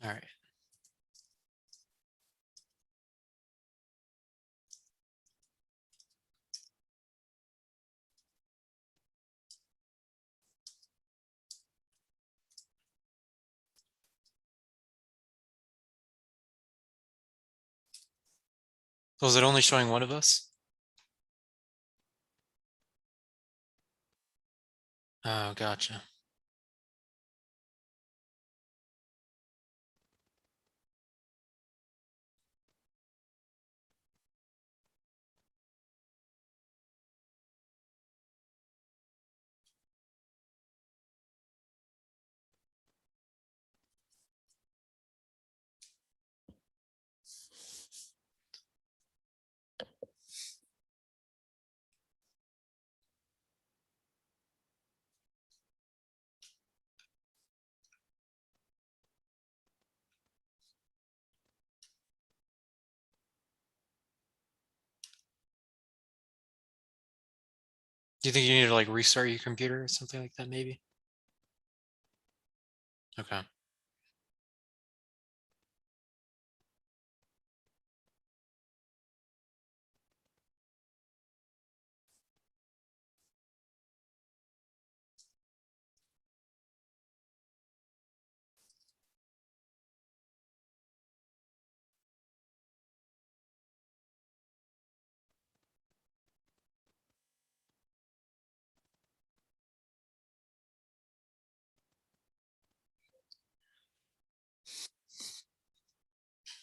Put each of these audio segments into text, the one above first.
All right. So is it only showing one of us? Oh, gotcha. Do you think you need to like restart your computer or something like that, maybe? Okay.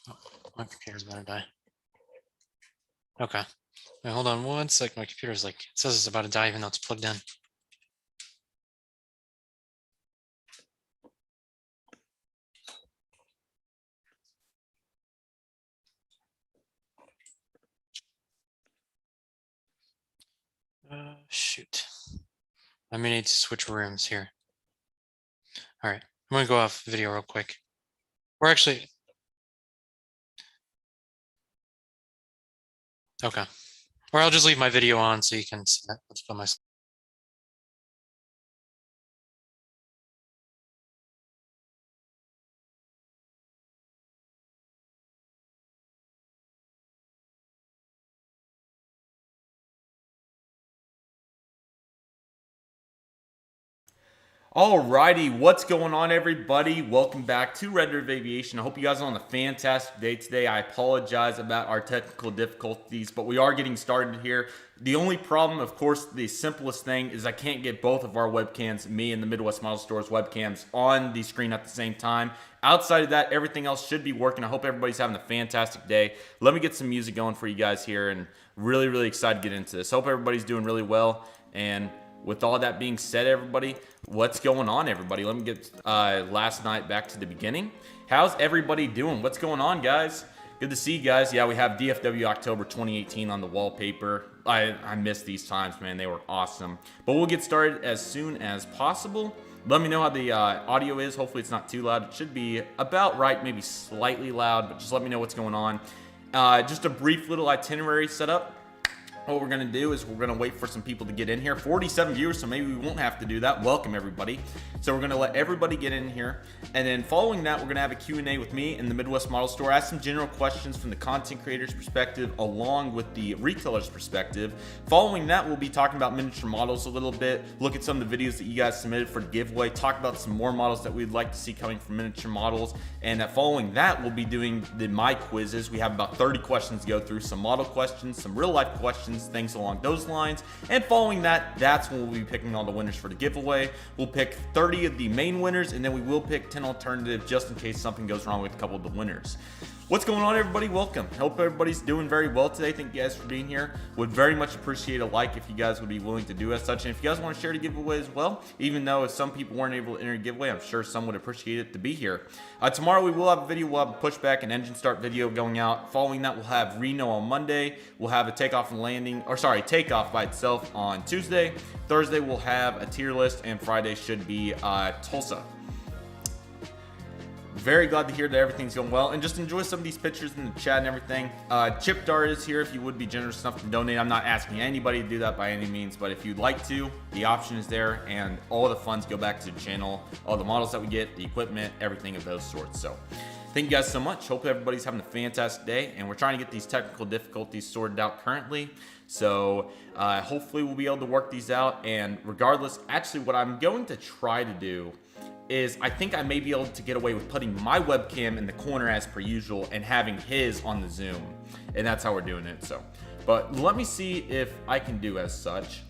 Oh, my computer's about to die. Okay. Wait, hold on one sec. My computer's like, it says it's about to die even though it's plugged in. Shoot. I may need to switch rooms here. All right. I'm gonna go off video real quick. Or actually, okay. Or I'll just leave my video on so you can see that. Let's put my. Alrighty, what's going on, everybody? Welcome back to Redriveraviation. I hope you guys are on a fantastic day today. I apologize about our technical difficulties, but we are getting started here. The only problem, of course, the simplest thing is I can't get both of our webcams, me and the Midwest Model Store's webcams, on the screen at the same time. Outside of that, everything else should be working. I hope everybody's having a fantastic day. Let me get some music going for you guys here, and really excited to get into this. Hope everybody's doing really well, and with all that being said, everybody, what's going on, everybody? Let me get last night back to the beginning. How's everybody doing? What's going on, guys? Good to see you guys. Yeah, we have DFW October 2018 on the wallpaper. I miss these times, man. They were awesome. But we'll get started as soon as possible. Let me know how the audio is. Hopefully it's not too loud. It should be about right, maybe slightly loud, but just let me know what's going on. Just a brief little itinerary setup. What we're going to do is we're going to wait for some people to get in here. 47 viewers, so maybe we won't have to do that. Welcome, everybody. So we're going to let everybody get in here. And then following that, we're going to have a Q&A with me in the Midwest Model Store. Ask some general questions from the content creator's perspective along with the retailer's perspective. Following that, we'll be talking about miniature models a little bit. Look at some of the videos that you guys submitted for the giveaway. Talk about some more models that we'd like to see coming from miniature models. And following that, we'll be doing the My Quizzes. We have about 30 questions to go through. Some model questions, some real life questions, things along those lines. And following that, that's when we'll be picking all the winners for the giveaway. We'll pick 30 of the main winners, and then we will pick 10 alternatives just in case something goes wrong with a couple of the winners. What's going on, everybody? Welcome. Hope everybody's doing very well today. Thank you guys for being here. Would very much appreciate a like if you guys would be willing to do as such. And if you guys want to share the giveaway as well, even though if some people weren't able to enter a giveaway, I'm sure some would appreciate it to be here. Tomorrow we will have a video. We'll have a pushback and engine start video going out. Following that, we'll have Reno on Monday. We'll have a takeoff and landing, or sorry, takeoff by itself on Tuesday. Thursday, we'll have a tier list, and Friday should be Tulsa. very glad to hear that everything's going well, and just enjoy some of these pictures in the chat and everything. Chip Dart is here if you would be generous enough to donate. I'm not asking anybody to do that by any means, but if you'd like to, the option is there, and all the funds go back to the channel, all the models that we get, the equipment, everything of those sorts. So thank you guys so much. Hope everybody's having a fantastic day, and we're trying to get these technical difficulties sorted out currently. So hopefully we'll be able to work these out, and regardless, actually what I'm going to try to do is I think I may be able to get away with putting my webcam in the corner as per usual and having his on the Zoom, and that's how we're doing it. So, but let me see if I can do as such.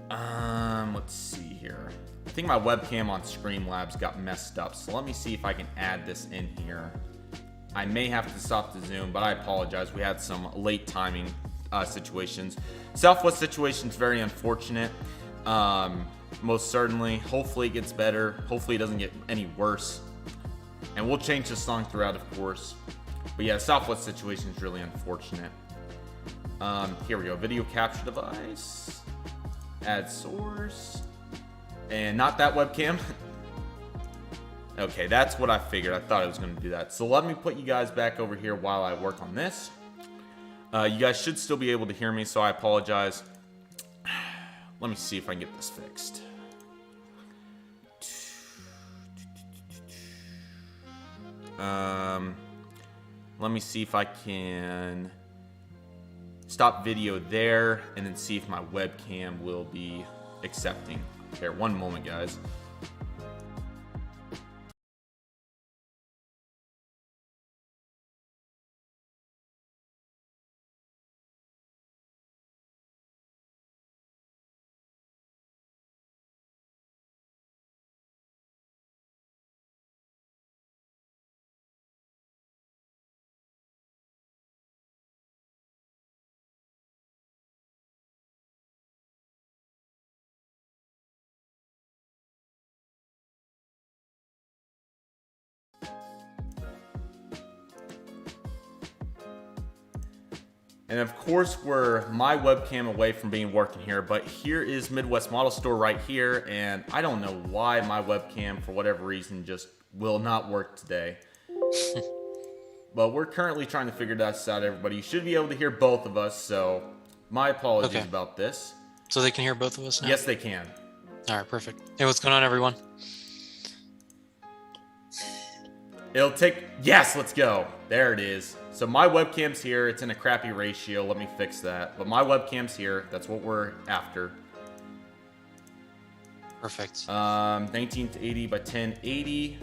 Let's see here. I think my webcam on Streamlabs got messed up, so let me see if I can add this in here. I may have to stop the Zoom, but I apologize. We had some late timing situations. Southwest situation's very unfortunate. Most certainly. Hopefully it gets better. Hopefully it doesn't get any worse. And we'll change the song throughout, of course. But yeah, Southwest situation is really unfortunate. Here we go. Video capture device. Add source. And not that webcam. Okay, that's what I figured. I thought I was going to do that. So let me put you guys back over here while I work on this. You guys should still be able to hear me, so I apologize. Let me see if I can get this fixed. Let me see if I can stop video there and then see if my webcam will be accepting. Here, one moment, guys. And of course, we're my webcam away from being working here, but here is Midwest Model Store right here, and I don't know why my webcam, for whatever reason, just will not work today. But we're currently trying to figure this out, everybody. You should be able to hear both of us, so my apologies about this. So they can hear both of us now? Yes, they can. All right, perfect. Hey, what's going on, everyone? It'll take... Yes, let's go. There it is. So my webcam's here. It's in a crappy ratio. Let me fix that. But my webcam's here. That's what we're after. Perfect. 1980 by 1080.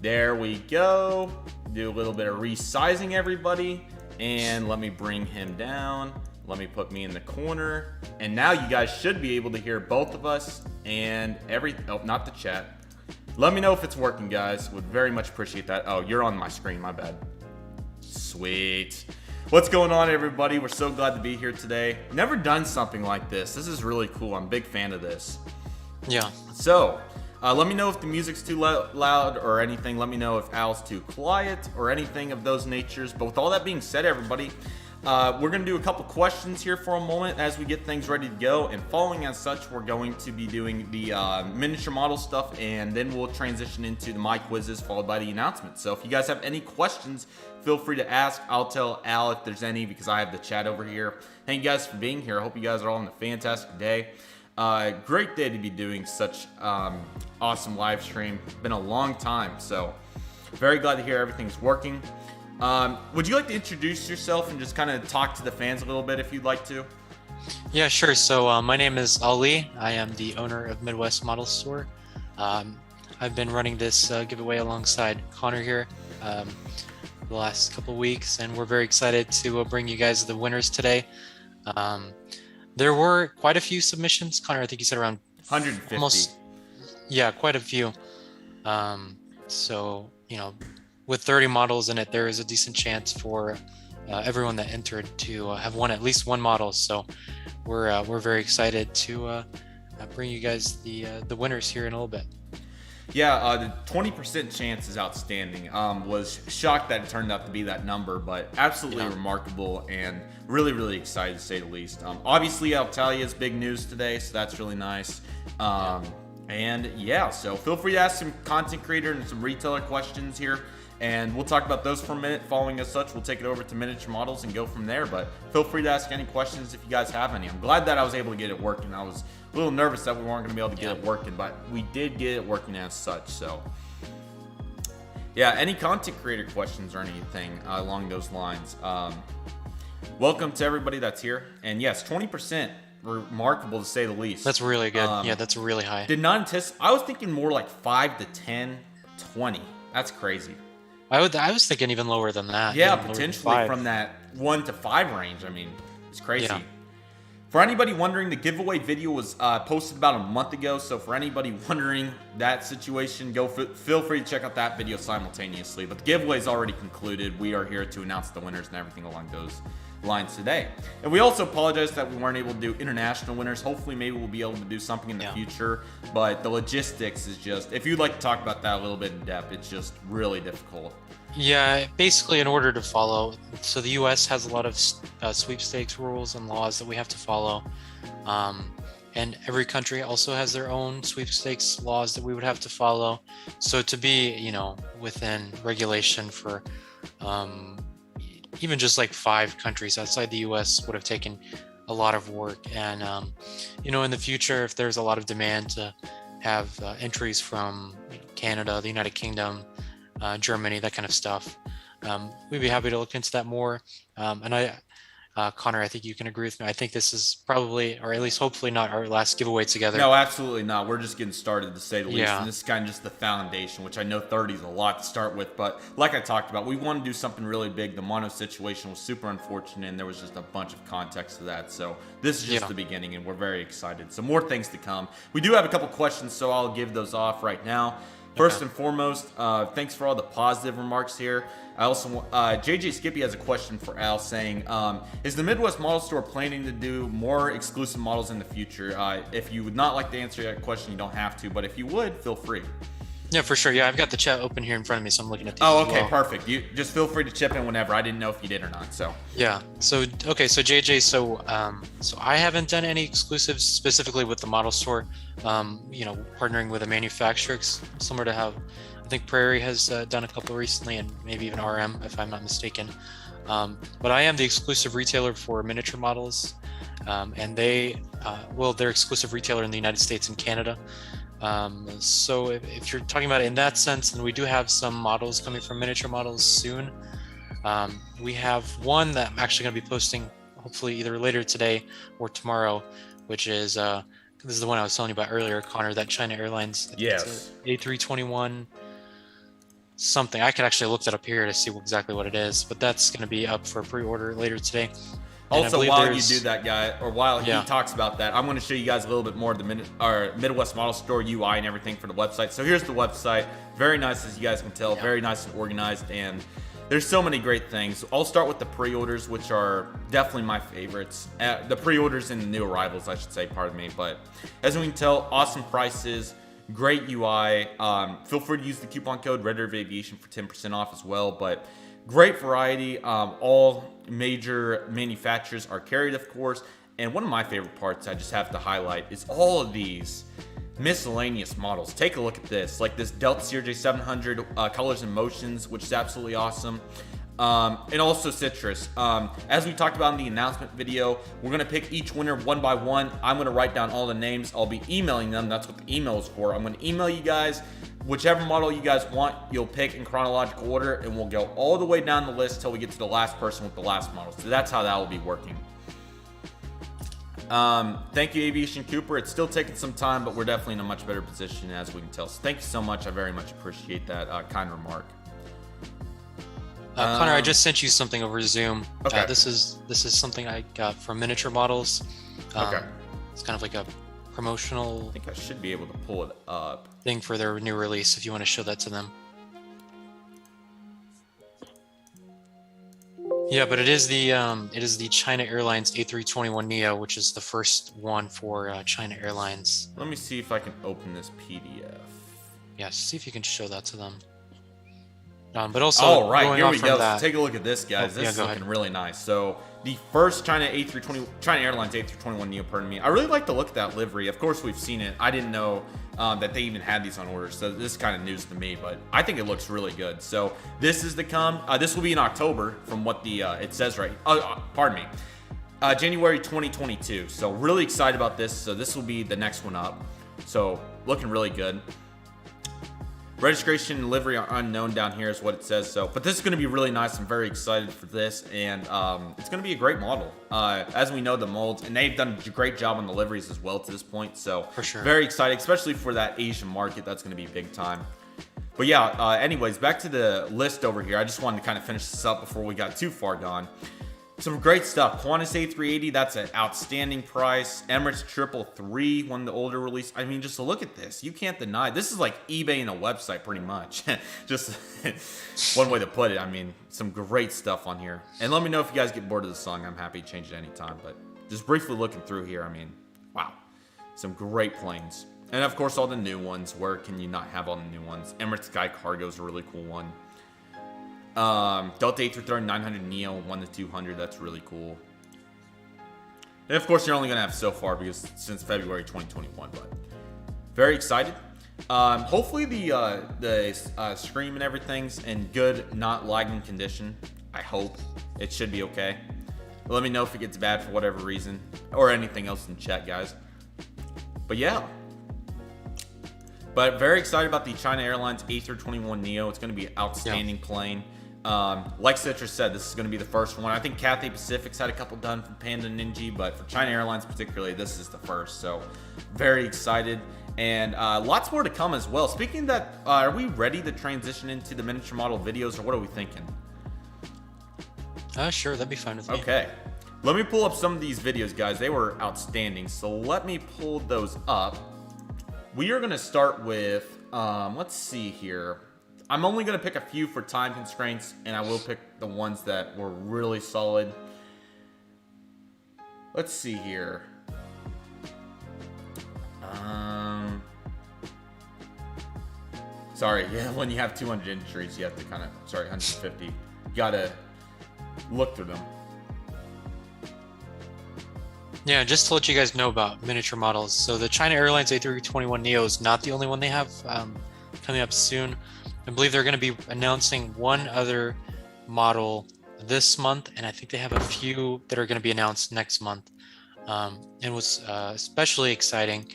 There we go. Do a little bit of resizing, everybody. And let me bring him down. Let me put me in the corner. And now you guys should be able to hear both of us and oh, not the chat. Let me know if it's working, guys. Would very much appreciate that. Oh, you're on my screen. My bad. Sweet. What's going on, everybody? We're so glad to be here today. Never done something like this. This is really cool. I'm a big fan of this. Yeah. So, let me know if the music's too loud or anything. Let me know if Al's too quiet or anything of those natures. But with all that being said, everybody, we're going to do a couple questions here for a moment as we get things ready to go. And following as such, we're going to be doing the miniature model stuff, and then we'll transition into the My Quizzes followed by the announcements. So if you guys have any questions, feel free to ask. I'll tell Al if there's any because I have the chat over here. Thank you guys for being here. I hope you guys are all having a fantastic day. Great day to be doing such awesome live stream. Been a long time, so very glad to hear everything's working. Would you like to introduce yourself and just kind of talk to the fans a little bit if you'd like to? Yeah, sure. So my name is Ali. I am the owner of Midwest Model Store. I've been running this giveaway alongside Connor here the last couple of weeks, and we're very excited to bring you guys the winners today. There were quite a few submissions. Connor, I think you said around 150. Almost, yeah, quite a few. So, you know, with 30 models in it, there is a decent chance for everyone that entered to have won at least one model. So we're very excited to bring you guys the winners here in a little bit. Yeah, the 20% chance is outstanding. Was shocked that it turned out to be that number, but absolutely remarkable and really, really excited to say the least. Obviously, Altalia is big news today, so that's really nice. And yeah, so feel free to ask some content creator and some retailer questions here, and we'll talk about those for a minute. Following as such, we'll take it over to miniature models and go from there. But feel free to ask any questions if you guys have any. I'm glad that I was able to get it working. I was a little nervous that we weren't going to be able to get it working, but we did get it working as such. So yeah, any content creator questions or anything along those lines. Welcome to everybody that's here. And yes, 20%. Remarkable to say the least. That's really good. Yeah, that's really high. Did not anticipate. I was thinking more like 5 to 10, 20. That's crazy. I was thinking even lower than that. Yeah, potentially from that 1 to 5 range. I mean, it's crazy. Yeah. For anybody wondering, the giveaway video was posted about a month ago. So for anybody wondering that situation, feel free to check out that video simultaneously. But the giveaway is already concluded. We are here to announce the winners and everything along those lines today. And we also apologize that we weren't able to do international winners. Hopefully maybe we'll be able to do something in the future, but the logistics is just, if you'd like to talk about that a little bit in depth, it's just really difficult. Yeah, basically in order to follow, so the US has a lot of sweepstakes rules and laws that we have to follow, and every country also has their own sweepstakes laws that we would have to follow. So to be, you know, within regulation for even just like 5 countries outside the US would have taken a lot of work. And, you know, in the future, if there's a lot of demand to have entries from Canada, the United Kingdom, Germany, that kind of stuff, we'd be happy to look into that more. And Connor, I think you can agree with me. I think this is probably, or at least hopefully not our last giveaway together. No, absolutely not. We're just getting started, to say the least. And this is kind of just the foundation, which I know 30 is a lot to start with. But like I talked about, we want to do something really big. The mono situation was super unfortunate, and there was just a bunch of context to that. So this is just the beginning, and we're very excited. So more things to come. We do have a couple questions, so I'll give those off right now. First and foremost, thanks for all the positive remarks here. I also want, JJ Skippy has a question for Al saying, is the Midwest Model Store planning to do more exclusive models in the future? If you would not like to answer that question, you don't have to, but if you would, feel free. Yeah, for sure. Yeah, I've got the chat open here in front of me, so I'm looking at these. Oh, okay, perfect. You just feel free to chip in whenever. I didn't know if you did or not. So yeah. So okay. So JJ. So I haven't done any exclusives specifically with the model store. You know, partnering with a manufacturer, similar to how I think Prairie has done a couple recently, and maybe even RM, if I'm not mistaken. But I am the exclusive retailer for miniature models, and they're exclusive retailer in the United States and Canada. So if you're talking about it in that sense, then we do have some models coming from miniature models soon. We have one that I'm actually going to be posting hopefully either later today or tomorrow, which is this is the one I was telling you about earlier, Connor, that China Airlines A321 something. I could actually look that up here to see exactly what it is, but that's going to be up for pre-order later today. Also, while you do that, guy, or while he talks about that, I'm going to show you guys a little bit more of the Midwest Model Store UI and everything for the website. So here's the website. Very nice, as you guys can tell. Very nice and organized, and there's so many great things. I'll start with the pre-orders, which are definitely my favorites. The pre-orders and the new arrivals, I should say, pardon me. But as we can tell, awesome prices, great UI. Feel free to use the coupon code Redriveraviation for 10% off as well. But great variety. All major manufacturers are carried, of course. And one of my favorite parts I just have to highlight is all of these miscellaneous models. Take a look at this, like this Delta CRJ 700 Colors and Motions, which is absolutely awesome. And also Citrus. As we talked about in the announcement video, we're gonna pick each winner one by one. I'm gonna write down all the names. I'll be emailing them. That's what the email is for. I'm gonna email you guys whichever model you guys want. You'll pick in chronological order, and we'll go all the way down the list till we get to the last person with the last model. So that's how that will be working. Thank you, Aviation Cooper. It's still taking some time, but we're definitely in a much better position, as we can tell. So thank you so much. I very much appreciate that kind remark. Connor, I just sent you something over Zoom. Okay. This is something I got from Miniature Models. Okay. It's kind of like a promotional. I think I should be able to pull it up. Thing for their new release, if you want to show that to them. Yeah, but it is the China Airlines A321neo, which is the first one for China Airlines. Let me see if I can open this PDF. Yeah, see if you can show that to them. But also, here we go. So take a look at this, guys. This is looking really nice. So the first China Airlines A321neo, pardon me. I really like the look of that livery. Of course, we've seen it. I didn't know that they even had these on order. So this is kind of news to me, but I think it looks really good. So this is to come. This will be in October from what the it says right. Pardon me. January 2022. So really excited about this. So this will be the next one up. So looking really good. Registration and livery are unknown down here is what it says. So, but this is going to be really nice. I'm very excited for this, and it's going to be a great model. As we know, the molds, and they've done a great job on the liveries as well to this point. So, for sure, very excited, especially for that Asian market. That's going to be big time. But yeah, anyways, back to the list over here. I just wanted to kind of finish this up before we got too far gone. Some great stuff. Qantas A380, that's an outstanding price. Emirates 333, one of the older release. I mean, just look at this. You can't deny. This is like eBay in a website, pretty much. Just one way to put it. I mean, some great stuff on here. And let me know if you guys get bored of the song. I'm happy to change it anytime. But just briefly looking through here, I mean, wow. Some great planes. And of course, all the new ones. Where can you not have all the new ones? Emirates Sky Cargo is a really cool one. Delta A330 900 Neo 1 to 200. That's really cool. And of course, you're only gonna have so far because since February 2021. But very excited. Hopefully the stream and everything's in good, not lagging condition. I hope it should be okay. But let me know if it gets bad for whatever reason or anything else in chat, guys. But yeah. But very excited about the China Airlines A321neo. It's going to be an outstanding plane. Like Citrus said, this is going to be the first one. I think Cathay Pacific's had a couple done from Panda Ninja, but for China Airlines particularly, this is the first. So very excited. And lots more to come as well. Speaking of that, are we ready to transition into the miniature model videos, or what are we thinking? Sure, that'd be fine with me. Okay. Let me pull up some of these videos, guys. They were outstanding. So let me pull those up. We are going to start with, let's see here. I'm only going to pick a few for time constraints, and I will pick the ones that were really solid. Let's see here. Sorry, yeah, when you have 200 entries, you have to kind of, sorry, 150. You got to look through them. Yeah, just to let you guys know about miniature models. So the China Airlines A321neo is not the only one they have coming up soon. I believe they're going to be announcing one other model this month, and I think they have a few that are going to be announced next month. And what's especially exciting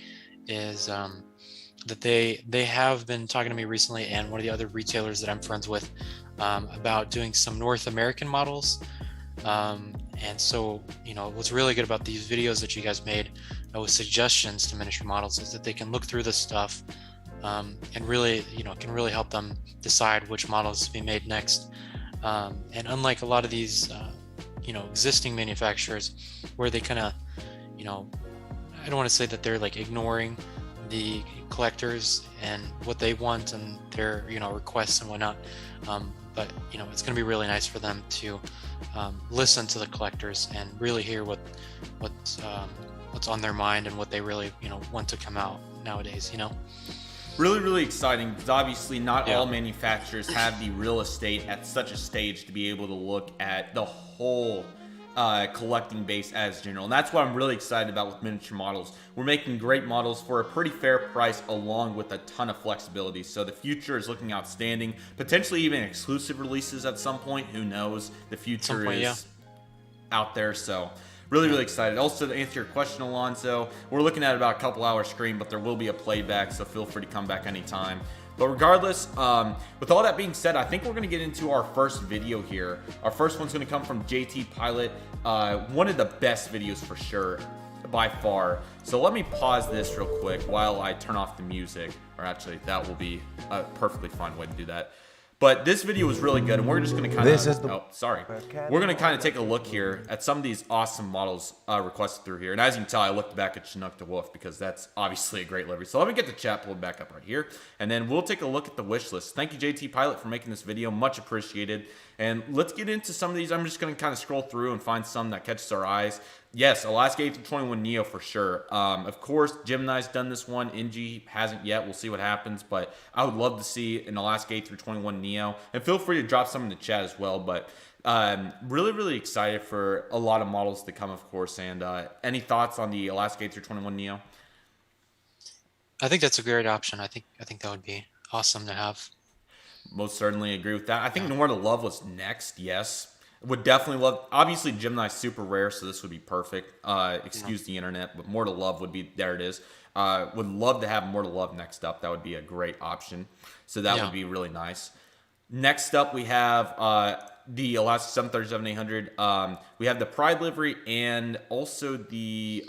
is that they have been talking to me recently, and one of the other retailers that I'm friends with, about doing some North American models. And so, you know, what's really good about these videos that you guys made with suggestions to miniature models is that they can look through this stuff and really, you know, can really help them decide which models to be made next. And unlike a lot of these, you know, existing manufacturers where they kind of, you know, I don't want to say that they're like ignoring the collectors and what they want and their, you know, requests and whatnot. But, you know, it's going to be really nice for them to listen to the collectors and really hear what's on their mind and what they really, you know, want to come out nowadays, you know? Really, really exciting because obviously not all manufacturers have the real estate at such a stage to be able to look at the whole collecting base as general. And that's what I'm really excited about with miniature models. We're making great models for a pretty fair price along with a ton of flexibility. So the future is looking outstanding. Potentially even exclusive releases at some point. Who knows? The future is out there. So really, really excited. Also, to answer your question, Alonso, we're looking at about a couple hours screen, but there will be a playback, so feel free to come back anytime. But regardless, with all that being said, I think we're going to get into our first video here. Our first one's going to come from JT Pilot, one of the best videos for sure, by far. So let me pause this real quick while I turn off the music, or actually that will be a perfectly fine way to do that. But this video was really good, and we're just going to kind of, we're going to kind of take a look here at some of these awesome models requested through here. And as you can tell, I looked back at Chinook the Wolf because that's obviously a great livery. So let me get the chat pulled back up right here, and then we'll take a look at the wish list. Thank you, JT Pilot, for making this video. Much appreciated. And let's get into some of these. I'm just going to kind of scroll through and find some that catches our eyes. Yes, Alaska A321neo for sure. Of course, Gemini's done this one. NG hasn't yet. We'll see what happens. But I would love to see an Alaska A321neo. And feel free to drop some in the chat as well. But really, really excited for a lot of models to come, of course. And any thoughts on the Alaska A321neo? I think that's a great option. I think that would be awesome to have. Most certainly agree with that. I think Yeah. More to Love was next. Yes, would definitely love. Obviously, Gemini's super rare, so this would be perfect. Yeah. Excuse the internet, but More to Love would be there. It is. Would love to have More to Love next up. That would be a great option. So that would Yeah. be really nice. Next up, we have the Alaska 737-800. We have the Pride livery and also the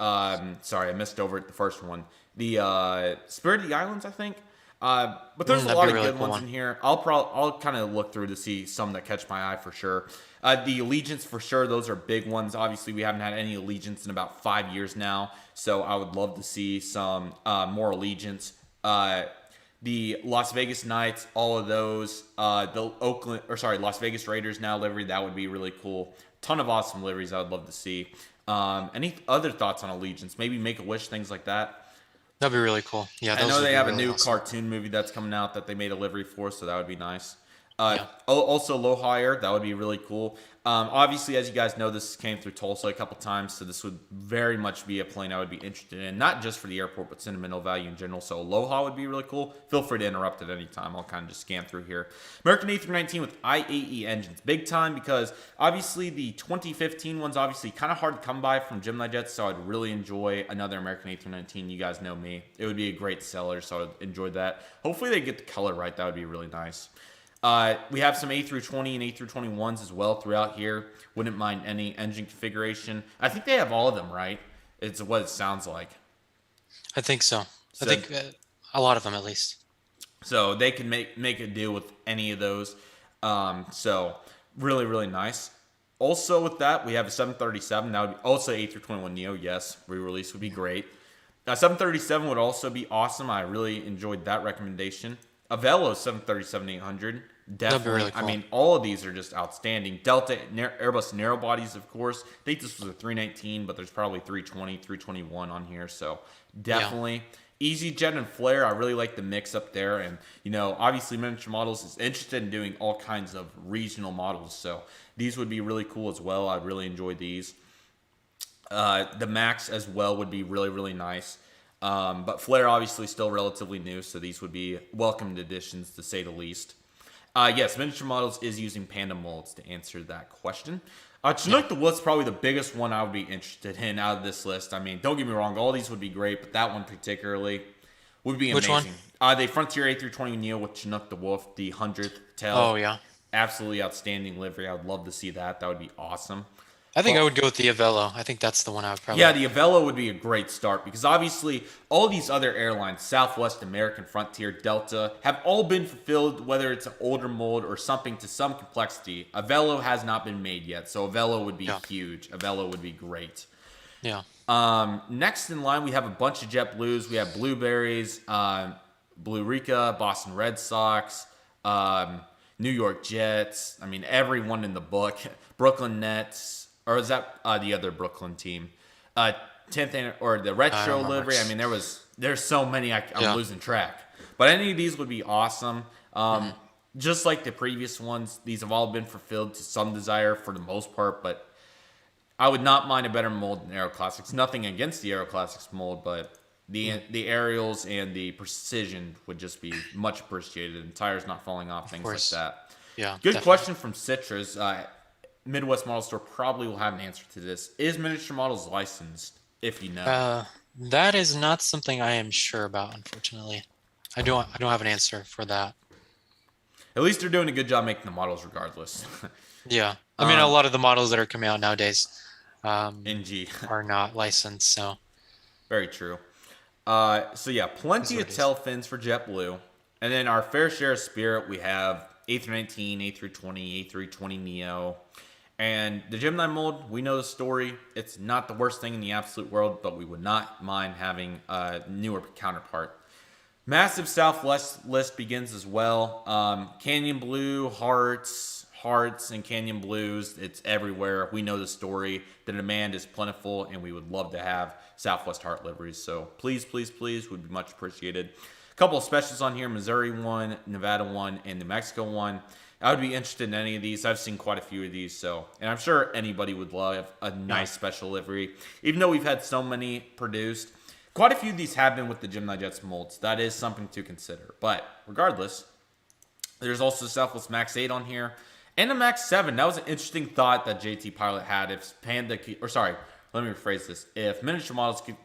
sorry, I missed over it, the first one. The Spirit of the Islands, I think. But there's a That'd lot be a of really good cool ones one. in here. I'll kind of look through to see some that catch my eye for sure. The Allegiance for sure. Those are big ones. Obviously, we haven't had any Allegiance in about 5 years now, so I would love to see some more Allegiance. The Las Vegas Knights, all of those. Las Vegas Raiders now livery. That would be really cool. Ton of awesome liveries I would love to see. Any other thoughts on Allegiance? Maybe Make a Wish, things like that. That'd be really cool. Yeah, I those know would they be have a really new awesome. cartoon movie that's coming out that they made a livery for, so that would be nice. Yeah. Also, Low Higher, that would be really cool. Obviously, as you guys know, this came through Tulsa a couple times, so this would very much be a plane I would be interested in, not just for the airport, but sentimental value in general. So Aloha would be really cool. Feel free to interrupt at any time. I'll kind of just scan through here. American A319 with IAE engines. Big time because obviously the 2015 one's obviously kind of hard to come by from Gemini Jets, so I'd really enjoy another American A319. You guys know me. It would be a great seller, so I'd enjoy that. Hopefully they get the color right. That would be really nice. We have some A320 and A321s as well throughout here. Wouldn't mind any engine configuration. I think they have all of them, right? It's what it sounds like. I think so. I So, think a lot of them at least. so they can make a deal with any of those. So really, really nice. Also with that, we have a 737. That would be also A321neo. Yes, re-release would be great. 737 would also be awesome. I really enjoyed that recommendation. Avelo 737-800. Definitely. really cool. I mean, all of these are just outstanding. Delta Airbus narrow bodies, of course. I think this was a 319, but there's probably 320, 321 on here. So definitely. EasyJet and Flare, I really like the mix up there. And, obviously Miniature Models is interested in doing all kinds of regional models. So these would be really cool as well. I'd really enjoy these. The Max as well would be really, really nice. But Flare obviously still relatively new, so these would be welcomed additions to say the least. Yes, Miniature Models is using Panda molds to answer that question. Chinook the Wood's probably the biggest one I would be interested in out of this list. I mean, don't get me wrong, all these would be great, but that one particularly would be Which amazing. one? The Frontier A320 Neo with Chinook the Wolf, the 100th tail. Oh yeah. Absolutely outstanding livery. I would love to see that. That would be awesome. I think I Well, would go with the Avelo. I think that's the one I would probably. yeah, the Avelo would be a great start because obviously all these other airlines, Southwest, American, Frontier, Delta, have all been fulfilled, whether it's an older mold or something to some complexity. Avelo has not been made yet, so Avelo would be huge. Avelo would be great. Yeah. Next in line, we have a bunch of JetBlues. We have Blueberries, Blue Rica, Boston Red Sox, New York Jets. I mean, everyone in the book. Brooklyn Nets. Or is that the other Brooklyn team? 10th or the retro livery. I mean, there's so many I'm losing track. But any of these would be awesome. Just like the previous ones, these have all been fulfilled to some desire for the most part. But I would not mind a better mold than Aero Classics. Nothing against the Aero Classics mold, but the aerials and the precision would just be much appreciated. And tires not falling off, things like that. Yeah. Good definitely. question from Citrus. Midwest Model Store probably will have an answer to this. Is Miniature Models licensed, if you know? That is not something I am sure about, unfortunately. I don't have an answer for that. At least they're doing a good job making the models regardless. Yeah. I mean, a lot of the models that are coming out nowadays NG. are not licensed, so Very true. So yeah, plenty of tail fins for JetBlue. And then our fair share of Spirit, we have A319, A320, A320neo. And the Gemini mold, we know the story. It's not the worst thing in the absolute world, but we would not mind having a newer counterpart. Massive Southwest list begins as well. Canyon Blue, Hearts, and Canyon Blues. It's everywhere. We know the story. The demand is plentiful, and we would love to have Southwest Heart liveries. So please, please, please, would be much appreciated. A couple of specials on here, Missouri one, Nevada one, and New Mexico one. I would be interested in any of these. I've seen quite a few of these, and I'm sure anybody would love a nice special livery. Even though we've had so many produced, quite a few of these have been with the Gemini Jets molds. That is something to consider. But regardless, there's also the Southwest Max 8 on here. And the Max 7. That was an interesting thought that JT Pilot had. If Panda, or sorry, let me rephrase this. If miniature models could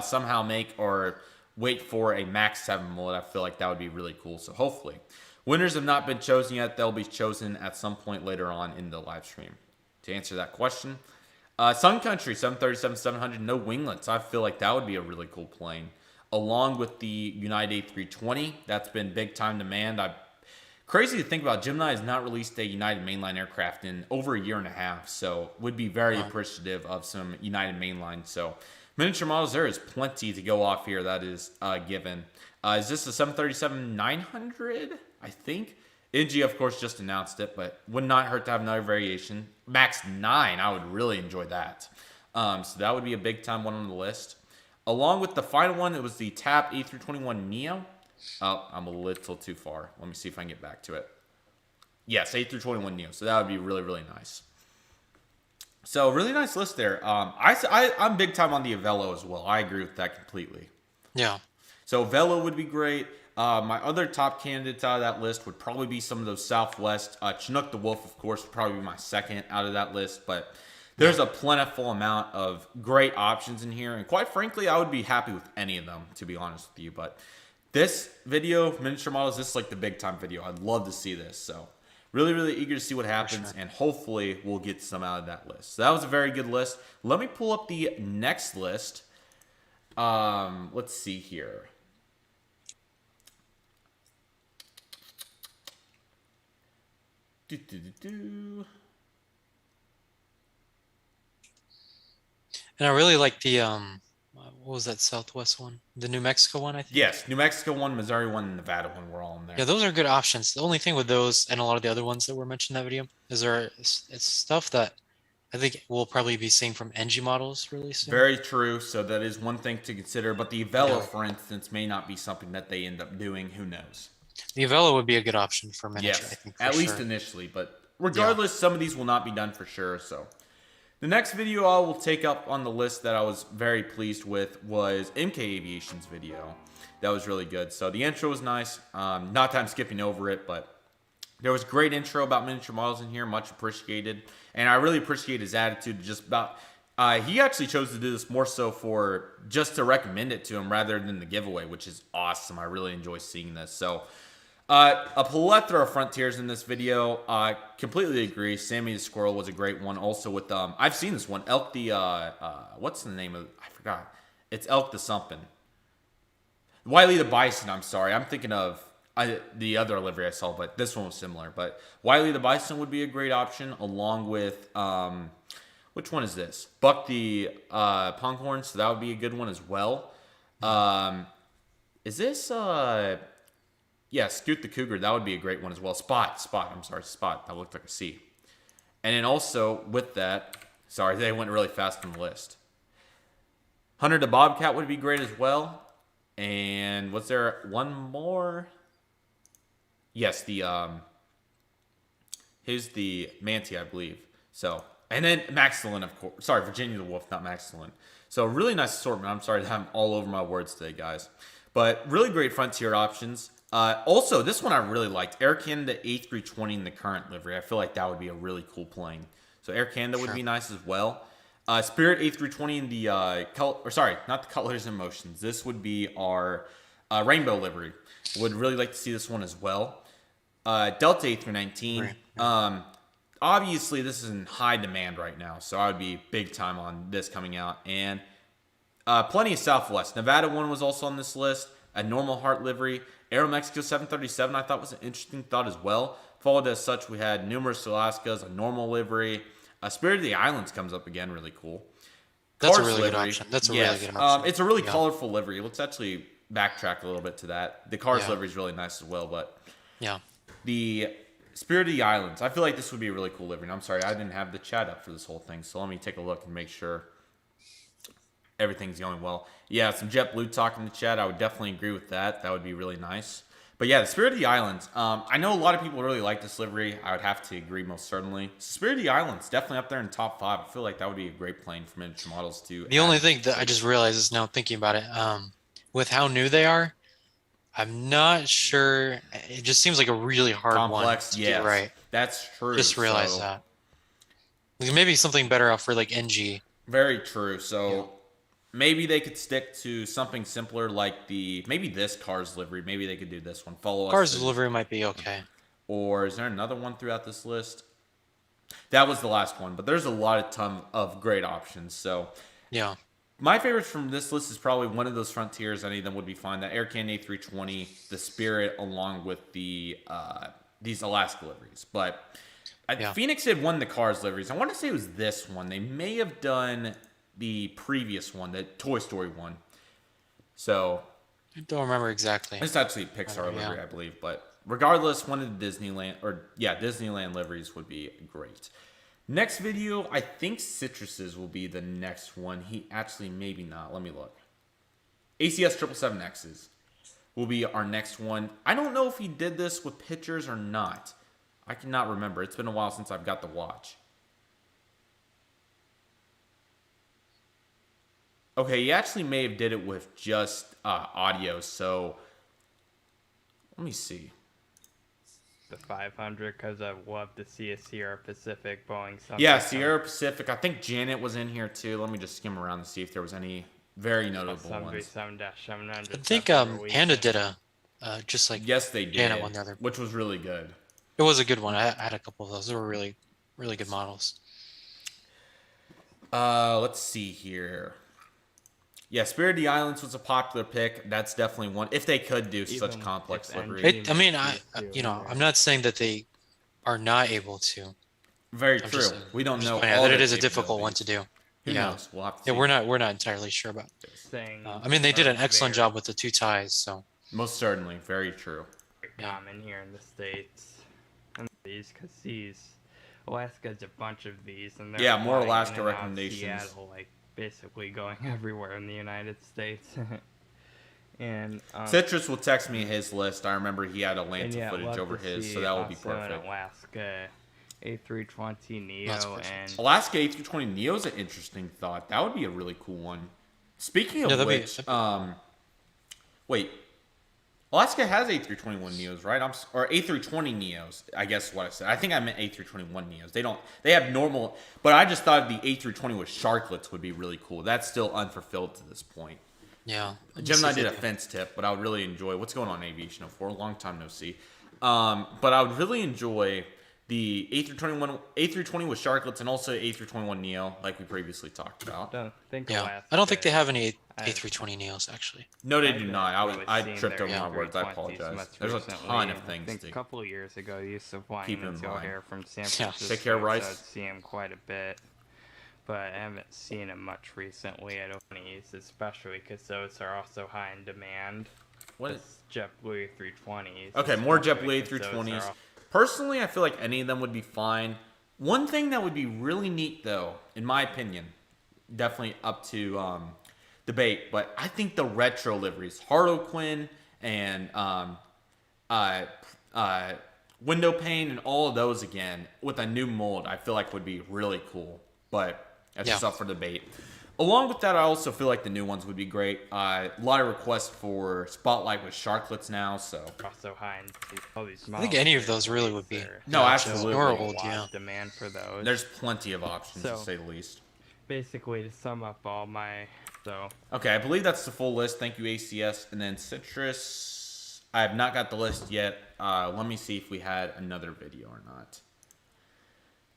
somehow make or wait for a Max 7 mold, I feel like that would be really cool. So hopefully. Winners have not been chosen yet. They'll be chosen at some point later on in the live stream. To answer that question, Sun Country 737-700, no winglets. I feel like that would be a really cool plane. Along with the United A320, that's been big time demand. Crazy to think about. Gemini has not released a United mainline aircraft in over a year and a half, so would be very appreciative of some United mainline. So miniature models, there is plenty to go off here. That is given. Is this the 737-900? I think. NG, of course, just announced it, but would not hurt to have another variation. Max 9, I would really enjoy that. So that would be a big time one on the list. Along with the final one, it was the TAP A321neo. Oh, I'm a little too far. Let me see if I can get back to it. Yes, A321neo. So that would be really, really nice. So really nice list there. I'm big time on the Avelo as well. I agree with that completely. Yeah. So Velo would be great. My other top candidates out of that list would probably be some of those Southwest. Chinook the Wolf, of course, would probably be my second out of that list. But there's a plentiful amount of great options in here. And quite frankly, I would be happy with any of them, to be honest with you. But this video, miniature models, this is like the big time video. I'd love to see this. So really, really eager to see what happens. And hopefully we'll get some out of that list. So that was a very good list. Let me pull up the next list. Let's see here. And I really like the what was that Southwest one? The New Mexico one, I think. Yes, New Mexico one, Missouri one, and Nevada one were all in there. Yeah, those are good options. The only thing with those and a lot of the other ones that were mentioned in that video is it's stuff that I think we'll probably be seeing from NG models really soon. Very true. So that is one thing to consider. But the Avelo, for instance, may not be something that they end up doing. Who knows? The Avelo would be a good option for miniature, Yes, I think. at least initially. But regardless, some of these will not be done for sure. So the next video I will take up on the list that I was very pleased with was MK Aviation's video. That was really good. So the intro was nice. Not that I'm skipping over it, but there was great intro about miniature models in here. Much appreciated. And I really appreciate his attitude just about... he actually chose to do this more so for just to recommend it to him rather than the giveaway, which is awesome. I really enjoy seeing this. So a plethora of frontiers in this video. Completely agree. Sammy the Squirrel was a great one. Also with I've seen this one. Elk the what's the name of? I forgot. It's Elk the something. Wiley the Bison. I'm sorry. I'm thinking of the other livery I saw, but this one was similar. But Wiley the Bison would be a great option, along with which one is this? Buck the Pronghorn. So that would be a good one as well. Is this yeah, Scoot the Cougar, that would be a great one as well. Spot, I'm sorry, Spot. That looked like a C. And then also with that, sorry, they went really fast on the list. Hunter the Bobcat would be great as well. And was there one more? Yes, here's the Manti, I believe. So, and then Maxilin, of course. Sorry, Virginia the Wolf, not Maxilin. So really nice assortment. I'm sorry that I'm all over my words today, guys. But really great frontier options. Also, this one I really liked. Air Canada A320 in the current livery. I feel like that would be a really cool plane. So Air Canada would be nice as well. Spirit A320 in the not the Colors and Motions. This would be our rainbow livery. Would really like to see this one as well. Delta A319. Right. Obviously, this is in high demand right now, so I would be big time on this coming out. And plenty of Southwest. Nevada one was also on this list. A normal heart livery. Aeromexico 737 I thought was an interesting thought as well. Followed as such, we had numerous Alaskas, a normal livery. Spirit of the Islands comes up again, really cool. That's Cars a really good option. That's a really good option. It's a really colorful livery. Let's actually backtrack a little bit to that. The Cars livery is really nice as well, but the Spirit of the Islands, I feel like this would be a really cool livery. And I'm sorry, I didn't have the chat up for this whole thing, so let me take a look and make sure everything's going well. Yeah, some JetBlue talk in the chat. I would definitely agree with that. That would be really nice. But yeah, the Spirit of the Islands. I know a lot of people really like this livery. I would have to agree most certainly. Spirit of the Islands, definitely up there in top 5. I feel like that would be a great plane for miniature models to The only thing that I just realized is now thinking about it, with how new they are, I'm not sure. It just seems like a really hard complex, one to yes, get right. that's true. Just realized that. Like maybe something better off for like NG. Very true. So maybe they could stick to something simpler like maybe this Cars livery. Maybe they could do this one. Follow Cars us. delivery might be okay. Or is there another one throughout this list? That was the last one, but there's a ton of great options. So yeah, my favorites from this list is probably one of those Frontiers. Any of them would be fine. The Air Canada A320, the Spirit, along with the these Alaska liveries. But Phoenix had won the Cars liveries. I want to say it was this one. They may have done the previous one, the Toy Story one. So I don't remember exactly. It's actually a Pixar livery, I believe. But regardless, one of the Disneyland liveries would be great. Next video, I think Citrus's will be the next one. He actually, maybe not. Let me look. ACS 777X's will be our next one. I don't know if he did this with pictures or not. I cannot remember. It's been a while since I've got the watch. Okay, he actually may have did it with just audio. So let me see. The 500, because I'd love to see a Sierra Pacific Boeing something. Yeah, Sierra Pacific. I think Janet was in here too. Let me just skim around to see if there was any very notable ones. 737-700. I think Panda did a just like yes, they did. Janet one the other, which was really good. It was a good one. I had a couple of those. They were really, really good models. Let's see here. Yeah, Spirit of the Islands was a popular pick. That's definitely one. If they could do such complex livery. I'm not saying that they are not able to. Very true. We don't know. That it is a difficult one to do. Who knows? We'll have to see. Yeah, we're not entirely sure about this. They did an excellent job with the 2 ties. So most certainly, very true. Common here in the States, and these Alaska's a bunch of these, and they're more Alaska recommendations. Seattle, basically going everywhere in the United States. And Citrus will text me his list. I remember he had Atlanta footage over his, so that would be perfect. Alaska A320 Neo and Alaska A320 Neo is an interesting thought. That would be a really cool one. Speaking of which, wait, Alaska has A321 Neos, right? Or A320 Neos, I guess is what I said. I think I meant A321 Neos. They have normal, but I just thought the A320 with sharklets would be really cool. That's still unfulfilled to this point. Yeah. Gemini did a fence tip, but I would really enjoy, what's going on Aviation for a long time no see. But I would really enjoy the A320 with sharklets and also A321 Neo, like we previously talked about. I don't think they have any A320 Neos actually. No, they do not. I tripped over my words. I apologize. There's a ton of things. I think a couple of years ago, you used to fly into here from San Francisco. Take care, Rice. So I'd see him quite a bit, but I haven't seen him much recently. I don't need, especially because those are also high in demand. What is JetBlue A320s? Okay, more JetBlue A320s. Personally, I feel like any of them would be fine. One thing that would be really neat, though, in my opinion, definitely up to debate, but I think the retro liveries, Harlequin and window pane and all of those again with a new mold, I feel like would be really cool. But that's just up for debate. Along with that, I also feel like the new ones would be great. A lot of requests for Spotlight with sharklets now, so. Also high in all these I think any of those really would be. No, absolutely. Old, demand for those. There's plenty of options, to say the least. Basically, to sum up all my. Okay, I believe that's the full list. Thank you, ACS. And then Citrus, I have not got the list yet. Let me see if we had another video or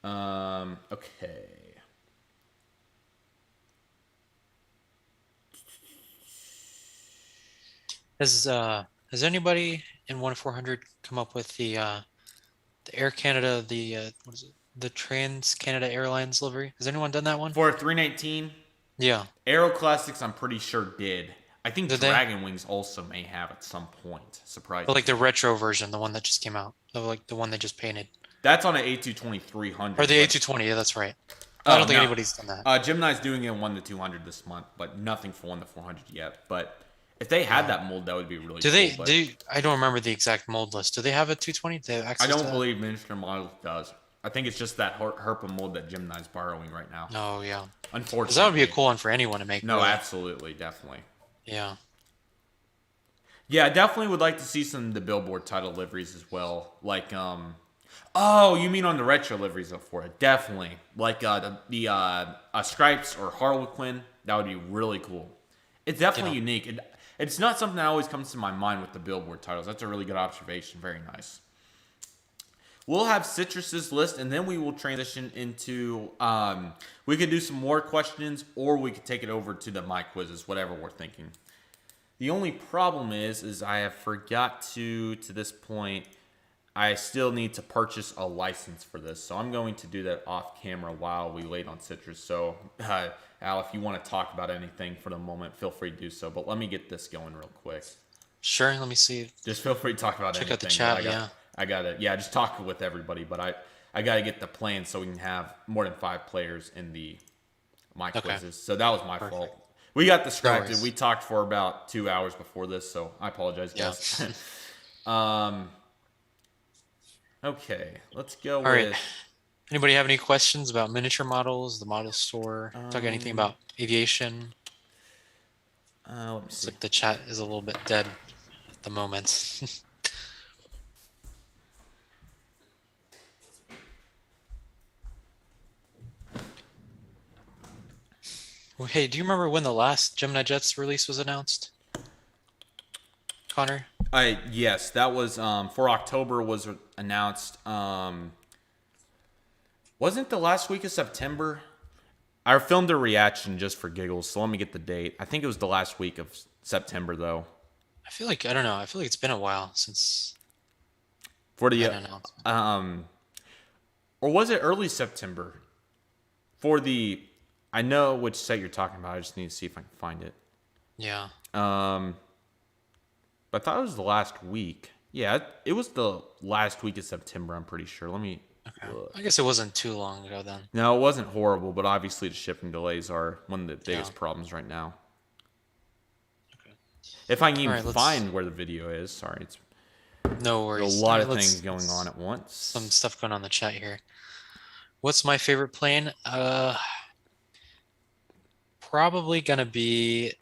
not. Okay. Has anybody in 1-400 come up with the Air Canada, what is it? The Trans Canada Airlines livery? Has anyone done that one? For 319? Yeah. Aero Classics, I'm pretty sure did. I think Dragon they? Wings also may have at some point. Surprisingly. But like the retro version, the one that just came out. Like the one they just painted. That's on an A220 300. Or the A220, yeah, that's right. I don't think anybody's done that. Gemini's doing it in 1-200 this month, but nothing for 1-400 yet. But If they had that mold, that would be really Do cool. they? But I don't remember the exact mold list. Do they have a 220? Do they have I access to don't that? believe Miniature Models does. I think it's just that Herpa mold that Gemini's borrowing right now. Oh yeah. Unfortunately. Because that would be a cool one for anyone to make. No, really. absolutely, definitely. Yeah. Yeah, I definitely would like to see some of the Billboard title liveries as well. Like, oh, you mean on the retro liveries for it? Definitely. Like the Stripes or Harlequin, that would be really cool. It's definitely unique. It's not something that always comes to my mind with the Billboard titles. That's a really good observation. Very nice. We'll have Citrus's list, and then we will transition into, we could do some more questions, or we could take it over to the My Quizzes, whatever we're thinking. The only problem is I have forgot to this point, I still need to purchase a license for this. So I'm going to do that off camera while we wait on Citrus. So, Al, if you want to talk about anything for the moment, feel free to do so. But let me get this going real quick. Sure. Let me see. Just feel free to talk about anything. Check out the chat. I got it. Yeah, just talk with everybody. But I got to get the plan so we can have more than 5 players in the My Quizzes. So that was my fault. We got distracted. We talked for about 2 hours before this, so I apologize, guys. Okay, let's go All right. Anybody have any questions about miniature models, the model store? Talk anything about aviation? Let me see. Looks like the chat is a little bit dead at the moment. Well, hey, do you remember when the last Gemini Jets release was announced? Connor? Yes, that was for October was announced. Wasn't the last week of September? I filmed a reaction just for giggles, so let me get the date. I think it was the last week of September, though. I don't know. I feel like it's been a while since. For the or was it early September? For the, I know which set you're talking about. I just need to see if I can find it. Yeah. I thought it was the last week. Yeah, it was the last week of September, I'm pretty sure. Let me look. I guess it wasn't too long ago then. No, it wasn't horrible, but obviously the shipping delays are one of the biggest problems right now. Okay. If I can even find where the video is. Sorry, it's no worries. A lot of things going on at once. Some stuff going on in the chat here. What's my favorite plane? Probably gonna be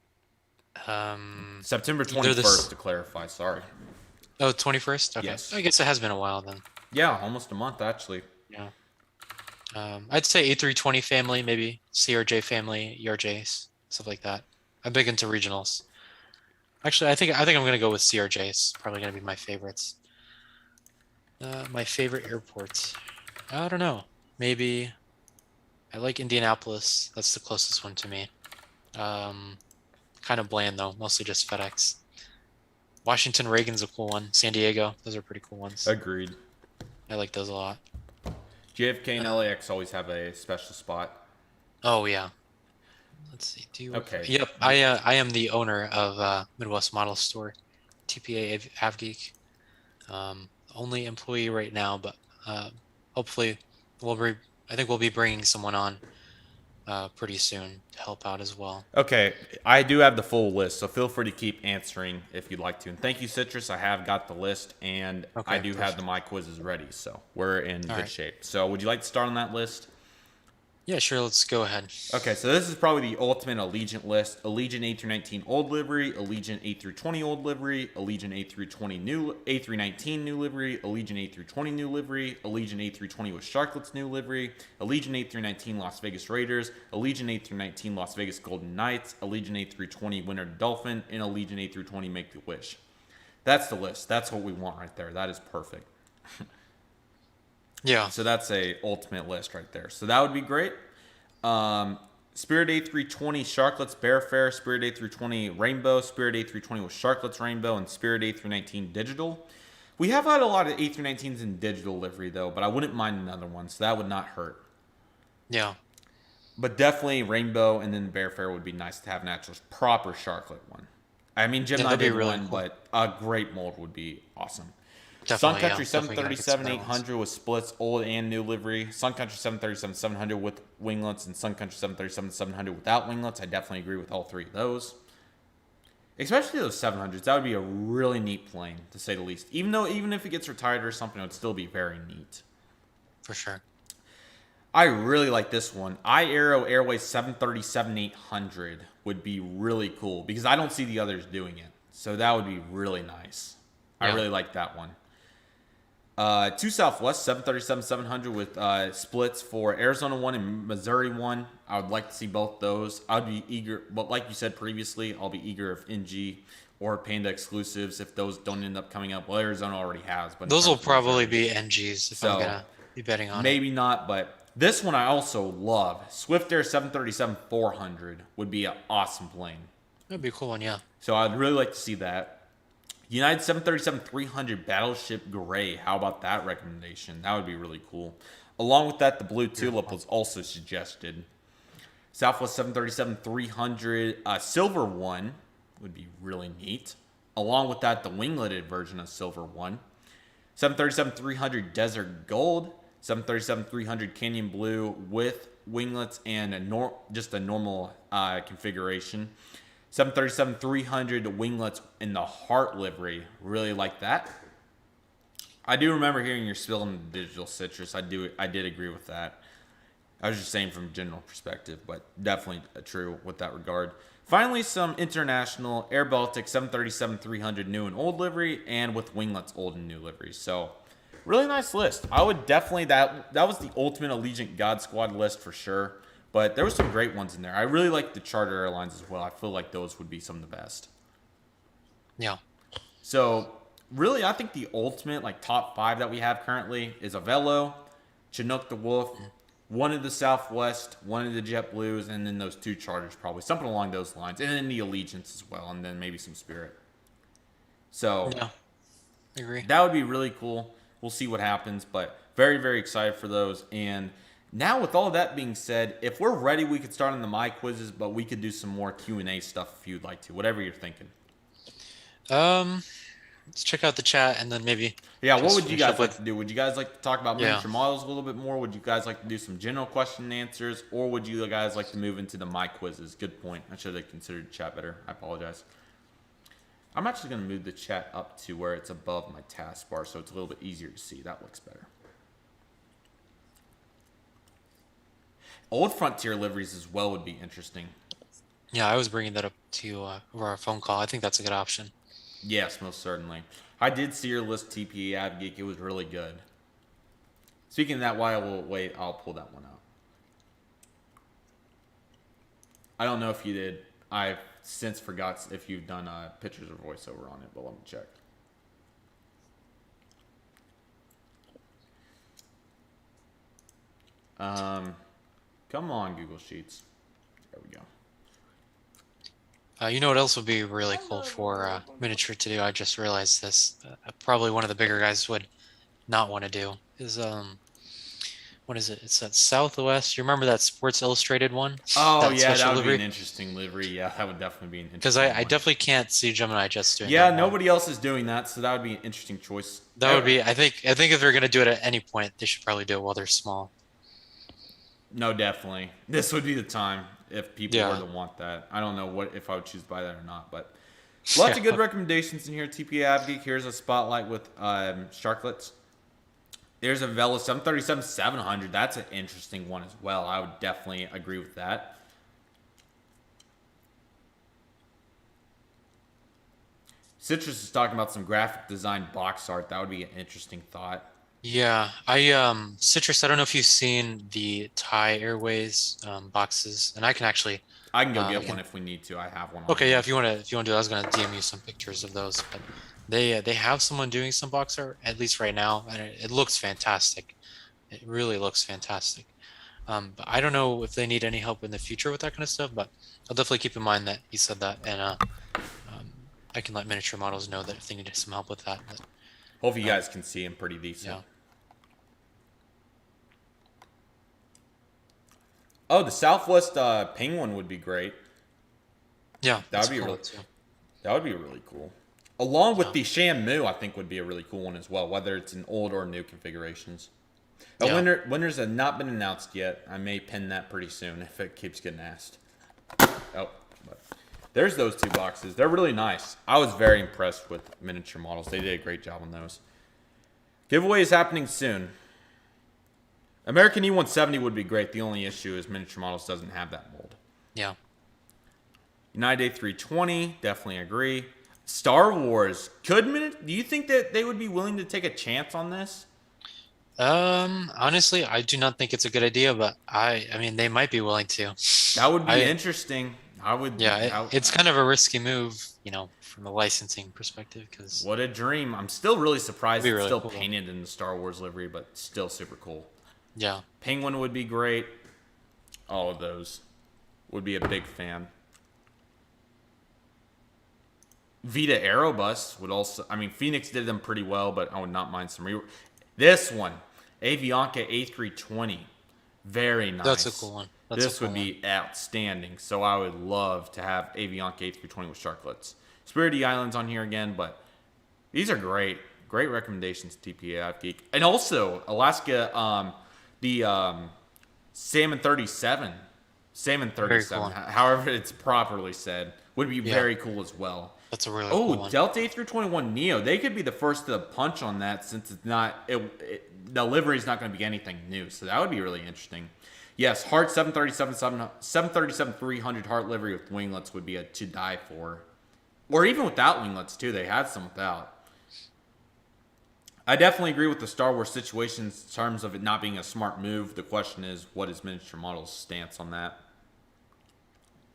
September 21st to clarify, sorry. Oh, 21st? Okay. Yes. I guess it has been a while then. Yeah, almost a month actually. Yeah. I'd say A320 family, maybe CRJ family, ERJs, stuff like that. I'm big into regionals. Actually, I think I'm gonna go with CRJs. Probably gonna be my favorites. My favorite airports. I don't know. Maybe I like Indianapolis. That's the closest one to me. Kind of bland though, mostly just FedEx. Washington Reagan's a cool one. San Diego, those are pretty cool ones. Agreed. I like those a lot. JFK and LAX always have a special spot. Oh yeah. Let's see. Okay. Yep. I am the owner of Midwest Model Store, TPA AvGeek. Only employee right now, but hopefully I think we'll be bringing someone on pretty soon to help out as well. Okay, I do have the full list, so feel free to keep answering if you'd like to. And thank you, Citrus. I have got the list, and I do have the My Quizzes ready, so we're in good shape. So would you like to start on that list? Yeah, sure. Let's go ahead. Okay, so this is probably the ultimate Allegiant list. Allegiant A319 old livery, Allegiant A320 old livery, Allegiant A320 new, A319 new livery, Allegiant A320 new livery, Allegiant A320 with Sharklets new livery, Allegiant A319 Las Vegas Raiders, Allegiant A319 Las Vegas Golden Knights, Allegiant A320 Winter Dolphin, and Allegiant A320 Make-A-Wish. That's the list. That's what we want right there. That is perfect. Yeah. So that's a ultimate list right there. So that would be great. Spirit A320 Sharklets Bearfair, Spirit A320 Rainbow, Spirit A320 with Sharklets Rainbow, and Spirit A319 Digital. We have had a lot of A319s in digital livery though, but I wouldn't mind another one, so that would not hurt. Yeah. But definitely Rainbow and then Bearfair would be nice to have an actual proper Sharklet one. I mean, Gemini did really one, cool. But a great mold would be awesome. Sun Country 737-800 with splits, old and new livery. Sun Country 737-700 with winglets, and Sun Country 737-700 without winglets. I definitely agree with all three of those. Especially those 700s. That would be a really neat plane, to say the least. Even if it gets retired or something, it would still be very neat. For sure. I really like this one. iAero Airways 737-800 would be really cool because I don't see the others doing it. So that would be really nice. I really like that one. Two Southwest 737-700 with splits for Arizona 1 and Missouri 1. I would like to see both those. I'd be eager, but like you said previously, I'll be eager if NG or Panda exclusives, if those don't end up coming up. Well, Arizona already has. But those will probably be NGs if I'm going to be betting on maybe not, but this one I also love. Swiftair 737-400 would be an awesome plane. That'd be a cool one, yeah. So I'd really like to see that. United 737-300 Battleship Gray. How about that recommendation? That would be really cool. Along with that, the Blue Tulip was also suggested. Southwest 737-300 Silver One would be really neat. Along with that, the wingleted version of Silver One. 737-300 Desert Gold. 737-300 Canyon Blue with winglets and just a normal configuration. 737-300 winglets in the Heart livery. Really like that. I do remember hearing your spill on the digital citrus. I did agree with that. I was just saying from a general perspective, but definitely true with that regard. Finally, some international Air Baltic 737-300 new and old livery, and with winglets old and new liveries. So, really nice list. I would definitely, that was the ultimate Allegiant God Squad list for sure. But there were some great ones in there. I really like the charter airlines as well. I feel like those would be some of the best. Yeah. So, really, I think the ultimate, like, top 5 that we have currently is Avelo, Chinook the Wolf, one of the Southwest, one of the JetBlues, and then those 2 charters probably. Something along those lines. And then the Allegiants as well, and then maybe some Spirit. So, yeah, I agree. That would be really cool. We'll see what happens, but very, very excited for those. And now, with all of that being said, if we're ready, we could start on the My Quizzes, but we could do some more Q&A stuff if you'd like to. Whatever you're thinking. Let's check out the chat and then maybe. Yeah, what would you guys like to do? Would you guys like to talk about miniature models a little bit more? Would you guys like to do some general question and answers? Or would you guys like to move into the My Quizzes? Good point. I should have considered the chat better. I apologize. I'm actually going to move the chat up to where it's above my taskbar so it's a little bit easier to see. That looks better. Old Frontier liveries as well would be interesting. Yeah, I was bringing that up to you over our phone call. I think that's a good option. Yes, most certainly. I did see your list, TPA AvGeek. It was really good. Speaking of that, while we'll wait, I'll pull that one out. I don't know if you did. I've since forgot if you've done pictures or voiceover on it, but let me check. Come on, Google Sheets. There we go. You know what else would be really cool for miniature to do? I just realized this. Probably one of the bigger guys would not want to do is what is it? It's that Southwest. You remember that Sports Illustrated one? Oh yeah, that would be an interesting livery. Yeah, that would definitely be an interesting. Because I definitely can't see Gemini Jets doing. Yeah, that nobody else is doing that, so that would be an interesting choice. That would be. I think if they're gonna do it at any point, they should probably do it while they're small. No, definitely. This would be the time if people were to want that. I don't know if I would choose to buy that or not, but lots of good recommendations in here. TPA AvGeek. Here's a spotlight with sharklets. There's a Vela 737-700. That's an interesting one as well. I would definitely agree with that. Citrus is talking about some graphic design box art. That would be an interesting thought. Yeah, Citrus. I don't know if you've seen the Thai Airways boxes, and I can go get one if we need to. I have one. Okay, yeah. If you want to do that, I was gonna DM you some pictures of those. But they have someone doing some box art at least right now, and it looks fantastic. It really looks fantastic. But I don't know if they need any help in the future with that kind of stuff. But I'll definitely keep in mind that he said that, and I can let miniature models know that if they need some help with that. But, hopefully you guys can see him pretty decent. Yeah. Oh, the Southwest Penguin would be great. Yeah, that would be cool really. too. That would be really cool. Along with the Shamu, I think would be a really cool one as well, whether it's in old or new configurations. Winners have not been announced yet. I may pin that pretty soon if it keeps getting asked. Oh, but There's those 2 boxes. They're really nice. I was very impressed with miniature models. They did a great job on those. Giveaway is happening soon. American E170 would be great. The only issue is miniature models doesn't have that mold. Yeah. United A320, definitely agree. Star Wars, do you think that they would be willing to take a chance on this? Honestly, I do not think it's a good idea, but I mean, they might be willing to. That would be interesting. It's kind of a risky move, you know, from a licensing perspective. Because what a dream! I'm still really surprised it's really still cool. painted in the Star Wars livery, but still super cool. Yeah. Penguin would be great. All of those would be a big fan. Vita Aerobus would also, I mean, Phoenix did them pretty well, but I would not mind some this one, Avianca A320, very nice. That's a cool one. This would be outstanding. So I would love to have Avianca A320 with sharklets. Spirity Islands on here again, but these are great. Great recommendations, TPA Geek. And also, Alaska, the Salmon 37. Salmon 37, cool. However it's properly said, would be very cool as well. That's a really cool one. Oh, Delta A321 Neo. They could be the first to punch on that since it's not, the livery is not going to be anything new. So that would be really interesting. Yes, Heart 737-300 Heart livery with winglets would be to die for. Or even without winglets, too. They had some without. I definitely agree with the Star Wars situation in terms of it not being a smart move. The question is, what is Miniature Model's stance on that?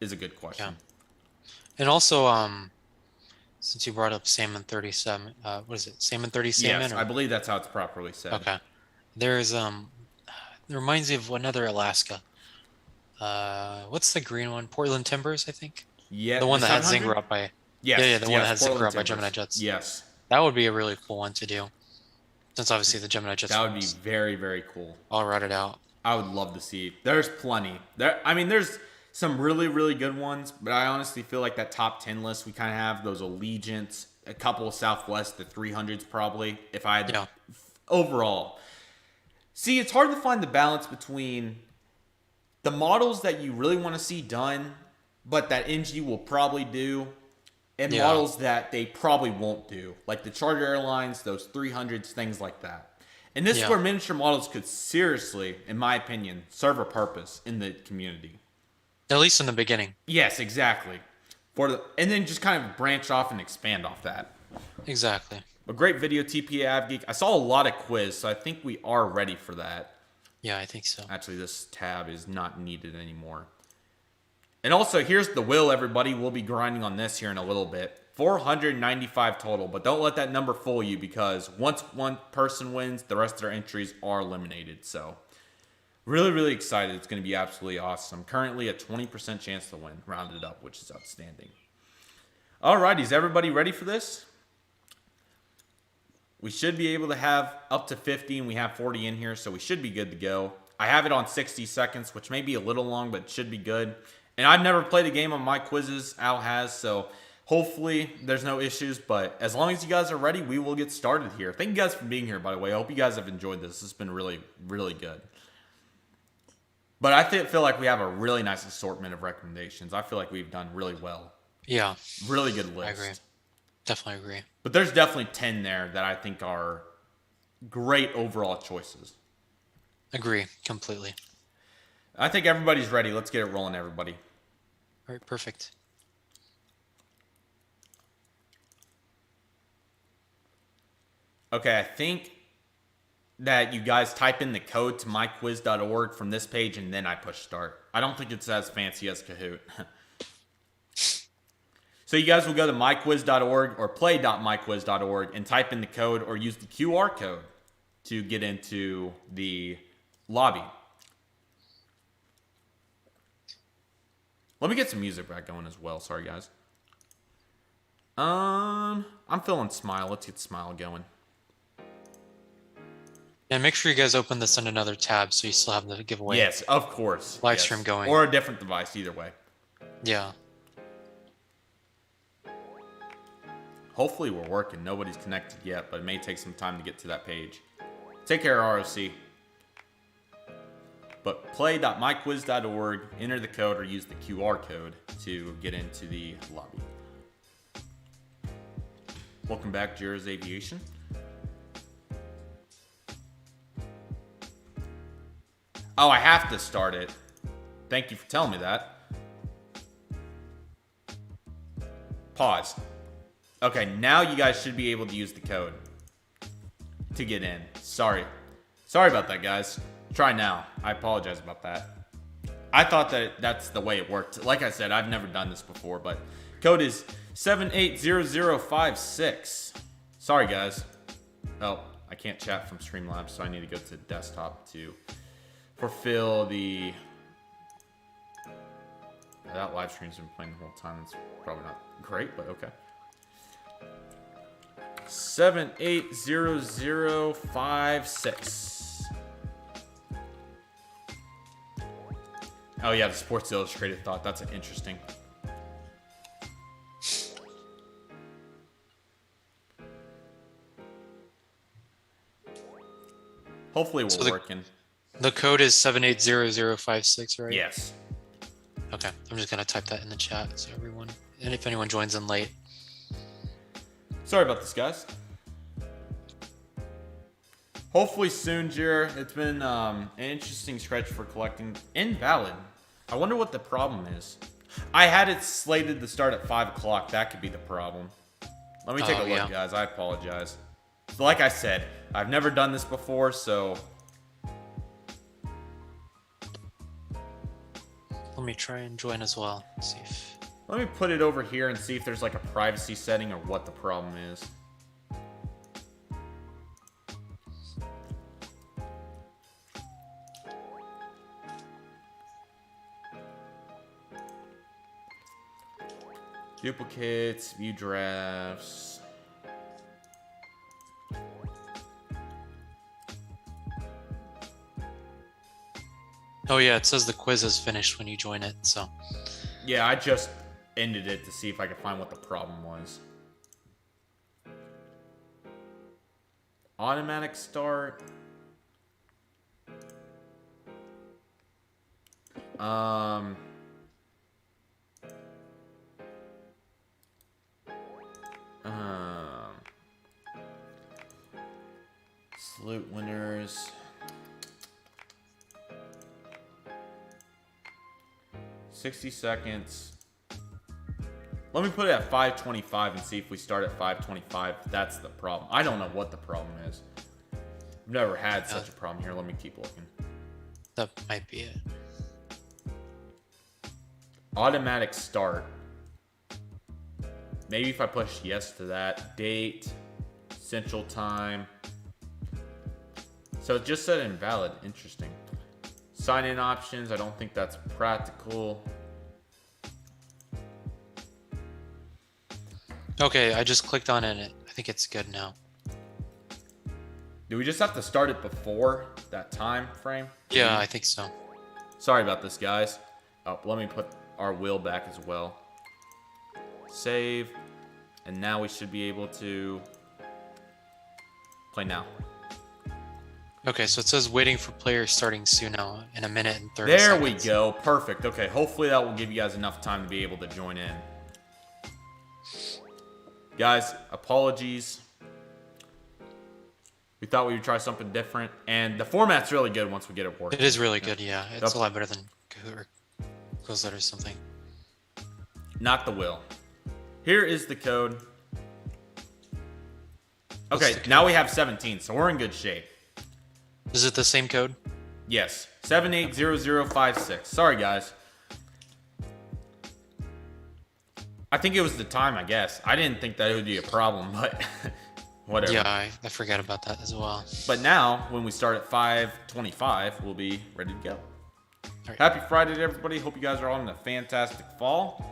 Is a good question. Yeah. And also, since you brought up Salmon 37, what is it? Salmon 30 Salmon? Yes, I believe that's how it's properly said. Okay. There's, it reminds me of another Alaska. What's the green one? Portland Timbers, I think? Yeah. The one that had Zinger up by... Yes, yeah, the one that had Portland Zinger up by Timbers. Gemini Jets. Yes. That would be a really cool one to do. Since obviously the Gemini Jets... That would be very, very cool. All routed out. I would love to see. There's plenty. There's some really, really good ones, but I honestly feel like that top 10 list, we kind of have those Allegiants, a couple of Southwest, the 300s probably, if I had overall. See, it's hard to find the balance between the models that you really want to see done, but that NG will probably do, and models that they probably won't do, like the Charter Airlines, those 300s, things like that. And this is where miniature models could seriously, in my opinion, serve a purpose in the community. At least in the beginning. Yes, exactly. And then just kind of branch off and expand off that. Exactly. A great video, TPA AvGeek. I saw a lot of quiz, so I think we are ready for that. Yeah, I think so. Actually, this tab is not needed anymore. And also, here's the will, everybody. We'll be grinding on this here in a little bit. 495 total, but don't let that number fool you because once one person wins, the rest of their entries are eliminated. So, really, really excited. It's going to be absolutely awesome. Currently, a 20% chance to win, rounded up, which is outstanding. Alrighty, is everybody ready for this? We should be able to have up to 50, and we have 40 in here, so we should be good to go. I have it on 60 seconds, which may be a little long, but it should be good. And I've never played a game on my quizzes. Al has, so hopefully there's no issues. But as long as you guys are ready, we will get started here. Thank you guys for being here, by the way. I hope you guys have enjoyed this. This has been really, really good. But I feel like we have a really nice assortment of recommendations. I feel like we've done really well. Yeah. Really good list. I agree. Definitely agree. But there's definitely 10 there that I think are great overall choices. Agree completely. I think everybody's ready. Let's get it rolling, everybody. All right, perfect. Okay, I think that you guys type in the code to myquiz.org from this page and then I push start. I don't think it's as fancy as Kahoot. So you guys will go to myquiz.org or play.myquiz.org and type in the code or use the QR code to get into the lobby. Let me get some music back going as well. Sorry, guys. I'm feeling Smile. Let's get Smile going. And make sure you guys open this in another tab so you still have the giveaway. Yes, of course. Live stream going. Or a different device, either way. Yeah. Hopefully we're working. Nobody's connected yet, but it may take some time to get to that page. Take care, ROC. But play.myquiz.org, enter the code or use the QR code to get into the lobby. Welcome back, Jared's Aviation. Oh, I have to start it. Thank you for telling me that. Pause. Okay, now you guys should be able to use the code to get in. Sorry about that, guys. Try now. I apologize about that. I thought that that's the way it worked. Like I said, I've never done this before, but code is 780056. Sorry, guys. Oh, I can't chat from Streamlabs, so I need to go to desktop to fulfill the... That live stream's been playing the whole time. It's probably not great, but okay. 780056. Oh yeah, the Sports Illustrated thought. That's interesting. Hopefully we're working. The code is 780056, right? Yes. Okay, I'm just gonna type that in the chat so everyone, and if anyone joins in late. Sorry about this, guys. Hopefully soon, Jer. It's been an interesting stretch for collecting. Invalid. I wonder what the problem is. I had it slated to start at 5 o'clock. That could be the problem. Let me take a look, guys. I apologize. So like I said, I've never done this before, so... Let me try and join as well. See if... Let me put it over here and see if there's like a privacy setting or what the problem is. Duplicates, view drafts. Oh yeah, it says the quiz is finished when you join it, so... Yeah, I just ended it to see if I could find what the problem was. Automatic start. Salute winners. $60. Let me put it at 5:25 and see if we start at 5:25. That's the problem. I don't know what the problem is. I've never had such a problem here. Let me keep looking. That might be it. Automatic start. Maybe if I push yes to that. Date. Central time. So it just said invalid. Interesting. Sign-in options. I don't think that's practical. Okay, I just clicked on it. I think it's good now. Do we just have to start it before that time frame? Yeah, I think so. Sorry about this, guys. Oh, let me put our wheel back as well. Save. And now we should be able to play now. Okay, so it says waiting for players starting soon now in 1 minute and 30 there seconds. we go. Perfect. Okay, hopefully that will give you guys enough time to be able to join in. Guys, apologies. We thought we would try something different. And the format's really good once we get it working. It is really good, yeah. It's a lot better than Quizlet or something. Not the will. Here is the code. Okay, now we have 17, so we're in good shape. Is it the same code? Yes, 780056. Sorry, guys. I think it was the time, I guess. I didn't think that it would be a problem, but whatever. Yeah, I forgot about that as well. But now, when we start at 5:25, we'll be ready to go. Right. Happy Friday to everybody. Hope you guys are all in a fantastic fall.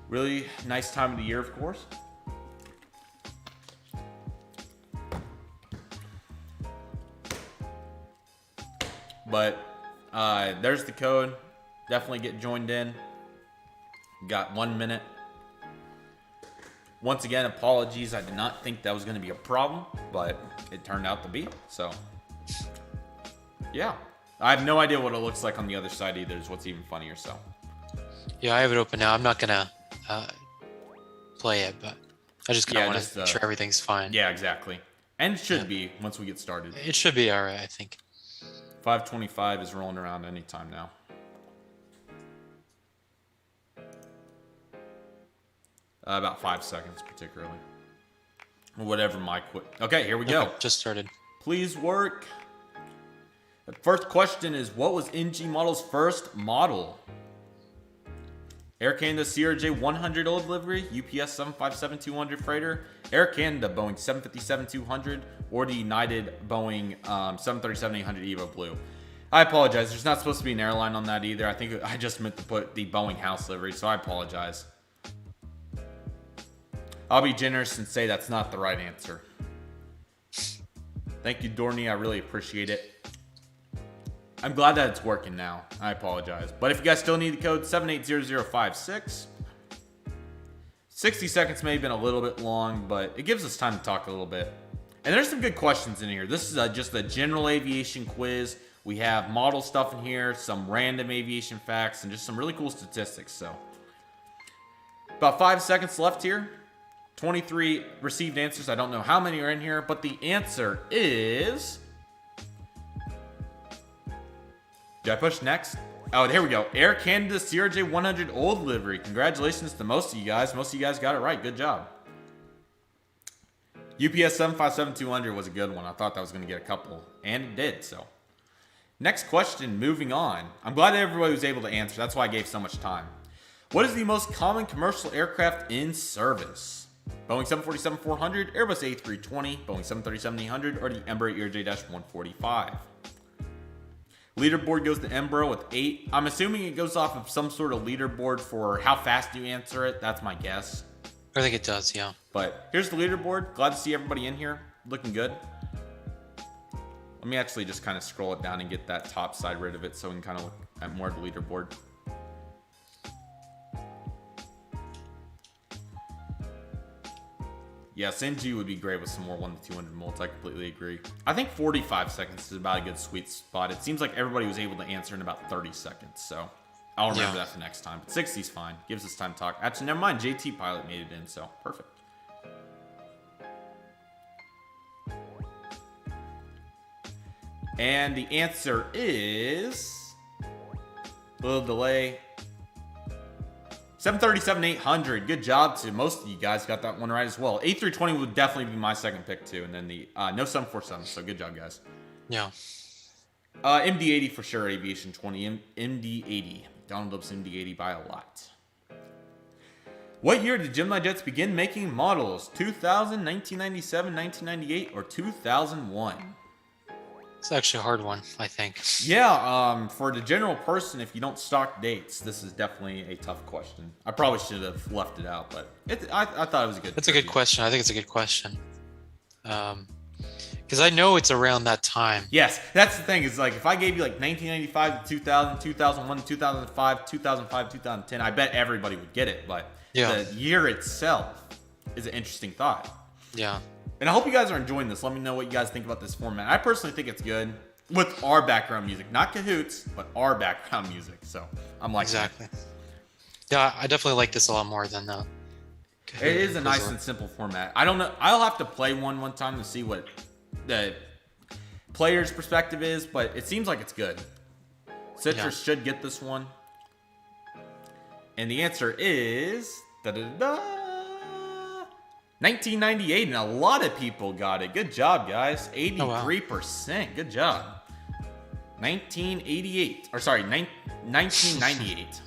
Really nice time of the year, of course. But there's the code. Definitely get joined in. Got 1 minute. Once again, apologies. I did not think that was going to be a problem, but it turned out to be. So, yeah. I have no idea what it looks like on the other side either, is what's even funnier. So, Yeah, I have it open now. I'm not gonna play it, but I just kind of want to make sure everything's fine. Yeah, exactly. And it should be once we get started. It should be all right, I think. 525 is rolling around anytime now. About 5 seconds, particularly. Or whatever my quit. Okay, here we go. Just started. Please work. The first question is, what was NG Model's first model? Air Canada CRJ 100 old livery, UPS 757-200 freighter, Air Canada Boeing 757-200, or the United Boeing 737-800 Evo Blue. I apologize. There's not supposed to be an airline on that either. I think I just meant to put the Boeing house livery, so I apologize. I'll be generous and say that's not the right answer. Thank you, Dorney. I really appreciate it. I'm glad that it's working now. I apologize. But if you guys still need the code, 780056. 60 seconds may have been a little bit long, but it gives us time to talk a little bit. And there's some good questions in here. This is just a general aviation quiz. We have model stuff in here, some random aviation facts, and just some really cool statistics. So, about 5 seconds left here. 23 received answers. I don't know how many are in here, but the answer is... Did I push next? Oh, here we go. Air Canada CRJ 100 old livery. Congratulations to most of you guys. Most of you guys got it right. Good job. UPS 757-200 was a good one. I thought that was going to get a couple, and it did, so. Next question, moving on. I'm glad everybody was able to answer. That's why I gave so much time. What is the most common commercial aircraft in service? Boeing 747-400, Airbus A320, Boeing 737-800, or the Embraer ERJ-145? Leaderboard goes to Embro with 8. I'm assuming it goes off of some sort of leaderboard for how fast you answer it. That's my guess. I think it does, yeah. But here's the leaderboard. Glad to see everybody in here. Looking good. Let me actually just kind of scroll it down and get that top side rid of it so we can kind of look at more of the leaderboard. Yes, NG would be great with some more 1 to 200 molds. I completely agree. I think 45 seconds is about a good sweet spot. It seems like everybody was able to answer in about 30 seconds. So I'll remember that for next time. But 60's fine. Gives us time to talk. Actually, never mind. JT Pilot made it in, so perfect. And the answer is... a little delay. 737-800. Good job to most of you guys. Got that one right as well. A320 would definitely be my second pick too. And then the no 747. So good job, guys. Yeah. MD-80 for sure. Aviation 20. MD-80. Donald loves MD-80 by a lot. What year did Gemini Jets begin making models? 2000, 1997, 1998, or 2001? It's actually a hard one, I think. Yeah, for the general person, if you don't stock dates, this is definitely a tough question. I probably should have left it out, but I thought it was a good. It's a good question. I think it's a good question. Because I know it's around that time. Yes, that's the thing. Is like if I gave you like 1995 to 2000, 2001 to 2005, 2005, 2010, I bet everybody would get it. But the year itself is an interesting thought. Yeah. And I hope you guys are enjoying this. Let me know what you guys think about this format. I personally think it's good with our background music. Not Cahoots, but our background music. So I'm like exactly. Yeah, I definitely like this a lot more than that. It is a nice and simple format. I don't know. I'll have to play one time to see what the player's perspective is, but it seems like it's good. Citrus should get this one. And the answer is... 1998, and a lot of people got it. Good job, guys. 83%. Good job. 1998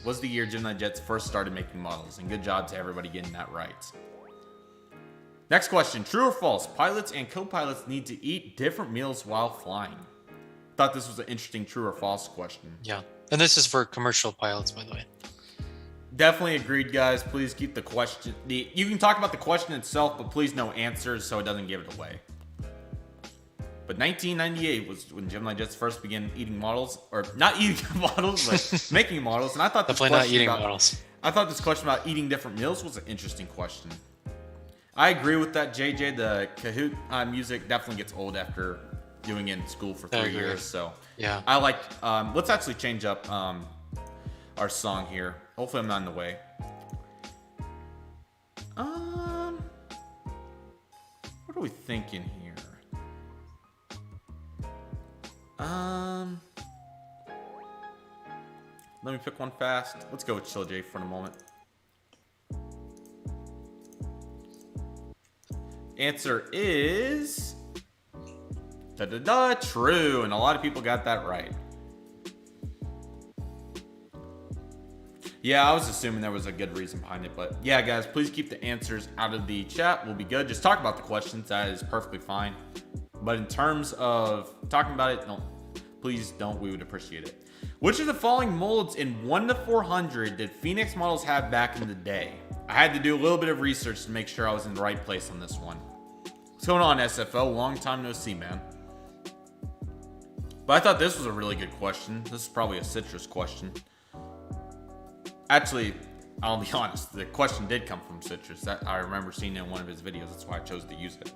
was the year Gemini Jets first started making models, and good job to everybody getting that right. Next question. True or false? Pilots and co-pilots need to eat different meals while flying. Thought this was an interesting true or false question. Yeah. And this is for commercial pilots, by the way. Definitely agreed, guys. Please keep the question. You can talk about the question itself, but please no answers so it doesn't give it away. But 1998 was when Gemini Jets first began eating models, or not eating models, but making models. And I thought this definitely question not eating about, models. I thought this question about eating different meals was an interesting question. I agree with that, JJ. The Kahoot music definitely gets old after doing it in school for 3 years. So yeah, I like. Let's actually change up our song here. Hopefully I'm not in the way. What are we thinking here? Let me pick one fast. Let's go with Chill J for a moment. Answer is true, and a lot of people got that right. Yeah, I was assuming there was a good reason behind it, but yeah, guys, please keep the answers out of the chat. We'll be good. Just talk about the questions. That is perfectly fine. But in terms of talking about it, no, please don't. We would appreciate it. Which of the following molds in 1 to 400 did Phoenix models have back in the day? I had to do a little bit of research to make sure I was in the right place on this one. What's going on, SFO? Long time no see, man. But I thought this was a really good question. This is probably a Citrus question. Actually, I'll be honest. The question did come from Citrus. That I remember seeing it in one of his videos. That's why I chose to use it.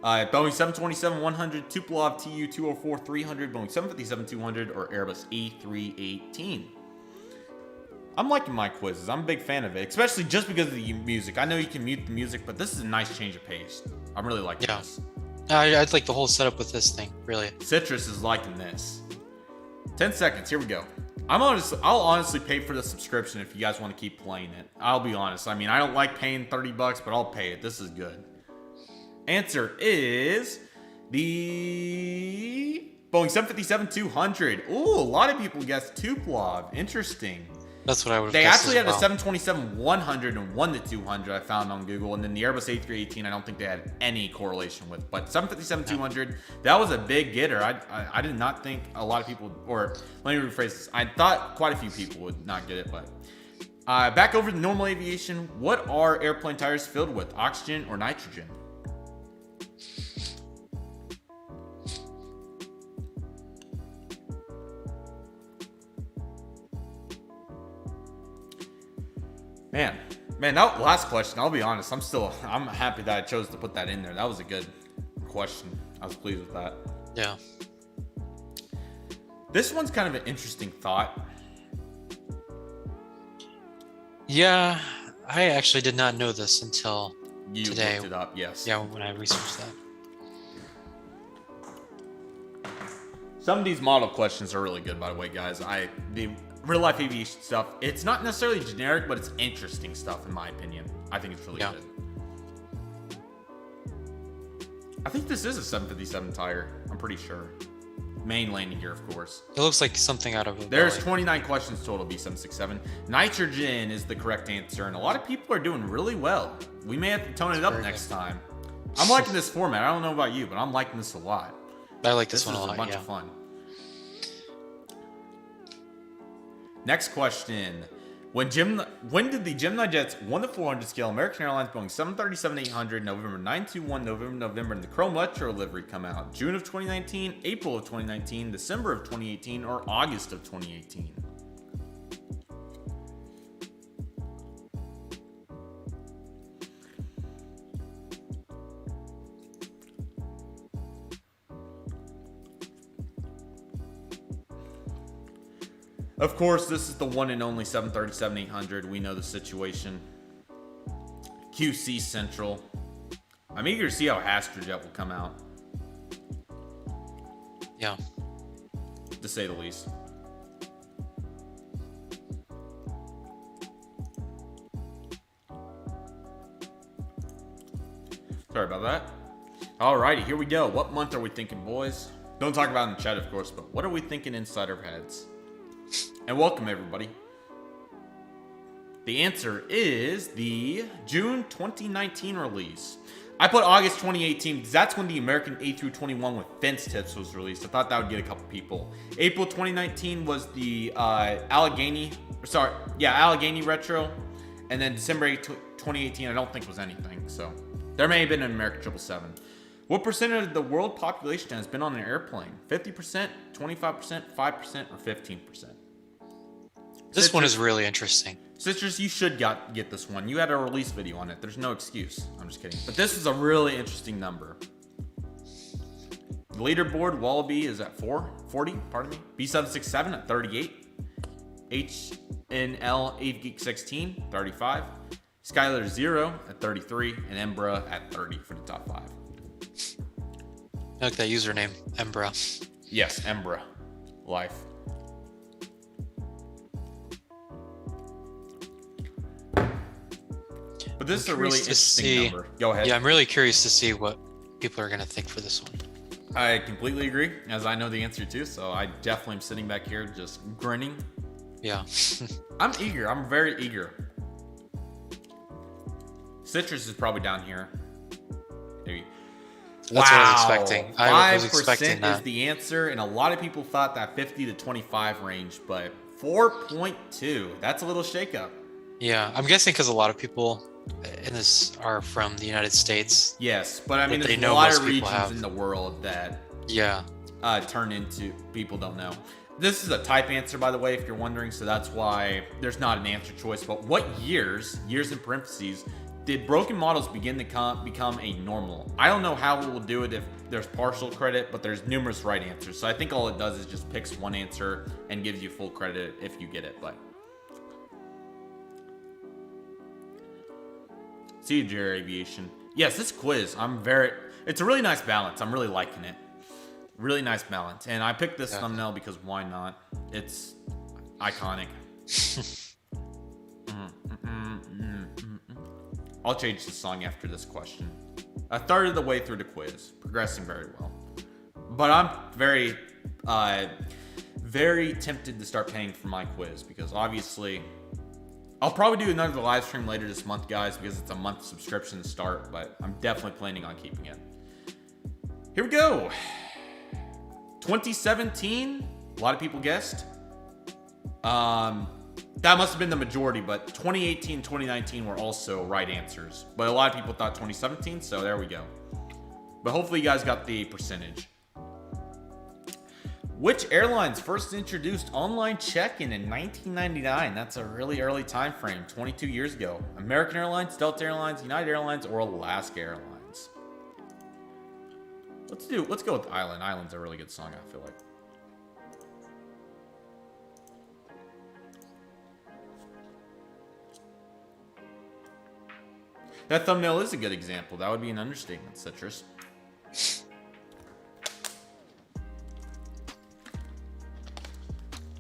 Boeing 727-100, Tupolev Tu-204-300, Boeing 757-200, or Airbus A318. I'm liking my quizzes. I'm a big fan of it, especially just because of the music. I know you can mute the music, but this is a nice change of pace. I'm really liking this. I'd like the whole setup with this thing, really. Citrus is liking this. 10 seconds. Here we go. I'll honestly pay for the subscription if you guys want to keep playing it. I'll be honest. I mean, I don't like paying $30, but I'll pay it. This is good. Answer is the Boeing 757-200. Ooh, a lot of people guessed Tupolev. Interesting. That's what I would. They actually had a 727-100 and won the 200. I found on Google, and then the Airbus A318. I don't think they had any correlation with. But 757-200, that was a big getter. I did not think a lot of people, or let me rephrase this. I thought quite a few people would not get it, but. Back over to normal aviation. What are airplane tires filled with? Oxygen or nitrogen? Man, that last question, I'll be honest, I'm happy that I chose to put that in there. That was a good question. I was pleased with that. Yeah. This one's kind of an interesting thought. Yeah, I actually did not know this until today. You looked it up, yes. Yeah, when I researched that. Some of these model questions are really good, by the way, guys. The real life aviation stuff, it's not necessarily generic, but it's interesting stuff, in my opinion. I think it's really good. I think this is a 757 tire. I'm pretty sure. Main landing gear, of course. It looks like something out of a There's belly. 29 questions total, B767. Nitrogen is the correct answer, and a lot of people are doing really well. We may have to tone it up next time. I'm liking this format. I don't know about you, but I'm liking this a lot. I like this one a lot, This is a bunch of fun. Next question. When did the Gemini jets 1 to 400 scale American Airlines Boeing 737-800 November 921 November and the Chrome Retro livery come out? June of 2019, April of 2019, December of 2018, or August of 2018? Of course, this is the one and only 737-800. We know the situation. QC Central. I'm eager to see how Astrojet will come out. Yeah. To say the least. Sorry about that. Alrighty, here we go. What month are we thinking, boys? Don't talk about it in the chat, of course, but what are we thinking inside our heads? And welcome, everybody. The answer is the June 2019 release. I put August 2018 because that's when the American A321 with fence tips was released. I thought that would get a couple people. April 2019 was the Allegheny Retro. And then December 8, 2018, I don't think was anything. So there may have been an American 777. What percentage of the world population has been on an airplane? 50%, 25%, 5%, or 15%? This one is really interesting. Citrus, you should get this one. You had a release video on it. There's no excuse. I'm just kidding. But this is a really interesting number. The leaderboard, Wallaby is at 40, pardon me. B767 at 38. HNL AveGeek 16, 35. Skylar 0 at 33. And Embra at 30 for the top 5. I like that username, Embra. Yes, Embra. Life. But this is a really interesting number. Go ahead. Yeah, I'm really curious to see what people are going to think for this one. I completely agree, as I know the answer too, so I definitely am sitting back here just grinning. Yeah. I'm eager. I'm very eager. Citrus is probably down here. Maybe. That's what I was expecting. I was expecting 5% that. is the answer, and a lot of people thought that 50 to 25 range, but 4.2. That's a little shakeup. Yeah, I'm guessing because a lot of people in this are from the United States. Yes, but I mean, But there's they a know lot most of people regions have. in the world that Yeah. turn into people don't know. This is a type answer, by the way, if you're wondering, so that's why there's not an answer choice. But what years in parentheses, did broken models begin to become a normal? I don't know how we will do it if there's partial credit, but there's numerous right answers. So I think all it does is just picks one answer and gives you full credit if you get it. But see you, Jerry Aviation. Yes, this quiz, it's a really nice balance. I'm really liking it. Really nice balance. And I picked this thumbnail because why not? It's iconic. I'll change the song after this question. A third of the way through the quiz. Progressing very well. But I'm very, very tempted to start paying for my quiz because obviously I'll probably do another live stream later this month, guys, because it's a month subscription to start, but I'm definitely planning on keeping it. Here we go. 2017, a lot of people guessed. That must have been the majority, but 2018, 2019 were also right answers. But a lot of people thought 2017, so there we go. But hopefully you guys got the percentage. Which airlines first introduced online check-in 1999? That's a really early time frame, 22 years ago. American Airlines, Delta Airlines, United Airlines, or Alaska Airlines? Let's go with Island. Island's a really good song, I feel like. That thumbnail is a good example. That would be an understatement, Citrus.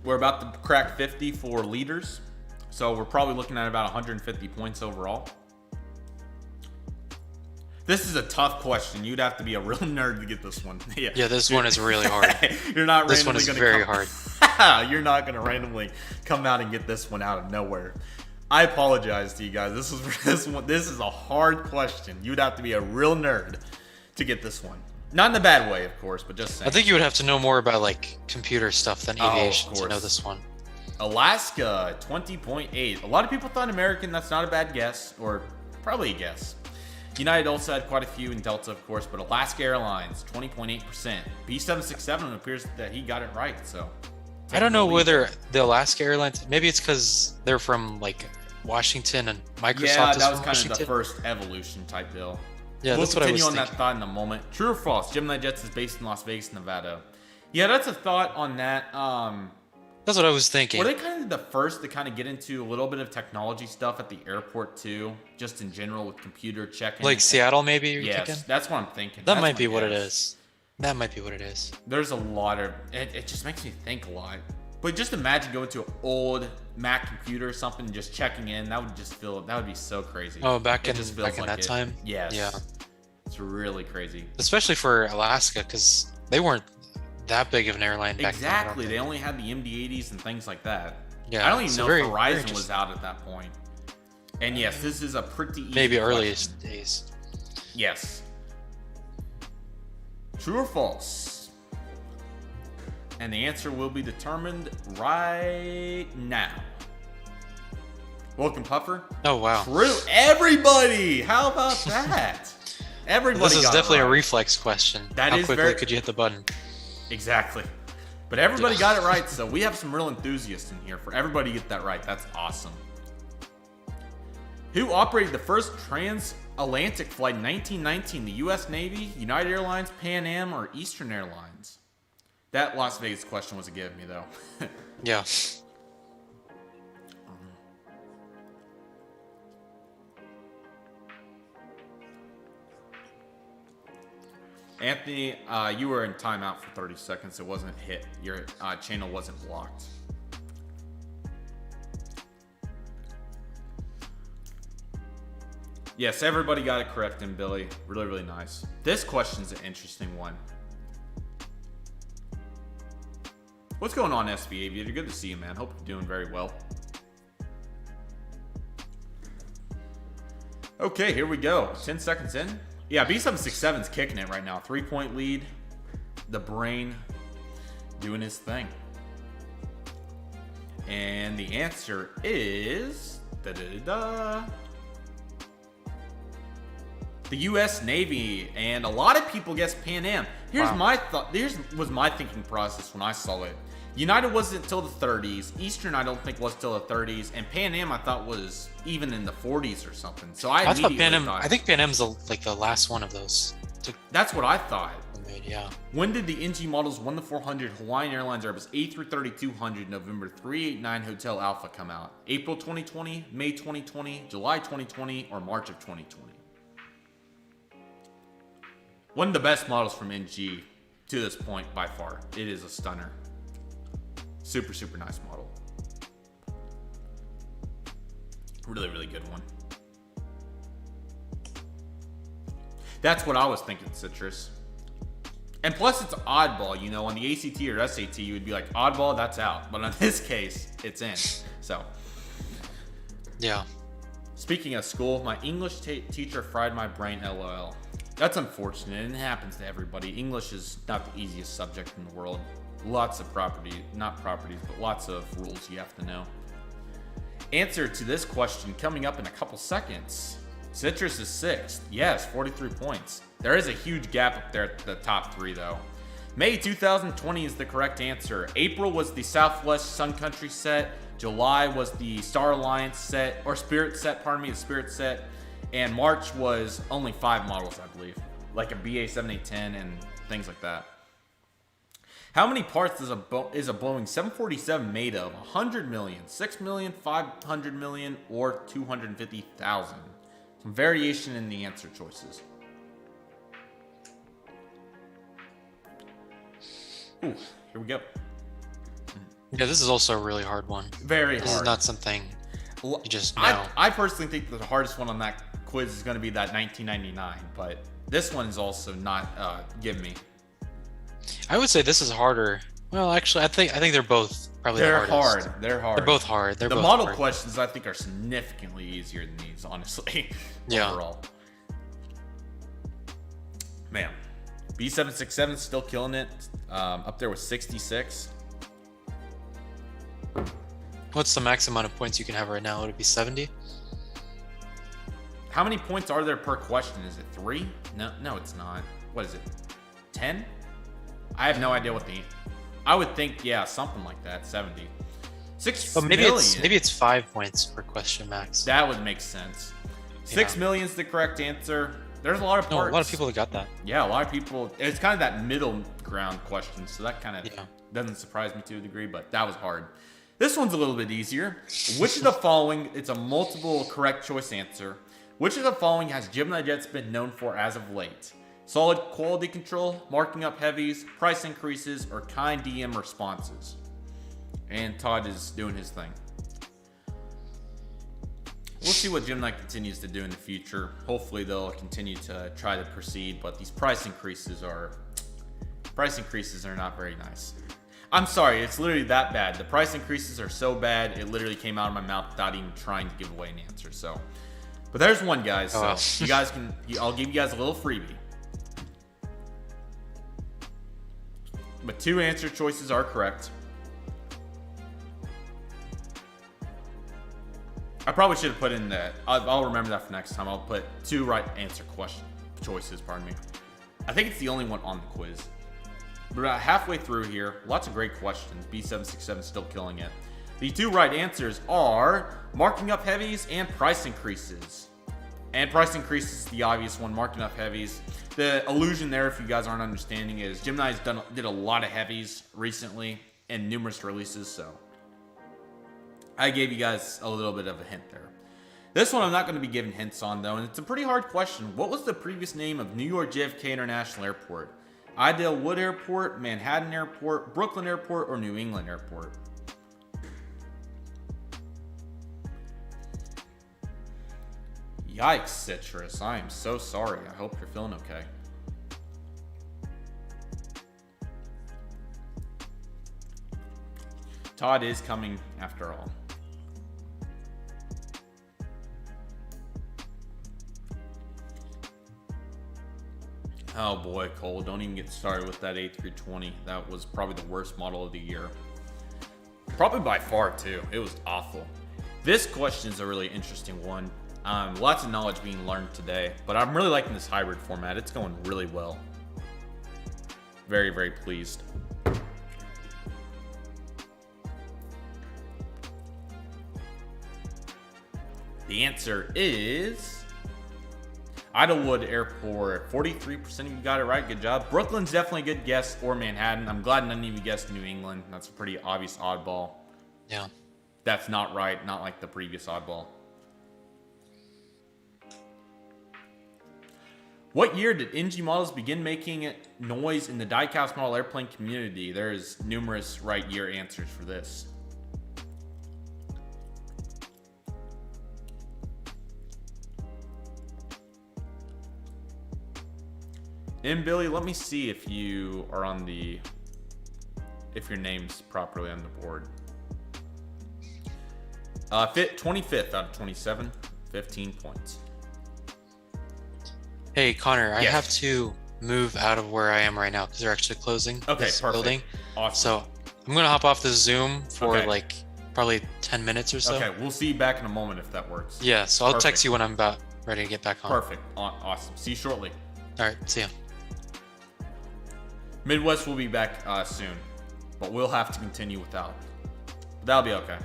We're about to crack 50 for leaders. So we're probably looking at about 150 points overall. This is a tough question. You'd have to be a real nerd to get this one. Yeah, this one is really hard. You're not This one is very hard. You're not going to randomly come out and get this one out of nowhere. I apologize to you guys. This is a hard question. You'd have to be a real nerd to get this one. Not in a bad way, of course, but just saying. I think you would have to know more about like computer stuff than aviation to know this one. Alaska, 20.8. A lot of people thought American. That's not a bad guess, or probably a guess. United also had quite a few, and Delta, of course, but Alaska Airlines, 20.8%. B767 appears that he got it right, so. I don't know whether the Alaska Airlines, maybe it's because they're from like Washington and Microsoft Yeah, is that was from kind Washington. of the first evolution type deal. Yeah, We'll that's what I was continue on thinking. that thought in a moment. True or false? Gemini Jets is based in Las Vegas, Nevada. Yeah, that's a thought on that. That's what I was thinking. Were they kind of the first to kind of get into a little bit of technology stuff at the airport too? Just in general with computer checking? Like Seattle, maybe you're Yes, thinking? that's what I'm thinking. That That's might my be what it guess. is. That might be what it is. There's a lot of... It just makes me think a lot. But just imagine going to an old Mac computer or something and just checking in. That would be so crazy. Oh, back It in just feels like that it. time? Yes. Yeah. It's really crazy. Especially for Alaska, because they weren't that big of an airline back then. I don't Exactly. They think. only had the MD-80s and things like that. Yeah, I don't even so know very- if very Verizon interesting. was out at that point. And yes, this is a pretty easy Maybe question. earliest days. Yes. True or false? And the answer will be determined right now. Welcome, Puffer. Oh, wow. True. Everybody! How about that? Everybody This is got it definitely a right. reflex question. That How is quickly very- could you hit the button? Exactly. But everybody got it right, so we have some real enthusiasts in here. For everybody to get that right, that's awesome. Who operated the first transatlantic flight in 1919? The U.S. Navy, United Airlines, Pan Am, or Eastern Airlines? That Las Vegas question was a give me, though. Yeah. Anthony, you were in timeout for 30 seconds. It wasn't hit. Your channel wasn't blocked. Yes, everybody got it correct, and Billy. Really, really nice. This question's an interesting one. What's going on, SV Aviator? Good to see you, man. Hope you're doing very well. Okay, here we go. 10 seconds in. Yeah, B767's kicking it right now. 3-point lead. The brain doing his thing. And the answer is... the U.S. Navy. And a lot of people guess Pan Am. Here's my thought. Here's was my thinking process when I saw it. United wasn't until the 30s. Eastern, I don't think, was till the 30s. And Pan Am, I thought, was even in the 40s or something. So I thought Pan Am. I think Pan Am's like the last one of those. That's what I thought. Yeah. When did the NG models 1-400 Hawaiian Airlines Airbus A330-200 November 389 Hotel Alpha come out? April 2020, May 2020, July 2020, or March of 2020? One of the best models from NG to this point by far. It is a stunner. Super, super nice model. Really, really good one. That's what I was thinking, Citrus. And plus, it's oddball. You know, on the ACT or SAT, you would be like, oddball, that's out. But in this case, it's in. So. Yeah. Speaking of school, my English teacher fried my brain, LOL. That's unfortunate, and it happens to everybody. English is not the easiest subject in the world. Lots of not properties, but lots of rules you have to know. Answer to this question coming up in a couple seconds. Citrus is 6th. Yes, 43 points. There is a huge gap up there at the top 3, though. May 2020 is the correct answer. April was the Southwest Sun Country set. July was the Star Alliance set, or Spirit set, pardon me, the Spirit set. And March was only 5 models, I believe. Like a BA-7810 and things like that. How many parts is a Boeing 747 made of? 100 million, 6 million, 500 million, or 250,000? Some variation in the answer choices. Ooh, here we go. Yeah, this is also a really hard one. Very hard. This is not something you just know. I personally think that the hardest one on that quiz is going to be that 1999, but this one is also not give me. I would say this is harder. Well, actually, I think they're both probably the hardest. They're hard. They're both hard. The model questions I think are significantly easier than these, honestly. Yeah. Overall. Man, B767 still killing it. Up there with 66. What's the max amount of points you can have right now? Would it be 70? How many points are there per question? Is it 3? No, it's not. What is it? 10? I have no idea what I would think, yeah, something like that. 70. 6 million. Maybe it's 5 points per question max. That would make sense. 6 million is the correct answer. There's a lot of parts. No, a lot of people have got that. Yeah, a lot of people. It's kind of that middle ground question, so that kind of Yeah. doesn't surprise me to a degree, but that was hard. This one's a little bit easier. Which of the following, it's a multiple correct choice answer. Which of the following has Gemini Jets been known for as of late? Solid quality control, marking up heavies, price increases, or kind DM responses? And Todd is doing his thing. We'll see what Gemini continues to do in the future. Hopefully they'll continue to try to proceed, but these price increases are not very nice. I'm sorry, it's literally that bad. The price increases are so bad, it literally came out of my mouth without even trying to give away an answer. So, but there's one, guys. So you guys can, I'll give you guys a little freebie. But 2 answer choices are correct. I probably should have put in that. I'll remember that for next time. I'll put 2 right answer choices, pardon me. I think it's the only one on the quiz. We're about halfway through here. Lots of great questions. B767 still killing it. The 2 right answers are marking up heavies and price increases. And price increases is the obvious one, marking up heavies. The illusion there, if you guys aren't understanding, is Gemini's did a lot of heavies recently and numerous releases, so I gave you guys a little bit of a hint there. This one I'm not going to be giving hints on, though, and it's a pretty hard question. What was the previous name of New York JFK International Airport? Idlewood Wood Airport, Manhattan Airport, Brooklyn Airport, or New England Airport? Yikes, Citrus. I am so sorry. I hope you're feeling okay. Todd is coming after all. Oh boy, Cole, don't even get started with that A320. That was probably the worst model of the year. Probably by far, too. It was awful. This question is a really interesting one. Lots of knowledge being learned today, but I'm really liking this hybrid format. It's going really well. Very, very pleased. The answer is Idlewood Airport. 43% of you got it right. Good job. Brooklyn's definitely a good guess, or Manhattan. I'm glad none of you guessed New England. That's a pretty obvious oddball. Yeah. That's not right. Not like the previous oddball. What year did NG models begin making noise in the diecast model airplane community? There's numerous right year answers for this. And Billy, let me see if you are on the, if your name's properly on the board. 25th out of 27, 15 points. Hey, Connor, I Yes. have to move out of where I am right now because they're actually closing this Perfect. building. Awesome. So I'm going to hop off the Zoom for Okay. like probably 10 minutes or so. Okay, we'll see you back in a moment if that works. Yeah, so I'll Perfect. text you when I'm about ready to get back on. Perfect. Awesome. See you shortly. All right, see ya. Midwest will be back soon, but we'll have to continue without. That'll be okay.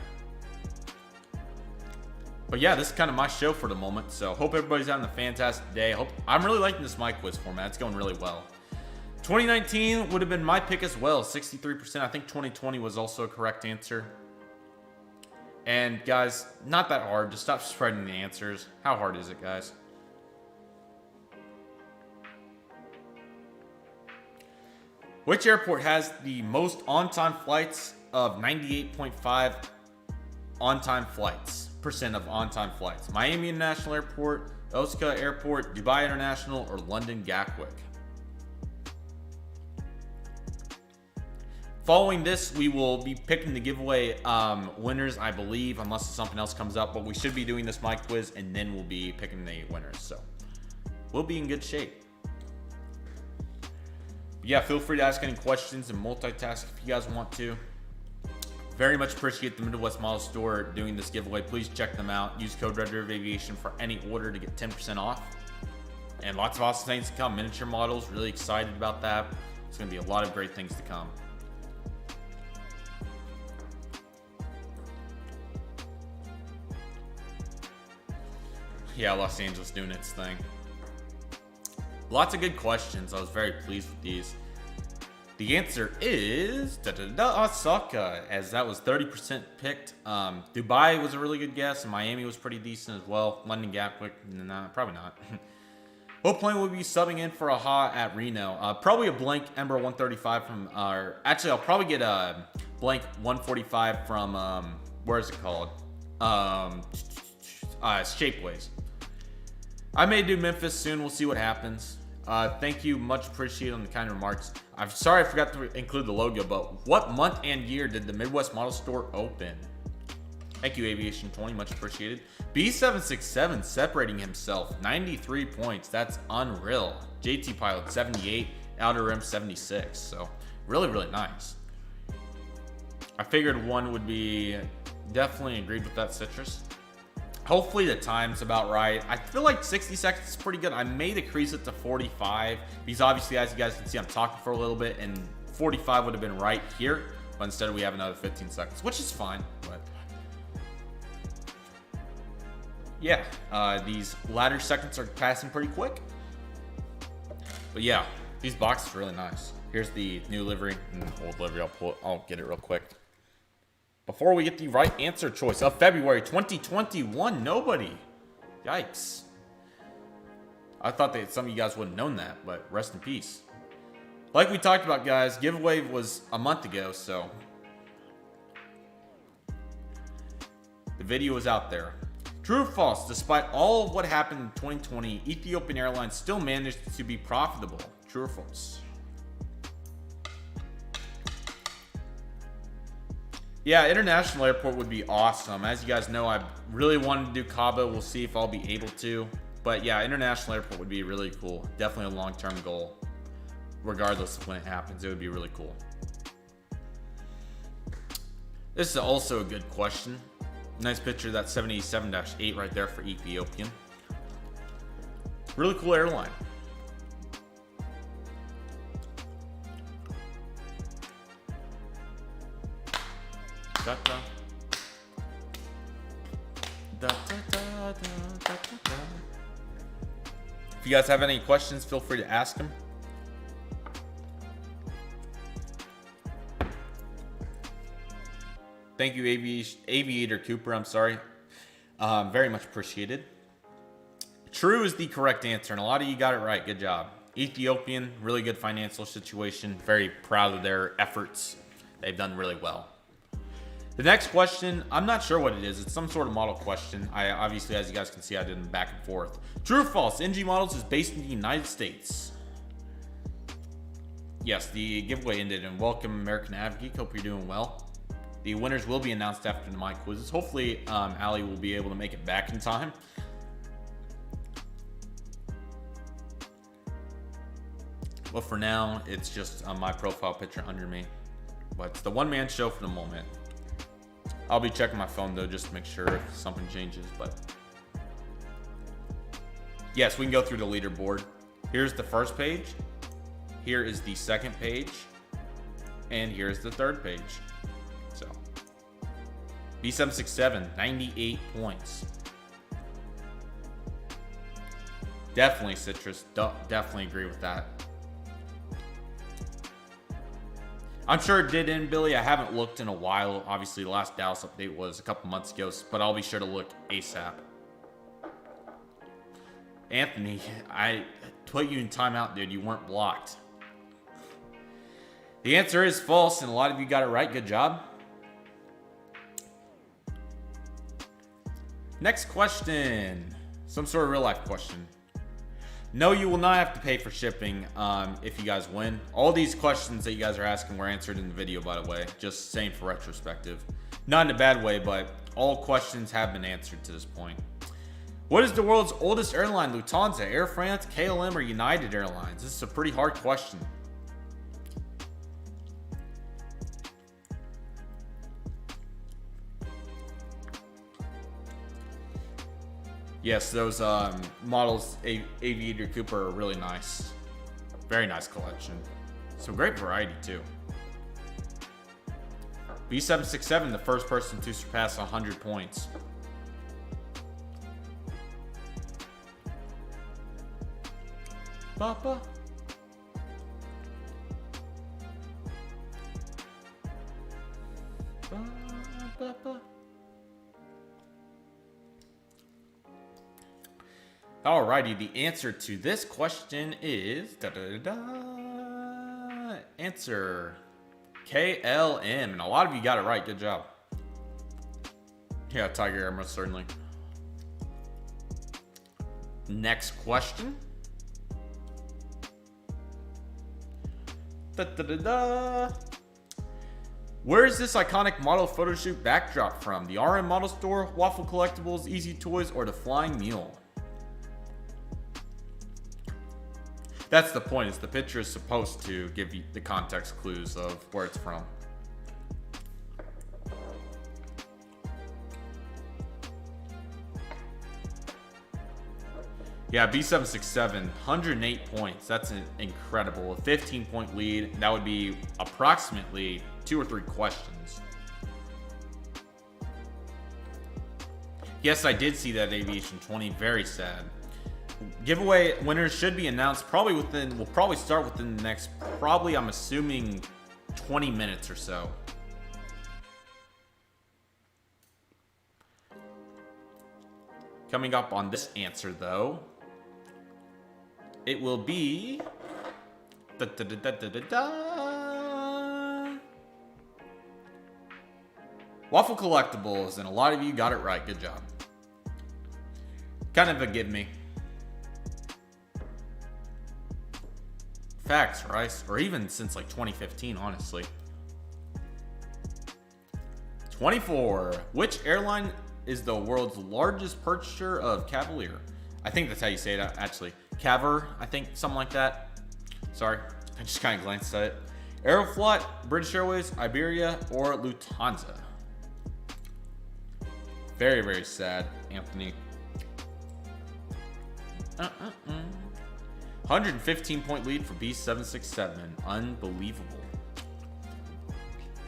But yeah, this is kind of my show for the moment, so hope everybody's having a fantastic day. I'm really liking this mic quiz format. It's going really well. 2019 would have been my pick as well, 63%. I think 2020 was also a correct answer. And guys, not that hard. Just stop spreading the answers. How hard is it, guys? Which airport has the most on-time flights of 98.5 on-time flights? Percent of on-time flights. Miami International Airport, Osaka Airport, Dubai International, or London Gatwick? Following this, we will be picking the giveaway winners, I believe, unless something else comes up. But we should be doing this mic quiz, and then we'll be picking the winners. So we'll be in good shape. Yeah, feel free to ask any questions and multitask if you guys want to. Very much appreciate the Midwest Model Store doing this giveaway. Please check them out. Use code Redriveraviation for any order to get 10% off. And lots of awesome things to come. Miniature models, really excited about that. It's going to be a lot of great things to come. Yeah, Los Angeles doing its thing. Lots of good questions. I was very pleased with these. The answer is Osaka, as that was 30% picked. Dubai was a really good guess, and Miami was pretty decent as well. London Gatwick, nah, probably not. What plane will be subbing in for AHA at Reno? Probably a blank Ember 135 from, actually I'll probably get a blank 145 from, where is it called? Shapeways. I may do Memphis soon. We'll see what happens. Thank you. Much appreciated on the kind remarks. I'm sorry I forgot to include the logo, but what month and year did the Midwest Model Store open? Thank you, Aviation 20. Much appreciated. B767 separating himself. 93 points. That's unreal. JT Pilot 78. Outer Rim 76. So really, really nice. I figured one would be definitely agreed with that, Citrus. Hopefully the time's about right. I feel like 60 seconds is pretty good. I may decrease it to 45 because obviously, as you guys can see, I'm talking for a little bit, and 45 would have been right here, but instead we have another 15 seconds, which is fine. But yeah, these latter seconds are passing pretty quick. But yeah, these boxes are really nice. Here's the new livery and old livery. I'll get it real quick. Before we get the right answer choice of February 2021, nobody. Yikes. I thought that some of you guys would have known that, but rest in peace. Like we talked about, guys, giveaway was a month ago, so the video is out there. True or false, despite all of what happened in 2020, Ethiopian Airlines still managed to be profitable. True or false? Yeah, international airport would be awesome. As you guys know, I really wanted to do Cabo. We'll see if I'll be able to. But yeah, international airport would be really cool. Definitely a long-term goal. Regardless of when it happens, it would be really cool. This is also a good question. Nice picture of that 787-8 right there for Ethiopian. Really cool airline. Da, da. Da, da, da, da, da, da. If you guys have any questions, feel free to ask them. Thank you, Aviator Cooper. I'm sorry. Very much appreciated. True is the correct answer, and a lot of you got it right. Good job. Ethiopian, really good financial situation. Very proud of their efforts. They've done really well. The next question, I'm not sure what it is. It's some sort of model question. I obviously, as you guys can see, I did them back and forth. True or false? NG Models is based in the United States. Yes, the giveaway ended in welcome, American Avgeek. Hope you're doing well. The winners will be announced after my quizzes. Hopefully, Ali will be able to make it back in time. But for now, it's just my profile picture under me. But it's the one-man show for the moment. I'll be checking my phone though, just to make sure if something changes, but yes, we can go through the leaderboard. Here's the first page. Here is the second page. And here's the third page. So B767, 98 points. Definitely Citrus. Definitely agree with that. I'm sure it did end, Billy. I haven't looked in a while. Obviously, the last Dallas update was a couple months ago, but I'll be sure to look ASAP. Anthony, I put you in timeout, dude. You weren't blocked. The answer is false, and a lot of you got it right. Good job. Next question. Some sort of real-life question. No, you will not have to pay for shipping if you guys win. All these questions that you guys are asking were answered in the video, by the way. Just saying for retrospective. Not in a bad way, but all questions have been answered to this point. What is the world's oldest airline? Lufthansa, Air France, KLM, or United Airlines? This is a pretty hard question. Yes, those models, Aviator Cooper, are really nice. Very nice collection. Some great variety, too. B767, the first person to surpass 100 points. Papa. Papa. Alrighty, the answer to this question is answer KLM, and a lot of you got it right. Good job. Yeah, Tiger Air, most certainly. Next question. Where is this iconic model photo shoot backdrop from? The RM Model Store, Waffle Collectibles, Easy Toys, or the Flying Mule? That's the point, is the picture is supposed to give you the context clues of where it's from. Yeah, B767, 108 points. That's incredible. A 15-point lead. That would be approximately 2 or 3 questions. Yes, I did see that Aviation 20. Very sad. Giveaway winners should be announced we'll probably start within the next, I'm assuming 20 minutes or so. Coming up on this answer, though, it will be... Waffle Collectibles, and a lot of you got it right. Good job. Kind of a give me. Facts, Rice. Or even since like 2015, honestly. 24. Which airline is the world's largest purchaser of Cavalier? I think that's how you say it, actually. Caver, I think, something like that. Sorry, I just kind of glanced at it. Aeroflot, British Airways, Iberia, or Lufthansa? Very, very sad, Anthony. 115-point lead for B767. Unbelievable.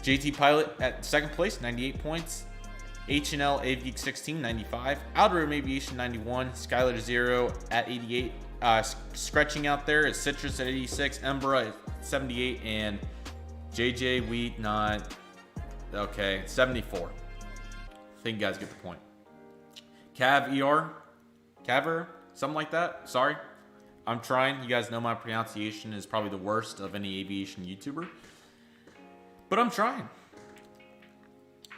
JT Pilot at second place, 98 points. H&L Aviation 16, 95. Albuquerque Aviation 91. Skylar 0 at 88. Scratching out there is Citrus at 86. Embra at 78. And JJ Wheat not. Okay, 74. I think you guys get the point. Cav ER. Caver. Something like that. Sorry. I'm trying. You guys know my pronunciation is probably the worst of any aviation YouTuber. But I'm trying.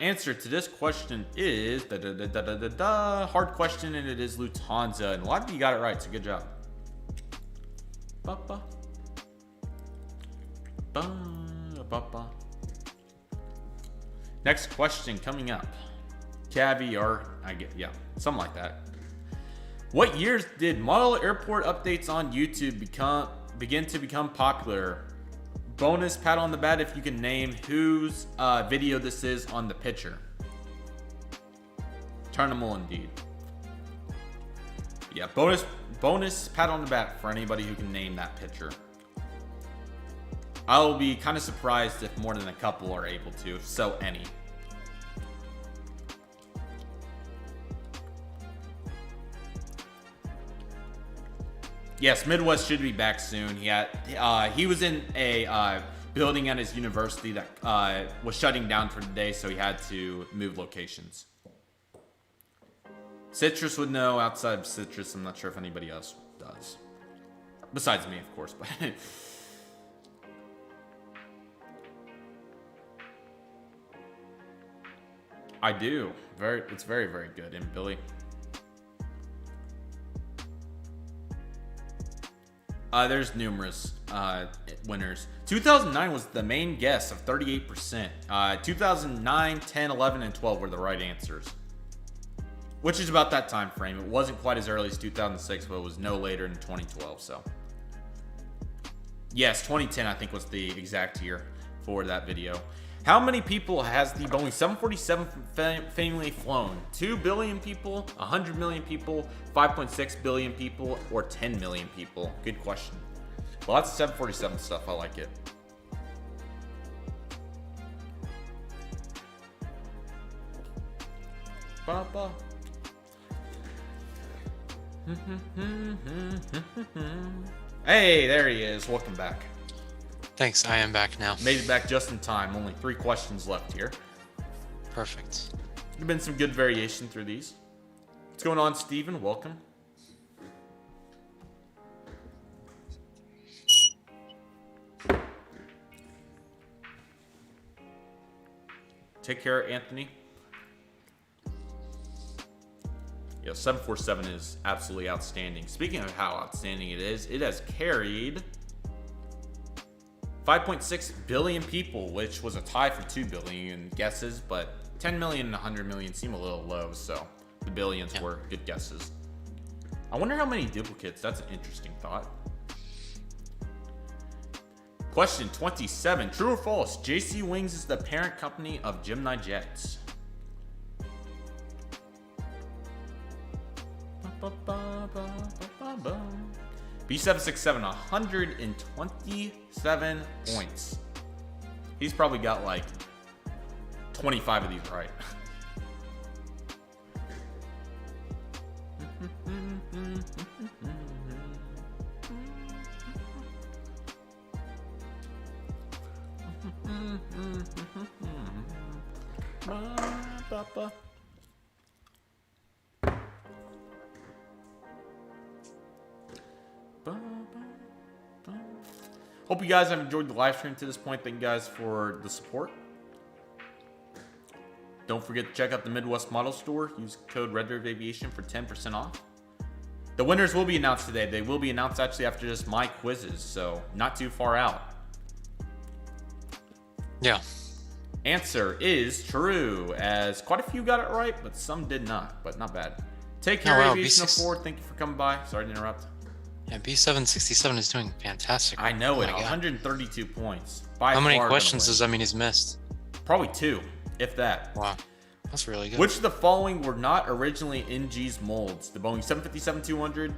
Answer to this question is hard question, and it is Lufthansa, and a lot of you got it right, so good job. Next question coming up. Caviar, something like that. What years did model airport updates on YouTube begin to become popular? Bonus pat on the back if you can name whose video this is on the picture. Turnable indeed. Yeah, bonus pat on the back for anybody who can name that picture. I'll be kind of surprised if more than a couple are able to, if so any. Yes, Midwest should be back soon. He was in a building at his university that was shutting down for the day, so he had to move locations. Citrus would know. Outside of Citrus, I'm not sure if anybody else does. Besides me, of course. But I do. It's very, very good. And Billy. There's numerous winners. 2009 was the main guess of 38%. 2009, 10, 11, and 12 were the right answers. Which is about that time frame. It wasn't quite as early as 2006, but it was no later than 2012. So, yes, 2010 I think was the exact year for that video. How many people has the Boeing 747 family flown? 2 billion people, 100 million people, 5.6 billion people, or 10 million people? Good question. Lots of 747 stuff. I like it. Baba. Hey, there he is. Welcome back. Thanks, I am back now. Made it back just in time. Only 3 questions left here. Perfect. There's been some good variation through these. What's going on, Steven? Welcome. Take care, Anthony. Yeah, 747 is absolutely outstanding. Speaking of how outstanding it has carried 5.6 billion people, which was a tie for 2 billion guesses, but 10 million and 100 million seem a little low, so the billions were good guesses. I wonder how many duplicates. That's an interesting thought. Question 27. True or false? JC Wings is the parent company of Gemini Jets. B767, 127 points. He's probably got like 25 of these right. Hope you guys have enjoyed the live stream to this point. Thank you guys for the support. Don't forget to check out the Midwest Model Store. Use code Redriveraviation for 10% off. The winners will be announced today. They will be announced actually after just my quizzes, so not too far out. Yeah. Answer is true, as quite a few got it right, but some did not, but not bad. Take care, Aviation MK. Thank you for coming by. Sorry to interrupt. Yeah, B767 is doing fantastic. I know it. 132 points. By How many far questions does that mean he's missed? Probably 2, if that. Wow. That's really good. Which of the following were not originally NG's molds? The Boeing 757-200,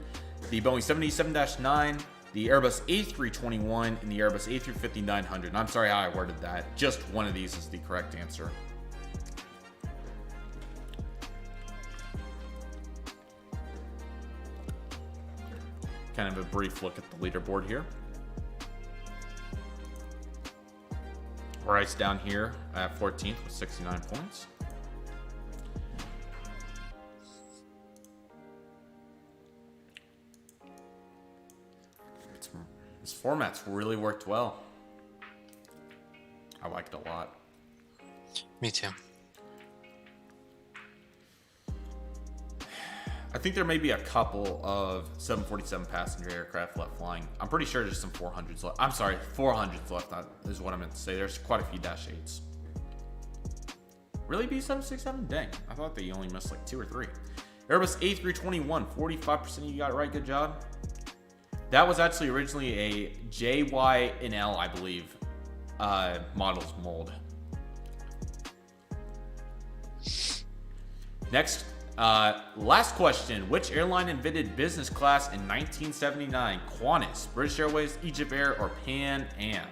the Boeing 787-9, the Airbus A321, and the Airbus A350-900. And I'm sorry how I worded that. Just one of these is the correct answer. Kind of a brief look at the leaderboard here. Rice down here at 14th with 69 points. This format's really worked well. I liked it a lot. Me too. I think there may be a couple of 747 passenger aircraft left flying. I'm pretty sure there's some 400s left. I'm sorry, 400s left. That is what I meant to say. There's quite a few Dash 8s. Really, B767? Dang. I thought they only missed like 2 or 3. Airbus A321, 45% of you got it right. Good job. That was actually originally a JYNL, I believe, models mold. Next, last question. Which airline invented business class in 1979? Qantas, British Airways, Egypt Air, or Pan Am?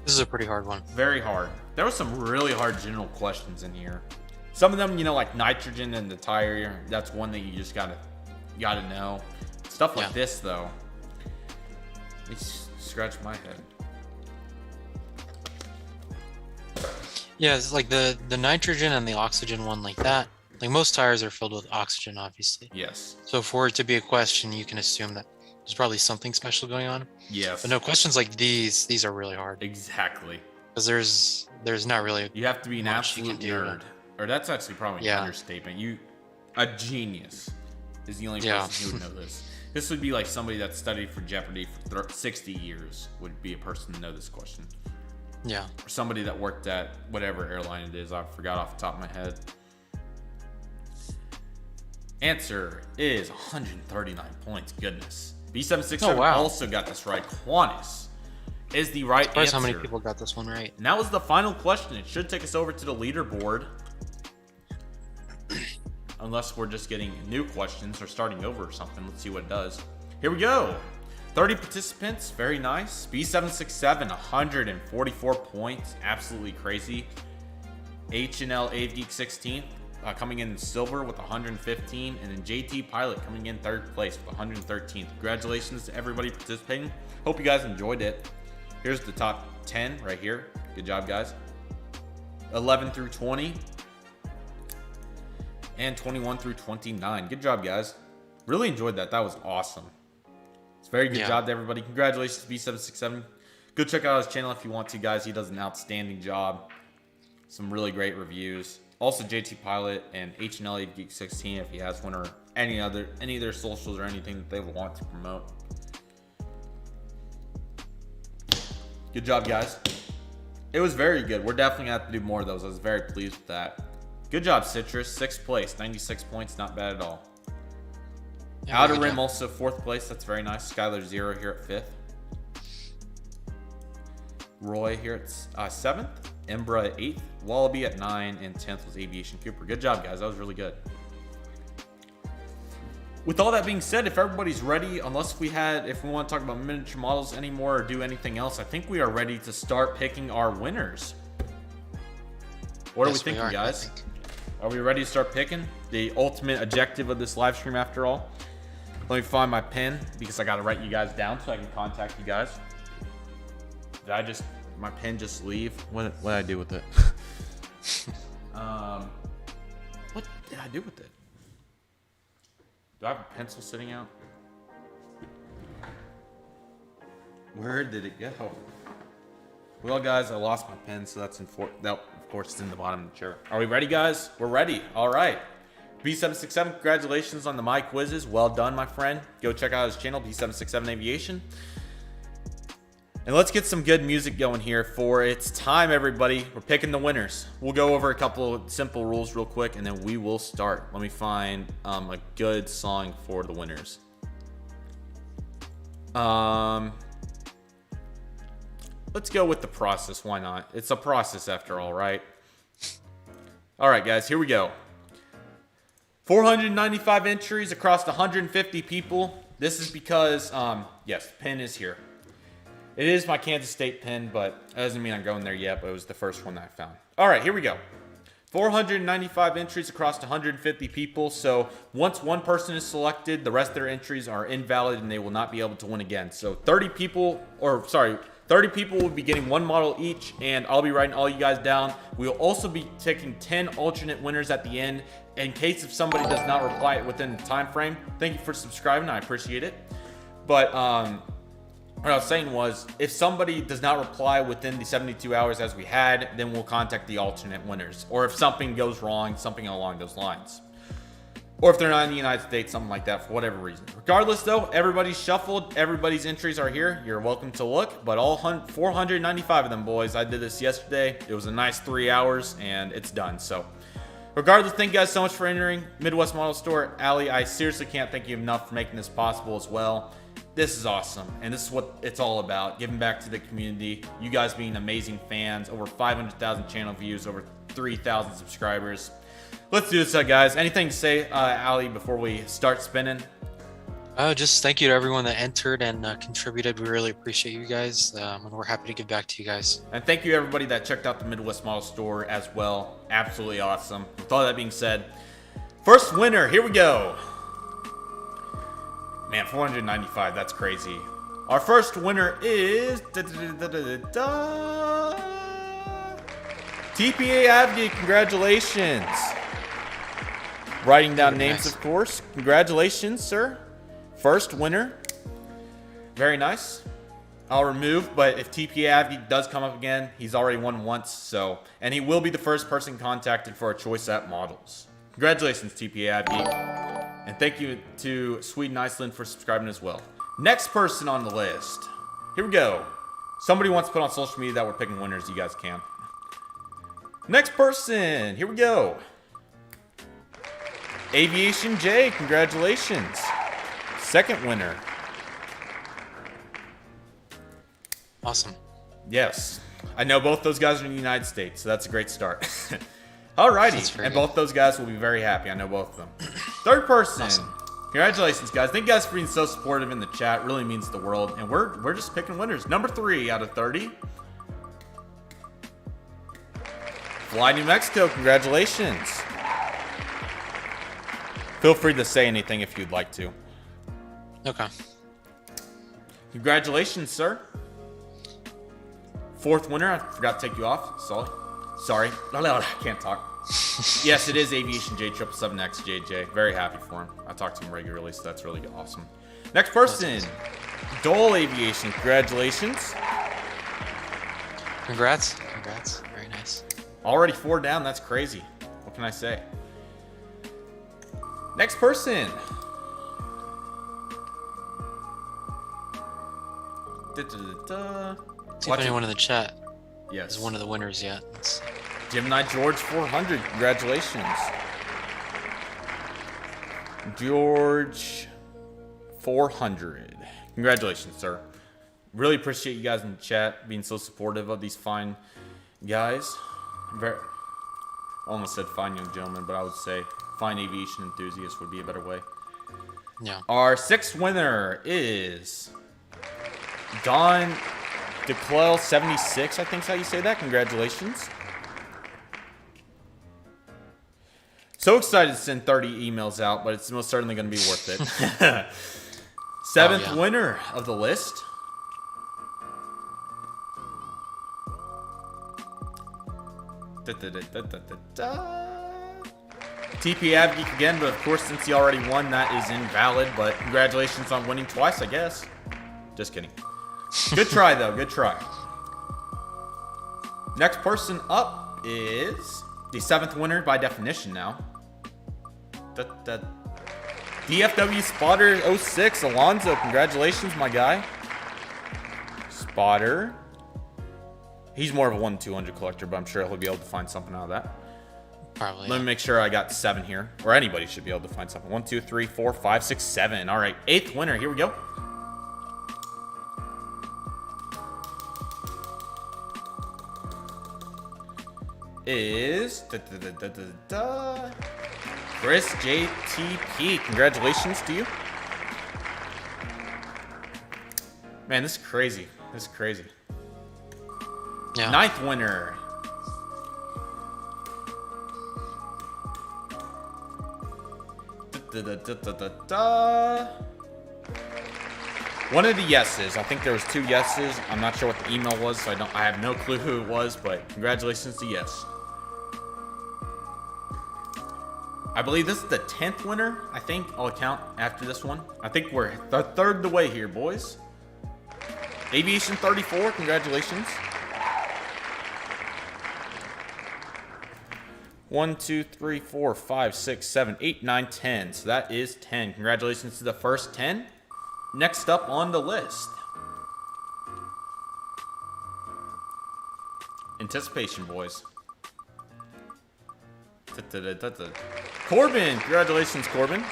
This is a pretty hard one. Very hard. There were some really hard general questions in here. Some of them, you know, like nitrogen and the tire. That's one that you just gotta know. Stuff like this, though. Let me scratch my head. Yeah, it's like the nitrogen and the oxygen one like that. Like most tires are filled with oxygen, obviously. Yes. So for it to be a question, you can assume that there's probably something special going on. Yes. But no, questions like these are really hard. Exactly. Because there's not really. You have to be an absolute nerd. Or that's actually probably an understatement. A genius is the only person who would know this. This would be like somebody that studied for Jeopardy for 60 years would be a person to know this question. Yeah. Or somebody that worked at whatever airline it is. I forgot off the top of my head. Answer is 139 points. Goodness. B767 also got this right. Qantas is the right answer. How many people got this one right? And that was the final question. It should take us over to the leaderboard. Unless we're just getting new questions or starting over or something. Let's see what it does. Here we go. 30 participants. Very nice. B767, 144 points. Absolutely crazy. H&L AveGeek 16th. Coming in silver with 115. And then JT Pilot coming in third place with 113. Congratulations to everybody participating. Hope you guys enjoyed it. Here's the top 10 right here. Good job, guys. 11 through 20. And 21 through 29. Good job, guys. Really enjoyed that. That was awesome. It's a very good job to everybody. Congratulations to B767. Go check out his channel if you want to, guys. He does an outstanding job. Some really great reviews. Also, JT Pilot and H&L Geek 16 if he has one, or any of their socials or anything that they would want to promote. Good job, guys. It was very good. We're definitely going to have to do more of those. I was very pleased with that. Good job, Citrus. 6th place, 96 points. Not bad at all. Yeah, Outer Rim also 4th place. That's very nice. Skylar 0 here at 5th. Roy here at 7th. Embra at 8th. Wallaby at 9. And 10th was Aviation Cooper. Good job, guys. That was really good. With all that being said, if everybody's ready, if we want to talk about miniature models anymore or do anything else, I think we are ready to start picking our winners. What are we thinking, guys? Are we ready to start picking? The ultimate objective of this live stream, after all. Let me find my pen because I got to write you guys down so I can contact you guys. Did my pen just leave? What did I do with it? What did I do with it? Do I have a pencil sitting out? Where did it go? Well, guys, I lost my pen, so that's no, of course, it's in the bottom of the chair. Are we ready, guys? We're ready. All right. B767, congratulations on the My Quizzes. Well done, my friend. Go check out his channel, B767 Aviation. And let's get some good music going here for it's time, everybody. We're picking the winners. We'll go over a couple of simple rules real quick, and then we will start. Let me find a good song for the winners. Let's go with the process. Why not? It's a process after all, right? All right, guys, here we go. 495 entries across 150 people. This is because, yes, the pin is here. It is my Kansas State pin, but that doesn't mean I'm going there yet, but it was the first one that I found. All right, here we go. 495 entries across 150 people. So once one person is selected, the rest of their entries are invalid and they will not be able to win again. So 30 people will be getting one model each, and I'll be writing all you guys down. We'll also be taking 10 alternate winners at the end in case if somebody does not reply within the time frame. Thank you for subscribing. I appreciate it. But what I was saying was, if somebody does not reply within the 72 hours as we had, then we'll contact the alternate winners. Or if something goes wrong, something along those lines. Or if they're not in the United States, something like that, for whatever reason. Regardless, though, everybody's shuffled. Everybody's entries are here. You're welcome to look. But all 495 of them, boys. I did this yesterday. It was a nice 3 hours, and it's done. So, regardless, thank you guys so much for entering. Midwest Model Store. Allie, I seriously can't thank you enough for making this possible as well. This is awesome, and this is what it's all about, giving back to the community. You guys being amazing fans, over 500,000 channel views, over 3,000 subscribers. Let's do this, guys. Anything to say, Allie, before we start spinning? Just thank you to everyone that entered and contributed. We really appreciate you guys, and we're happy to give back to you guys. And thank you, everybody that checked out the Midwest Model Store as well. Absolutely awesome. With all that being said, first winner, here we go. Man, 495, that's crazy. Our first winner is TPA Avgi. Congratulations. Writing down names, nice. Of course. Congratulations, sir. First winner. Very nice. I'll remove, but if TPA Avgi does come up again, he's already won once, so. And he will be the first person contacted for a choice at models. Congratulations, TPA Avgi. And thank you to Sweden, Iceland for subscribing as well. Next person on the list. Here we go. Somebody wants to put on social media that we're picking winners. You guys can. Next person. Here we go. Aviation J. Congratulations. Second winner. Awesome. Yes. I know both those guys are in the United States, so that's a great start. Alrighty, and both those guys will be very happy. I know both of them. Third person. Awesome. Congratulations, guys. Thank you guys for being so supportive in the chat. Really means the world. And we're just picking winners. Number 3 out of 30. Fly New Mexico. Congratulations. Feel free to say anything if you'd like to. Okay. Congratulations, sir. Fourth winner. I forgot to take you off. Sorry. I can't talk. Yes, it is Aviation J777X JJ. Very happy for him. I talk to him regularly, so that's really awesome. Next person, Dole Aviation. Congratulations. Congrats. Very nice. Already 4 down. That's crazy. What can I say? Next person. See if anyone in the chat is one of the winners yet. Gemini George 400. Congratulations. George 400. Congratulations, sir. Really appreciate you guys in the chat being so supportive of these fine guys. I almost said fine young gentlemen, but I would say fine aviation enthusiasts would be a better way. Yeah. Our 6th winner is Don DeClell 76, I think is how you say that. Congratulations. So excited to send 30 emails out, but it's most certainly going to be worth it. 7th winner of the list. TP Avgeek again, but of course, since he already won, that is invalid. But congratulations on winning twice, I guess. Just kidding. Good try, though. Good try. Next person up is the 7th winner by definition now. DFW Spotter 06, Alonzo. Congratulations, my guy. Spotter. He's more of a 1-200 collector, but I'm sure he'll be able to find something out of that. Probably. Let me make sure I got 7 here. Or anybody should be able to find something. 1, 2, 3, 4, 5, 6, 7. All right, 8th winner. Here we go. Is Chris JTP. Congratulations to you. Man, this is crazy. This is crazy. Yeah. 9th winner. One of the yeses. I think there was 2 yeses. I'm not sure what the email was, so I have no clue who it was, but congratulations to yes. I believe this is the 10th winner. I think I'll count after this one. I think we're a third the way here, boys. Aviation 34, congratulations. 1, 2, 3, 4, 5, 6, 7, 8, 9, 10. So that is 10. Congratulations to the first 10. Next up on the list. Anticipation, boys. Corbin. Congratulations, Corbin.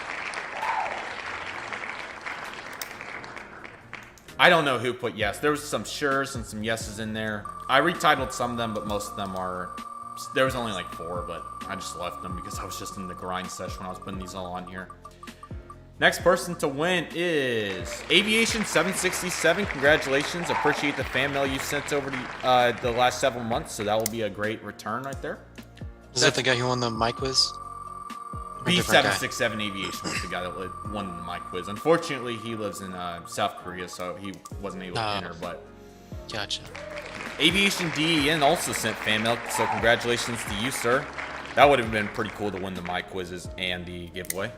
I don't know who put yes. There was some sure's and some yeses in there. I retitled some of them, but most of them are... There was only like 4, but I just left them because I was just in the grind session when I was putting these all on here. Next person to win is Aviation 767. Congratulations. Appreciate the fan mail you sent over the last several months. So that will be a great return right there. Is that the guy who won the mic quiz? B767 Aviation was the guy that won my quiz. Unfortunately, he lives in South Korea, so he wasn't able to enter. But gotcha. Aviation DEN also sent fan mail, so congratulations to you, sir. That would have been pretty cool to win the mic quizzes and the giveaway.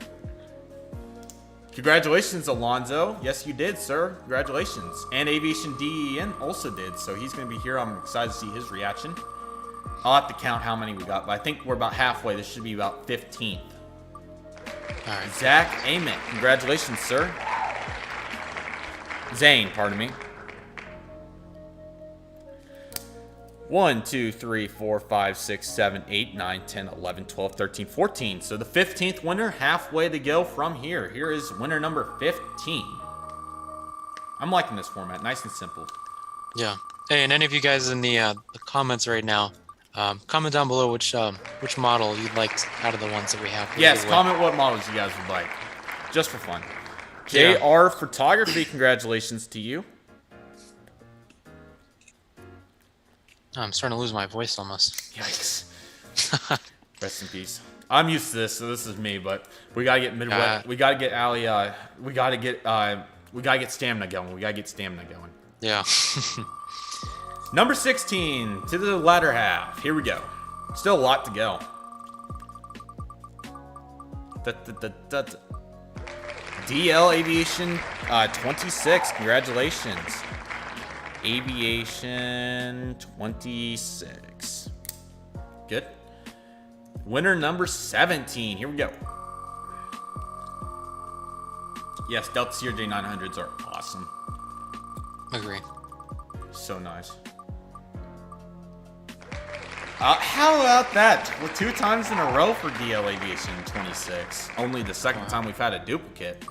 Congratulations, Alonzo. Yes, you did, sir. Congratulations. And Aviation DEN also did, so he's going to be here. I'm excited to see his reaction. I'll have to count how many we got, but I think we're about halfway. This should be about 15th. All right. Zach Ament. Congratulations, sir. Zane, pardon me. 1, 2, 3, 4, 5, 6, 7, 8, 9, 10, 11, 12, 13, 14. So the 15th winner, halfway to go from here. Here is winner number 15. I'm liking this format. Nice and simple. Yeah. Hey, and any of you guys in the comments right now, comment down below which model you'd like out of the ones that we have. Yes, comment what models you guys would like. Just for fun. JR Photography, congratulations to you. Oh, I'm starting to lose my voice almost. Yikes. Rest in peace. I'm used to this, so this is me, but we gotta get Midwest. We gotta get Ali. We gotta get stamina going. We gotta get stamina going. Yeah. Number 16 to the latter half. Here we go. Still a lot to go. DL Aviation 26. Congratulations. Aviation 26. Good. Winner number 17. Here we go. Yes, Delta CRJ 900s are awesome. Agree. So nice. How about that? Well, 2 times in a row for DL Aviation 26. Only the second time we've had a duplicate.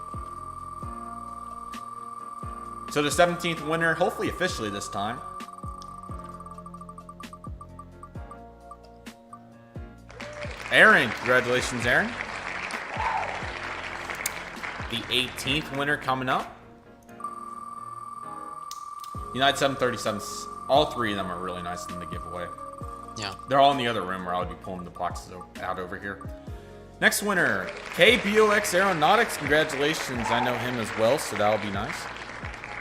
So the 17th winner, hopefully officially this time. Aaron, congratulations, Aaron. The 18th winner coming up. United 737s, all 3 of them are really nice in the giveaway. Yeah. They're all in the other room where I'll be pulling the boxes out over here. Next winner, KBOX Aeronautics. Congratulations. I know him as well, so that'll be nice.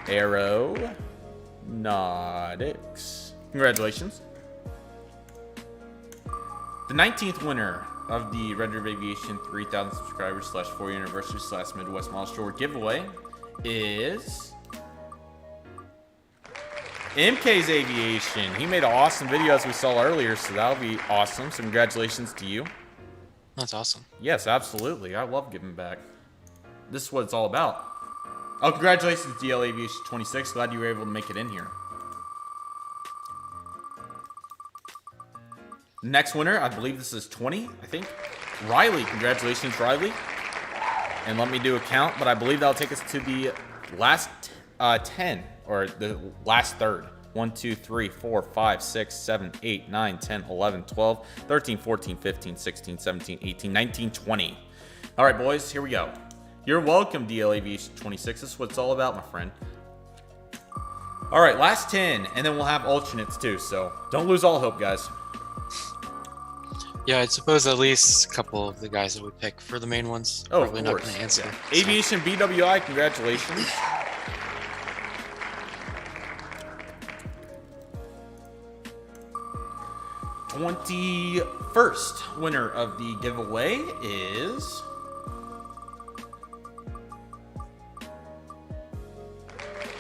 Aeronautics. Congratulations. The 19th winner of the Redriveraviation 3,000 subscribers / 4th anniversary / Midwest Model Store giveaway is MK's Aviation. He made an awesome video as we saw earlier, so that'll be awesome. So congratulations to you. That's awesome. Yes, absolutely. I love giving back. This is what it's all about. Oh, congratulations, DL Aviation 26. Glad you were able to make it in here. Next winner, I believe this is 20, I think. Riley. Congratulations, Riley. And let me do a count, but I believe that'll take us to the last 10, or the last third. 1, 2, 3, 4, 5, 6, 7, 8, 9, 10, 11, 12, 13, 14, 15, 16, 17, 18, 19, 20. All right, boys, here we go. You're welcome, DL Aviation 26. This is what it's all about, my friend. All right, last 10, and then we'll have alternates too, so don't lose all hope, guys. Yeah, I suppose at least a couple of the guys that we pick for the main ones Oh, probably of not course. going to answer. Yeah. So. Aviation BWI, congratulations. #21st winner of the giveaway is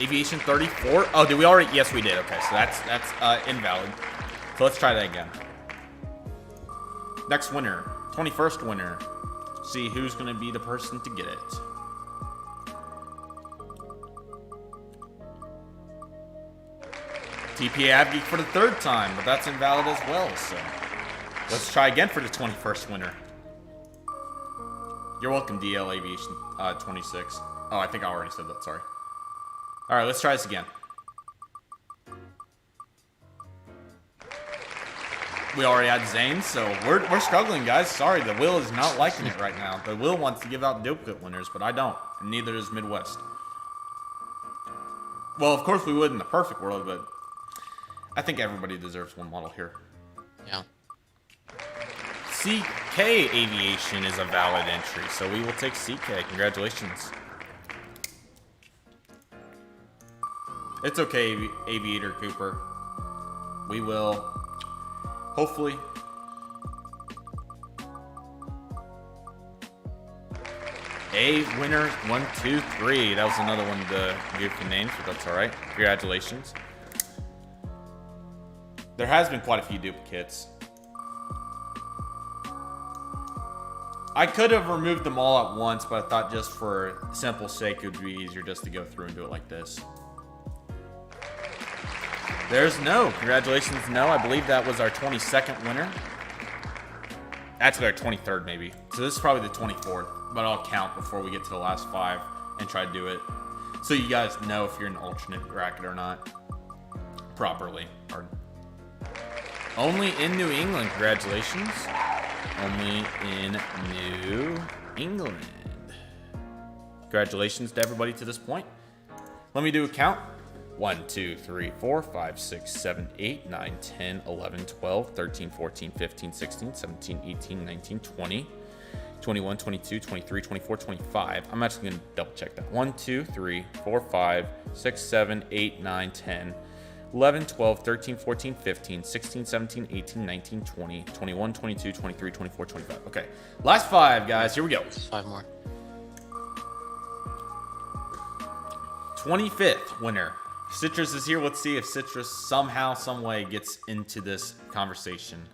Aviation 34. Oh, did we already? Yes, we did. Okay, so that's invalid. So let's try that again. Next winner, 21st winner. See who's going to be the person to get it. TPA Abgeek for the 3rd time, but that's invalid as well, so let's try again for the 21st winner. You're welcome, DL Aviation 26. Oh, I think I already said that, sorry. All right, let's try this again. We already had Zane, so we're struggling, guys. Sorry, the Will is not liking it right now. The Will wants to give out duplicate winners, but I don't, and neither does Midwest. Well, of course we would in the perfect world, but I think everybody deserves one model here. Yeah. CK Aviation is a valid entry, so we will take CK. Congratulations. It's okay, Aviator Cooper. We will, hopefully. A winner, 1, 2, 3. That was another one of the goofy names, but that's all right. Congratulations. There has been quite a few duplicates. I could have removed them all at once, but I thought just for simple sake, it would be easier just to go through and do it like this. There's No. Congratulations, No. I believe that was our 22nd winner. Actually, our 23rd, maybe. So this is probably the 24th, but I'll count before we get to the last 5 and try to do it. So you guys know if you're in an alternate bracket or not properly. Or only in New England. Congratulations. Only in New England. Congratulations to everybody to this point. Let me do a count. 1, 2, 3, 4, 5, 6, 7, 8, 9, 10, 11, 12, 13, 14, 15, 16, 17, 18, 19, 20, 21, 22, 23, 24, 25. I'm actually going to double check that. 1, 2, 3, 4, 5, 6, 7, 8, 9, 10, 11, 12, 13, 14, 15, 16, 17, 18, 19, 20, 21, 22, 23, 24, 25. Okay. Last 5, guys. Here we go. 5 more. 25th winner. Citrus is here. Let's see if Citrus somehow, some way gets into this conversation.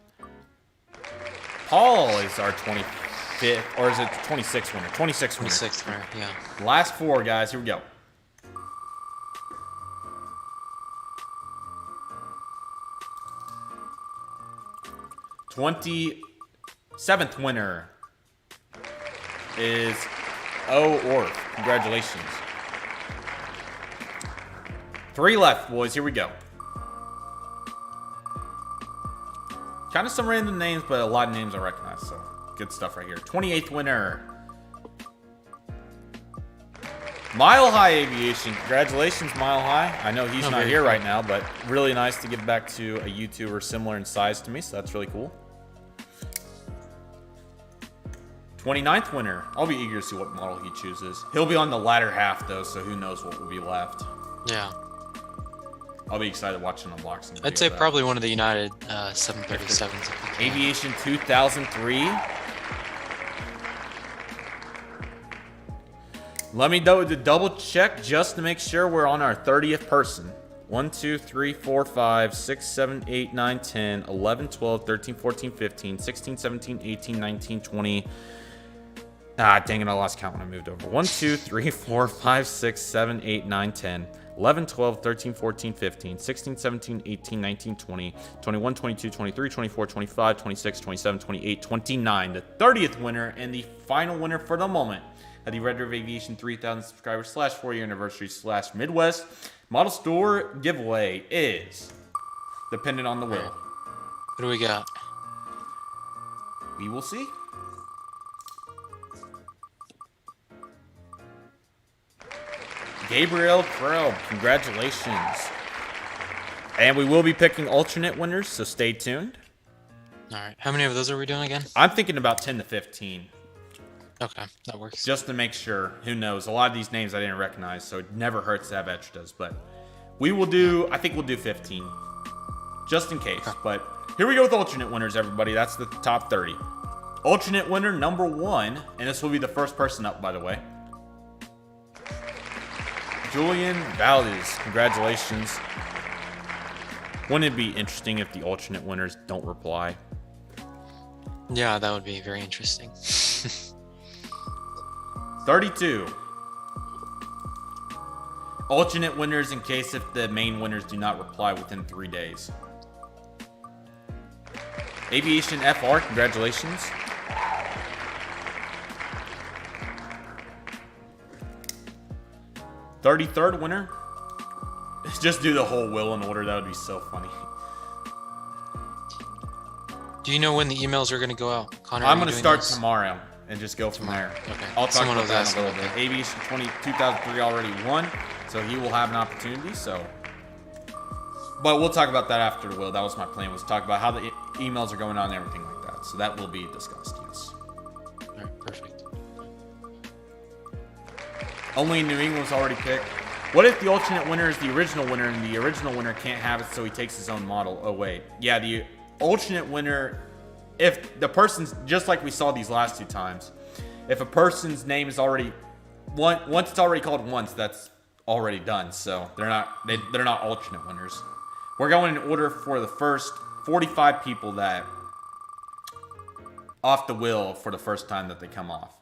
Paul is our 25th, or is it 26th winner? 26th winner. 26th winner, yeah. Last 4, guys. Here we go. #27th winner is Orf. Congratulations. 3 left, boys. Here we go. Kind of some random names, but a lot of names I recognize, so good stuff right here. 28th winner. Mile High Aviation. Congratulations, Mile High. I know he's not here right now, but really nice to give back to a YouTuber similar in size to me, so that's really cool. 29th winner. I'll be eager to see what model he chooses. He'll be on the latter half, though, so who knows what will be left. Yeah. I'll be excited watching unboxing. I'd say probably one of the United 737s. Aviation 2003. Let me double check just to make sure we're on our 30th person. 1, 2, 3, 4, 5, 6, 7, 8, 9, 10, 11, 12, 13, 14, 15, 16, 17, 18, 19, 20. Ah, dang it, I lost count when I moved over. 1, 2, 3, 4, 5, 6, 7, 8, 9, 10, 11, 12, 13, 14, 15, 16, 17, 18, 19, 20, 21, 22, 23, 24, 25, 26, 27, 28, 29. The 30th winner and the final winner for the moment at the Redriveraviation 3,000 subscribers / 4-year anniversary / Midwest Model Store giveaway is dependent on the will. What do we got? We will see. Gabriel Crow, congratulations. And we will be picking alternate winners, so stay tuned. All right. How many of those are we doing again? I'm thinking about 10 to 15. Okay, that works. Just to make sure. Who knows? A lot of these names I didn't recognize, so it never hurts to have extras. But we will do, I think we'll do 15. Just in case. Okay. But here we go with alternate winners, everybody. That's the top 30. Alternate winner number 1, and this will be the first person up, by the way. Julian Valdez, congratulations. Wouldn't it be interesting if the alternate winners don't reply? Yeah, that would be very interesting. 32. Alternate winners in case if the main winners do not reply within 3 days. Aviation FR, congratulations. $33rd winner. Just do the whole will in order. That would be so funny. Do you know when the emails are going to go out, Connor? I'm going to start tomorrow and just go from there. Okay. I'll talk Someone about was that in a asking little bit. about Aviation 2003 already won, so he will have an opportunity. So, but we'll talk about that after the will. That was my plan, was to talk about how the emails are going on and everything like that. So that will be discussed. Yes. All right, perfect. Only New England was already picked. What if the alternate winner is the original winner and the original winner can't have it, so he takes his own model? Oh, wait. Yeah, the alternate winner, if the person's, just like we saw these last 2 times, if a person's name is already, once it's already called once, that's already done. So they're not alternate winners. We're going in order for the first 45 people that off the wheel for the first time that they come off.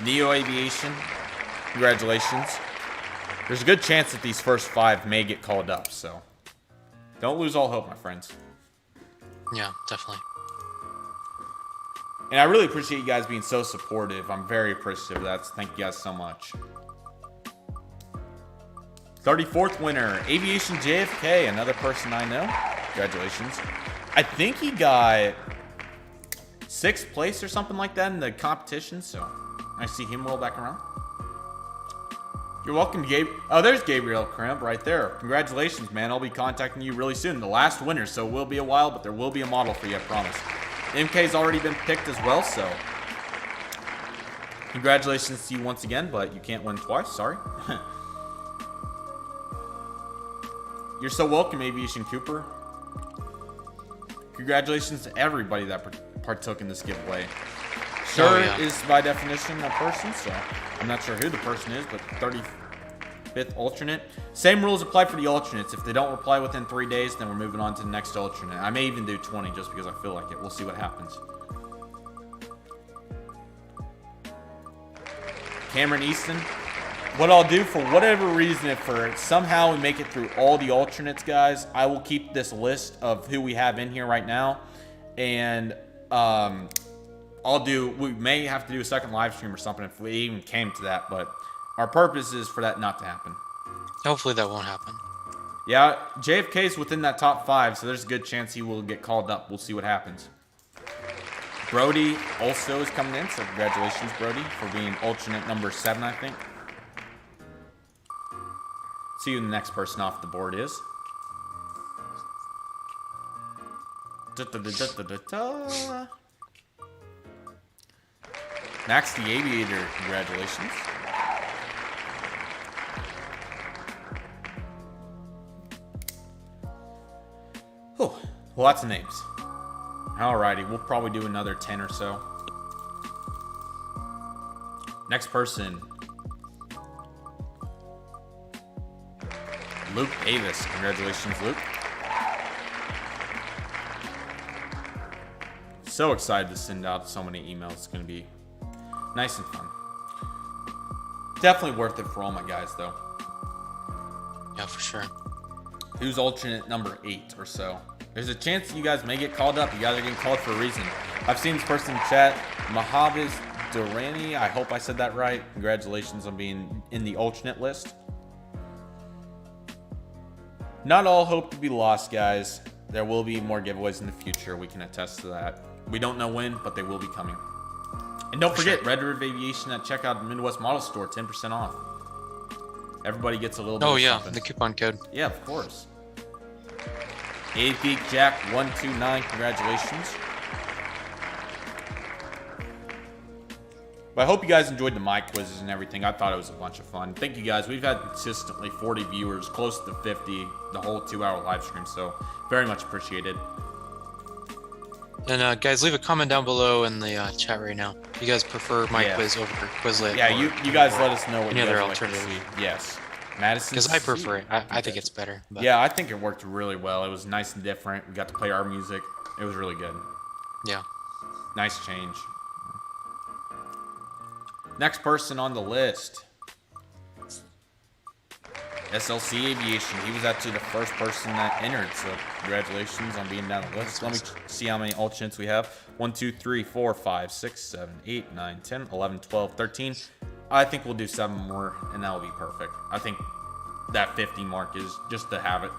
Neo Aviation, congratulations. There's a good chance that these first 5 may get called up, so don't lose all hope, my friends. Yeah, definitely. And I really appreciate you guys being so supportive. I'm very appreciative of that, so thank you guys so much. 34th winner, Aviation JFK, another person I know. Congratulations. I think he got 6th place or something like that in the competition, so I see him roll back around. You're welcome, Gabe. Oh, there's Gabriel Crimp right there. Congratulations, man. I'll be contacting you really soon. The last winner, so it will be a while, but there will be a model for you, I promise. MK's already been picked as well, so congratulations to you once again, but you can't win twice. Sorry. You're so welcome, Aviation Cooper. Congratulations to everybody that partook in this giveaway. Sure is by definition a person, so I'm not sure who the person is, but 35th alternate. Same rules apply for the alternates. If they don't reply within 3 days, then we're moving on to the next alternate. I may even do 20 just because I feel like it. We'll see what happens. Cameron Easton. What I'll do, for whatever reason, if for somehow we make it through all the alternates, guys, I will keep this list of who we have in here right now, and we may have to do a second live stream or something if we even came to that, but our purpose is for that not to happen. Hopefully that won't happen. Yeah, JFK is within that top 5, so there's a good chance he will get called up. We'll see what happens. Brody also is coming in, so congratulations, Brody, for being alternate number 7, I think. See who the next person off the board is. Max the Aviator, congratulations. Oh, lots of names. Alrighty, we'll probably do another 10 or so. Next person. Luke Davis. Congratulations, Luke. So excited to send out so many emails. It's going to be nice and fun. Definitely worth it for all my guys, though. Yeah, for sure. Who's alternate number 8 or so? There's a chance you guys may get called up. You guys are getting called for a reason. I've seen this person in chat, Mahaviz Durrani. I hope I said that right. Congratulations on being in the alternate list. Not all hope to be lost, guys. There will be more giveaways in the future. We can attest to that. We don't know when, but they will be coming. And don't forget, Redriveraviation at checkout Midwest Model Store, 10% off. Everybody gets a little bit of something. The coupon code. Yeah, of course. Geek Jack 129, congratulations. But I hope you guys enjoyed the mic quizzes and everything. I thought it was a bunch of fun. Thank you guys. We've had consistently 40 viewers, close to 50, the whole 2-hour live stream. So very much appreciated. And guys, leave a comment down below in the chat right now. You guys prefer my quiz over Quizlet? Yeah, you guys let us know what any you other guys like to alternative. see. Yes. Madison. Because I prefer it. I think it's better. But. Yeah, I think it worked really well. It was nice and different. We got to play our music. It was really good. Yeah. Nice change. Next person on the list. SLC Aviation. He was actually the first person that entered, so congratulations on being down the list. Let me see how many alternates we have. 1, 2, 3, 4, 5, 6, 7, 8, 9, 10, 11, 12, 13. I think we'll do 7 more, and that'll be perfect. I think that 50 mark is just to have it.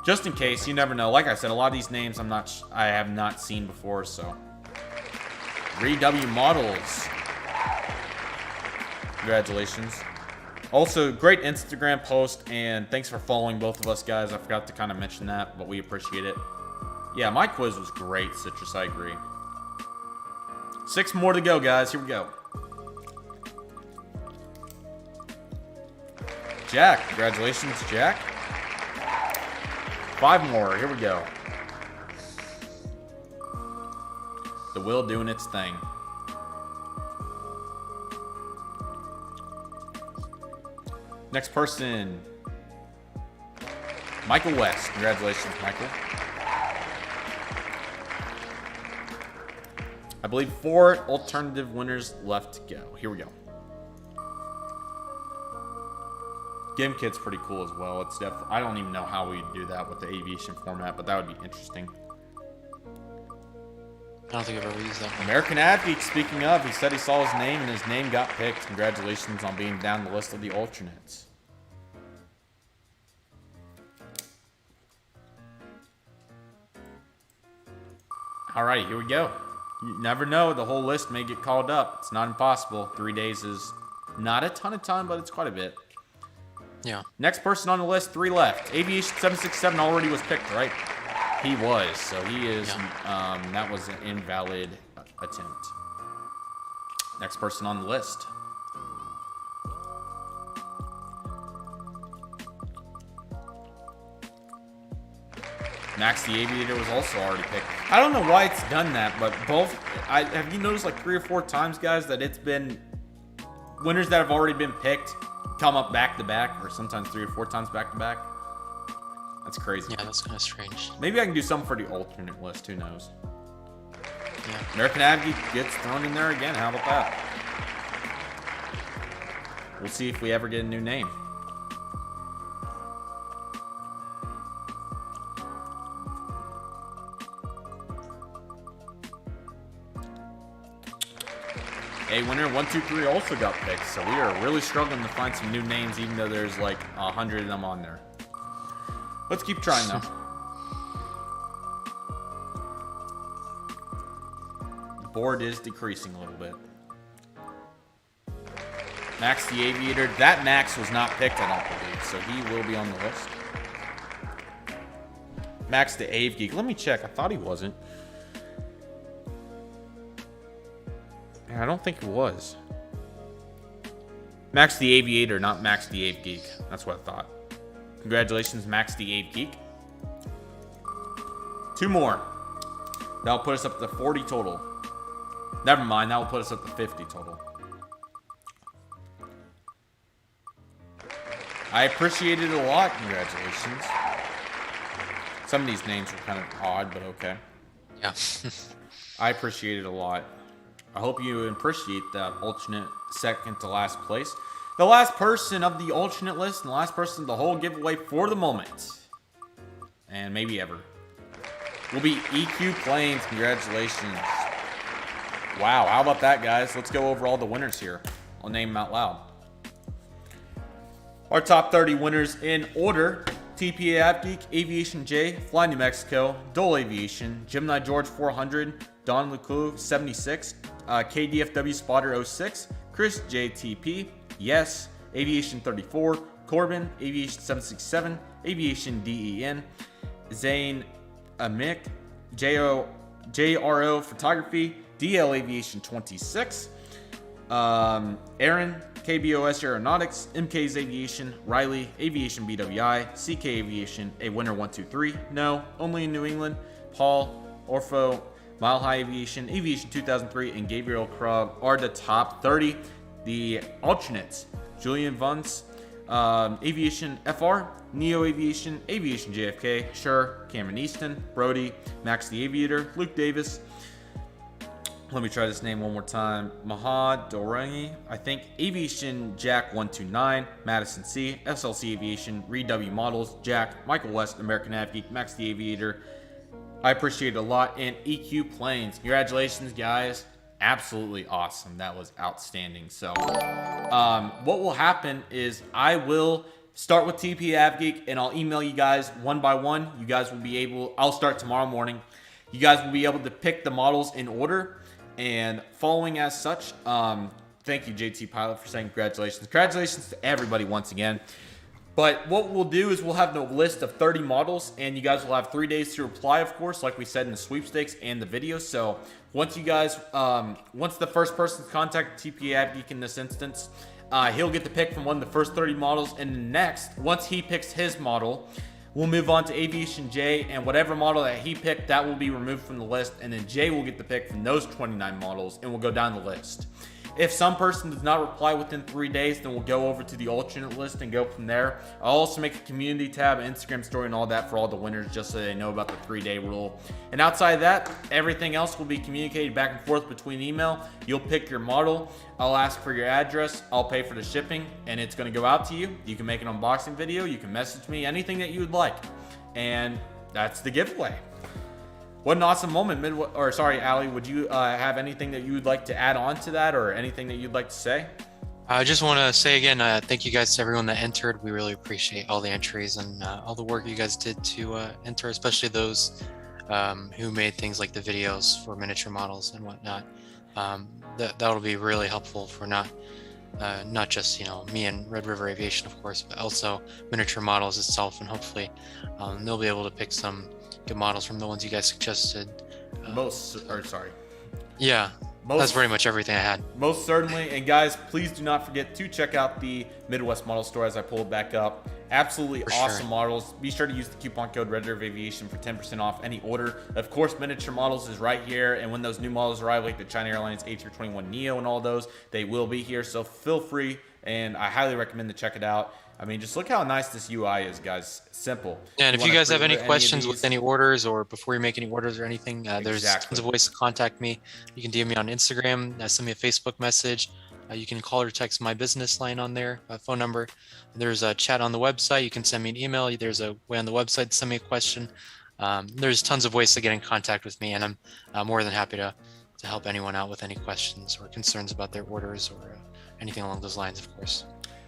Just in case, you never know. Like I said, a lot of these names I have not seen before, so. W Models. Congratulations. Also, great Instagram post, and thanks for following both of us, guys. I forgot to kind of mention that, but we appreciate it. Yeah, my quiz was great, Citrus. I agree. 6 more to go, guys. Here we go. Jack. Congratulations, Jack. 5 more. Here we go. The wheel doing its thing. Next person, Michael West. Congratulations, Michael. I believe 4 alternative winners left to go. Here we go. Game Kit's pretty cool as well. It's definitely, I don't even know how we'd do that with the aviation format, but that would be interesting. I don't think I've ever used that one. American Advocate, speaking of, he said he saw his name and his name got picked. Congratulations on being down the list of the alternates. All right, here we go. You never know, the whole list may get called up. It's not impossible. 3 days is not a ton of time, but it's quite a bit. Yeah. Next person on the list, 3 left. Aviation 767 already was picked, right? He was, so he is, that was an invalid attempt. Next person on the list. Max the Aviator was also already picked. I don't know why it's done that, but both, have you noticed like 3 or 4 times, guys, that it's been winners that have already been picked come up back to back, or sometimes 3 or 4 times back to back? That's crazy. Yeah, that's kind of strange. Maybe I can do something for the alternate list. Who knows? Yeah. American Advocate gets thrown in there again. How about that? We'll see if we ever get a new name. A winner 123 also got picked, so we are really struggling to find some new names, even though there's like 100 of them on there. Let's keep trying though. The board is decreasing a little bit. Max the Aviator. That Max was not picked, I don't believe, so he will be on the list. Max the Ave Geek. Let me check. I thought he wasn't. I don't think it was. Max the Aviator, not Max the Ave Geek. That's what I thought. Congratulations, Max the Ave Geek. 2 more. That'll put us up to 40 total. Never mind, that will put us up to 50 total. I appreciate it a lot. Congratulations. Some of these names are kind of odd, but okay. Yeah. I appreciate it a lot. I hope you appreciate that alternate second to last place. The last person of the alternate list and the last person of the whole giveaway for the moment, and maybe ever, will be EQ Planes. Congratulations. Wow, how about that, guys? Let's go over all the winners here. I'll name them out loud. Our top 30 winners in order: TPA AppGeek, Aviation J, Fly New Mexico, Dole Aviation, Gemini George 400, Don Lucu 76, KDFW Spotter 06, Chris JTP, Yes, Aviation 34, Corbin, Aviation 767, Aviation DEN, Zane Mick, JRO Photography, DL Aviation 26, Aaron, KBOS Aeronautics, MK's Aviation, Riley, Aviation BWI, CK Aviation, a winner 123, no, only in New England, Paul, Orfo, Mile High Aviation, Aviation 2003, and Gabriel Krug are the top 30. The alternates: Julian Vuns, Aviation FR, Neo Aviation, Aviation JFK, Sure, Cameron Easton, Brody, Max the Aviator, Luke Davis. Let me try this name one more time. Mahad Dorangi, I think, Aviation Jack 129, Madison C, SLC Aviation, Reed W Models, Jack, Michael West, American AvGeek, Max the Aviator. I appreciate it a lot. And EQ Planes. Congratulations, guys. Absolutely awesome. That was outstanding. So what will happen is I will start with TP AvGeek and I'll email you guys one by one. You guys will be able, I'll start tomorrow morning. You guys will be able to pick the models in order and following as such. Thank you, JT Pilot, for saying congratulations. Congratulations to everybody once again. But what we'll do is we'll have the list of 30 models, and you guys will have 3 days to reply, of course, like we said in the sweepstakes and the video. So once you guys, once the first person contacted TPA AvGeek in this instance, he'll get to pick from one of the first 30 models, and then next, once he picks his model, we'll move on to Aviation J, and whatever model that he picked, that will be removed from the list, and then Jay will get the pick from those 29 models, and we'll go down the list. If some person does not reply within 3 days, then we'll go over to the alternate list and go from there. I'll also make a community tab, Instagram story, and all that for all the winners, just so they know about the 3-day rule. And outside of that, everything else will be communicated back and forth between email. You'll pick your model. I'll ask for your address. I'll pay for the shipping, and it's going to go out to you. You can make an unboxing video. You can message me, anything that you would like. And that's the giveaway. What an awesome moment. Allie, would you have anything that you would like to add on to that, or anything that you'd like to say? I just want to say again, thank you guys to everyone that entered. We really appreciate all the entries and all the work you guys did to enter, especially those who made things like the videos for miniature models and whatnot. That'll be really helpful for not just me and Red River Aviation, of course, but also miniature models itself, and hopefully they'll be able to pick some good models from the ones you guys suggested. Yeah, that's pretty much everything I had. Most certainly. And guys, please do not forget to check out the Midwest Model Store as I pull it back up. Absolutely awesome models. Be sure to use the coupon code Redriveraviation for 10% off any order. Of course, miniature models is right here, and when those new models arrive, like the China Airlines A321neo and all those, they will be here. So feel free, and I highly recommend to check it out. I mean, just look how nice this UI is, guys. Simple. Yeah, and if you guys have any questions with any orders, or before you make any orders or anything, there's tons of ways to contact me. You can DM me on Instagram, send me a Facebook message. You can call or text my business line on there, phone number. There's a chat on the website. You can send me an email. There's a way on the website to send me a question. There's tons of ways to get in contact with me, and I'm more than happy to help anyone out with any questions or concerns about their orders or anything along those lines, of course.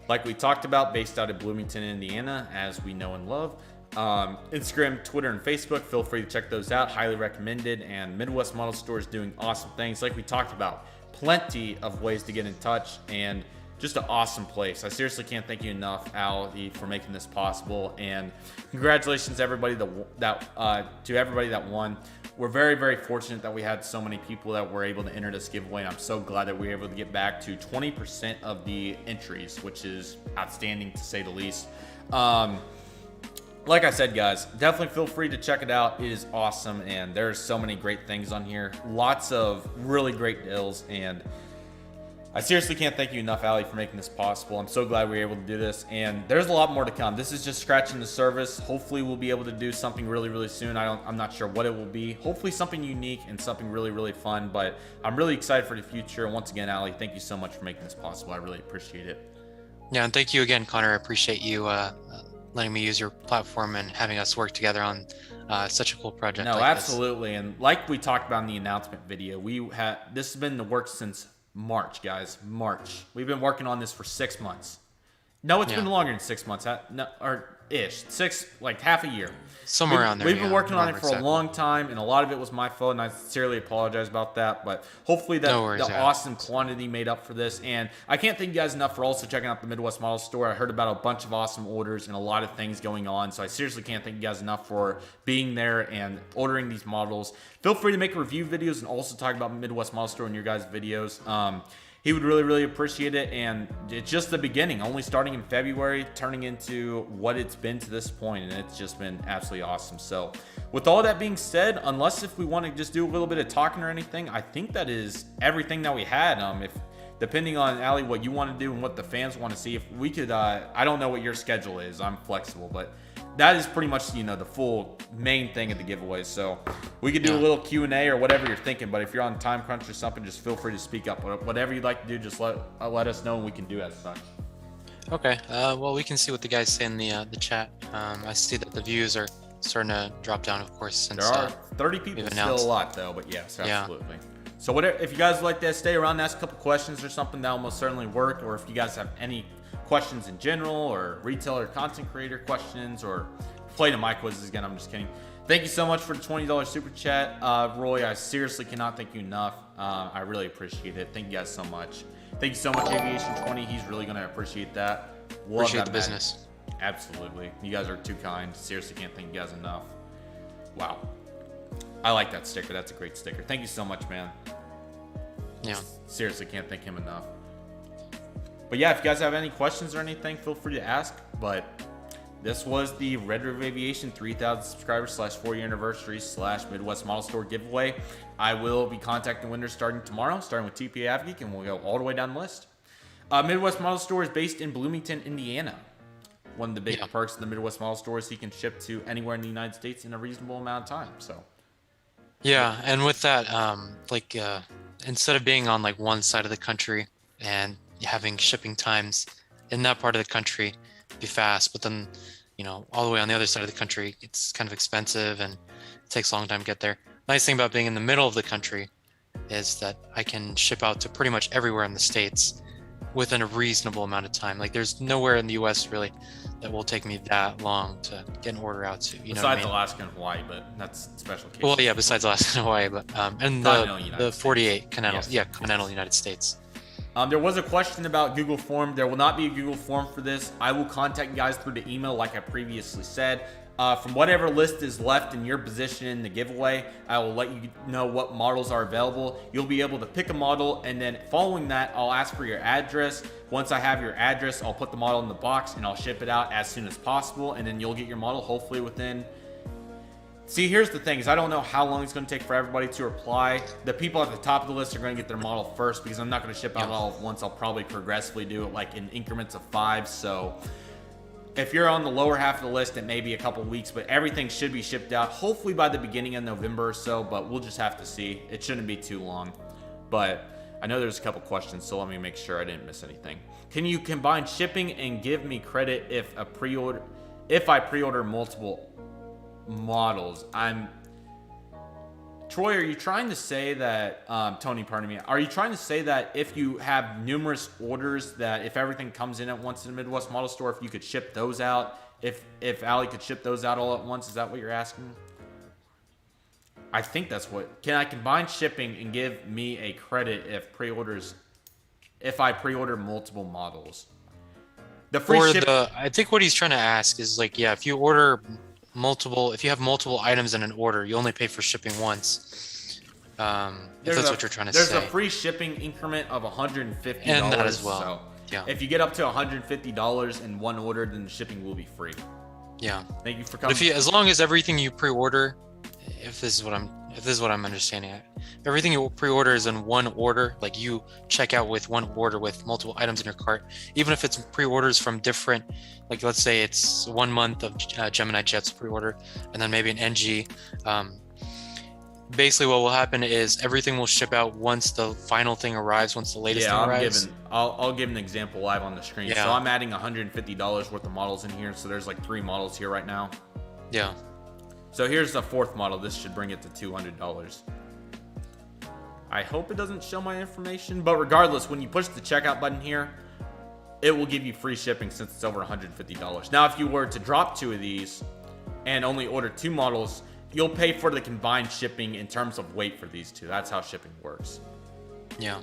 Like we talked about, based out of Bloomington, Indiana, as we know and love. Instagram, Twitter, and Facebook, feel free to check those out. Highly recommended. And Midwest Model Store is doing awesome things. Like we talked about, plenty of ways to get in touch, and just an awesome place. I seriously can't thank you enough, Allie, for making this possible. And congratulations to everybody that won. We're very, very fortunate that we had so many people that were able to enter this giveaway. And I'm so glad that we were able to get back to 20% of the entries, which is outstanding to say the least. Like I said, guys, definitely feel free to check it out. It is awesome, and there's so many great things on here. Lots of really great deals, and I seriously can't thank you enough, Ali, for making this possible. I'm so glad we were able to do this, and there's a lot more to come. This is just scratching the surface. Hopefully we'll be able to do something really, really soon. I'm not sure what it will be. Hopefully something unique and something really, really fun, but I'm really excited for the future. And once again, Ali, thank you so much for making this possible. I really appreciate it. Yeah, and thank you again, Connor. I appreciate you letting me use your platform and having us work together on such a cool project. No, like absolutely. And like we talked about in the announcement video, this has been in the works since March, guys. March. We've been working on this for 6 months. No, it's been longer than 6 months. No, or ish. Like half a year. Somewhere around there. We've been working on it for a long time, and a lot of it was my fault, and I sincerely apologize about that. But hopefully the awesome quantity made up for this. And I can't thank you guys enough for also checking out the Midwest Model Store. I heard about a bunch of awesome orders and a lot of things going on. So I seriously can't thank you guys enough for being there and ordering these models. Feel free to make review videos and also talk about Midwest Model Store in your guys' videos. He would really, really appreciate it. And it's just the beginning, only starting in February, turning into what it's been to this point, and it's just been absolutely awesome. So with all that being said, unless if we want to just do a little bit of talking or anything, I think that is everything that we had. If depending on, Ali, what you want to do and what the fans want to see, if we could, I don't know what your schedule is. I'm flexible, but that is pretty much, the full main thing of the giveaway. So we could do a little Q&A or whatever you're thinking, but if you're on time crunch or something, just feel free to speak up. Whatever you'd like to do, just let us know and we can do as such. Okay. Well, we can see what the guys say in the chat. I see that the views are starting to drop down, of course. Since, there are 30 people, still a lot though, but yes, absolutely. Yeah. So if you guys would like to stay around and ask a couple questions or something, that will most certainly work. Or if you guys have any questions in general, or retailer content creator questions, or play to my quizzes again, I'm just kidding. Thank you so much for the $20 super chat, Roy. I seriously cannot thank you enough. I really appreciate it. Thank you guys so much. Thank you so much, Aviation 20. He's really gonna appreciate that. Appreciate the business. Absolutely. You guys are too kind. Seriously can't thank you guys enough. Wow. I like that sticker. That's a great sticker. Thank you so much, man. Yeah. Seriously can't thank him enough. But yeah, if you guys have any questions or anything, feel free to ask. But this was the Redriveraviation 3,000 subscribers / 4-year anniversary / Midwest Model Store giveaway. I will be contacting winners starting tomorrow, starting with TPA AvGeek, and we'll go all the way down the list. Midwest Model Store is based in Bloomington, Indiana. One of the big perks of the Midwest Model Store is he can ship to anywhere in the United States in a reasonable amount of time. So. Yeah, and with that, instead of being on like one side of the country and having shipping times in that part of the country be fast, but then all the way on the other side of the country it's kind of expensive and it takes a long time to get there. Nice thing about being in the middle of the country is that I can ship out to pretty much everywhere in the States within a reasonable amount of time. Like there's nowhere in the US really that will take me that long to get an order out to. Besides Alaska and Hawaii, but that's special case. Well, yeah, besides Alaska and Hawaii, but and the 48 continental United States. There was a question about Google Form. There will not be a Google Form for this. I will contact you guys through the email like I previously said. From whatever list is left in your position in the giveaway, I will let you know what models are available. You'll be able to pick a model, and then following that, I'll ask for your address. Once I have your address, I'll put the model in the box and I'll ship it out as soon as possible, and then you'll get your model hopefully within... See, here's the thing, is I don't know how long it's going to take for everybody to reply. The people at the top of the list are going to get their model first because I'm not going to ship out all at once. I'll probably progressively do it like in increments of 5, so... If you're on the lower half of the list, it may be a couple weeks, but everything should be shipped out hopefully by the beginning of November or so, but we'll just have to see. It shouldn't be too long. But I know there's a couple questions, so let me make sure I didn't miss anything. Can you combine shipping and give me credit if I pre-order multiple models? Troy, are you trying to say that, Tony, pardon me, are you trying to say that if you have numerous orders, that if everything comes in at once in the Midwest Model Store, if you could ship those out, if Ali could ship those out all at once, is that what you're asking? I think that's what, can I combine shipping and give me a credit if I pre-order multiple models? I think what he's trying to ask is like, yeah, if you order if you have multiple items in an order, you only pay for shipping once. If that's what you're trying to say. There's a free shipping increment of $150. And that as well. So yeah. If you get up to $150 in one order, then the shipping will be free. Yeah. Thank you for coming. But as long as everything you pre-order, if this is what I'm this is what I'm understanding. Everything you pre-order is in one order. Like you check out with one order with multiple items in your cart, even if it's pre-orders from different, like let's say it's 1 month of Gemini Jets pre-order, and then maybe an NG. Basically, what will happen is everything will ship out once the final thing arrives, once the latest thing arrives. I'll give an example live on the screen. Yeah. So I'm adding $150 worth of models in here. So there's like 3 models here right now. Yeah. So here's the 4th model. This should bring it to $200. I hope it doesn't show my information, but regardless, when you push the checkout button here, it will give you free shipping since it's over $150. Now, if you were to drop 2 of these and only order 2 models, you'll pay for the combined shipping in terms of weight for these 2. That's how shipping works. Yeah.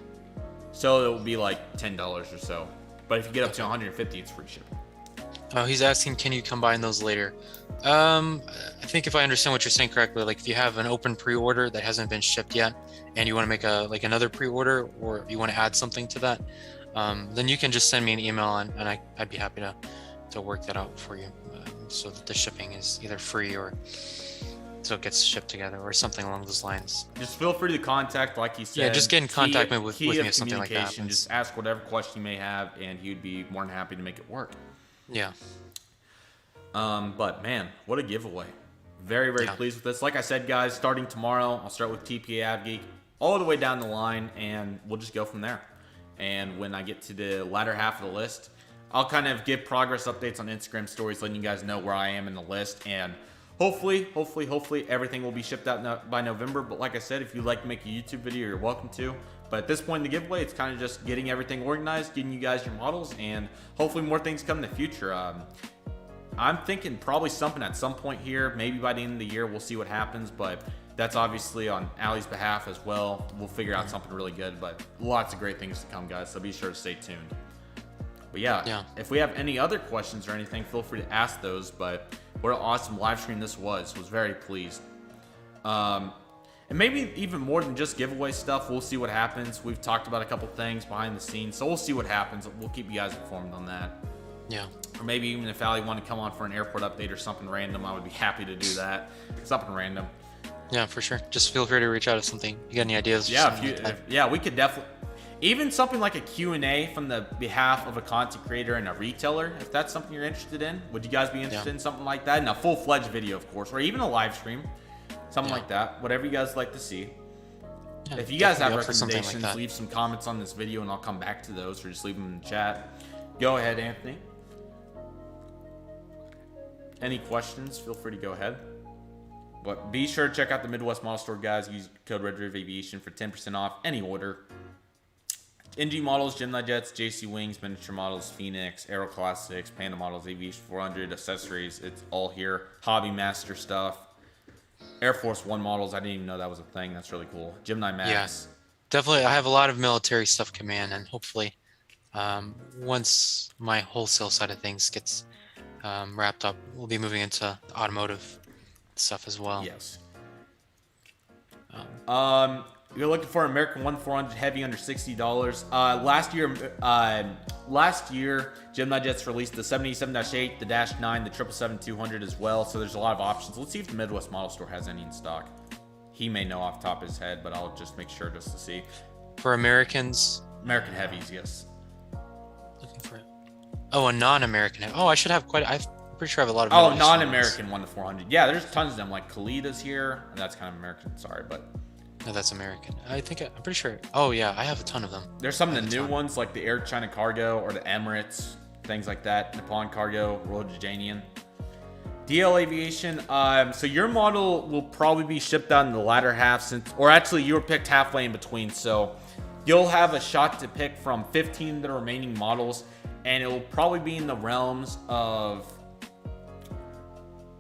So it will be like $10 or so. But if you get up to $150, it's free shipping. Oh, he's asking, can you combine those later? I think if I understand what you're saying correctly, like if you have an open pre-order that hasn't been shipped yet, and you want to make another pre-order, or you want to add something to that, then you can just send me an email, and I'd be happy to work that out for you, so that the shipping is either free or so it gets shipped together or something along those lines. Just feel free to contact, like you said. Yeah, just get in contact with me if something like that happens. Just ask whatever question you may have, and he'd be more than happy to make it work. Yeah. But man, what a giveaway. Very, very pleased with this. Like I said, guys, starting tomorrow, I'll start with TPA AvGeek all the way down the line, and we'll just go from there. And when I get to the latter half of the list, I'll kind of give progress updates on Instagram stories, letting you guys know where I am in the list. And hopefully, everything will be shipped out by November. But like I said, if you'd like to make a YouTube video, you're welcome to. But at this point in the giveaway, it's kind of just getting everything organized, getting you guys your models, and hopefully more things come in the future. I'm thinking probably something at some point here, maybe by the end of the year. We'll see what happens, but that's obviously on Allie's behalf as well. We'll figure out something really good, but lots of great things to come, guys, so be sure to stay tuned. But yeah, if we have any other questions or anything, feel free to ask those. But what an awesome live stream this was very pleased. And maybe even more than just giveaway stuff, we'll see what happens. We've talked about a couple things behind the scenes, so we'll see what happens. We'll keep you guys informed on that. Yeah. Or maybe even if Allie wanted to come on for an airport update or something random, I would be happy to do that. Something random. Yeah, for sure. Just feel free to reach out if something. You got any ideas? Yeah, we could definitely. Even something like a Q&A from the behalf of a content creator and a retailer, if that's something you're interested in. Would you guys be interested in something like that? In a full-fledged video, of course, or even a live stream. Something like that. Whatever you guys like to see. Yeah, if you guys have recommendations, like leave some comments on this video and I'll come back to those, or just leave them in the chat. Go ahead, Anthony. Any questions, feel free to go ahead. But be sure to check out the Midwest Model Store, guys. Use code Redriveraviation for 10% off any order. NG models, Gemini Jets, JC Wings, miniature models, Phoenix, Aero Classics, Panda models, Aviation 400, accessories. It's all here. Hobby Master stuff. Air Force One models. I didn't even know that was a thing. That's really cool. Gemini Max. Yeah, definitely. I have a lot of military stuff coming in, and hopefully once my wholesale side of things gets wrapped up, we'll be moving into automotive stuff as well. Yes. You're looking for an American 1400 heavy under $60. Last year, Gemini Jets released the 787-8, the -9, the 777-200 as well. So there's a lot of options. Let's see if the Midwest Model Store has any in stock. He may know off the top of his head, but I'll just make sure just to see. For Americans? American heavies, yes. Looking for it. Oh, a non-American heavy. Oh, I should have quite. I'm pretty sure I have a lot of. Oh, non-American 1-400. Yeah, there's tons of them. Like Kalida's here, and that's kind of American. Sorry, but. No, that's American. I'm pretty sure. Oh yeah, I have a ton of them. There's some of the new ones like the Air China Cargo or the Emirates, things like that. Nippon Cargo, Royal Janian. DL Aviation. So your model will probably be shipped out in the latter half, or actually you were picked halfway in between. So you'll have a shot to pick from 15 of the remaining models, and it will probably be in the realms of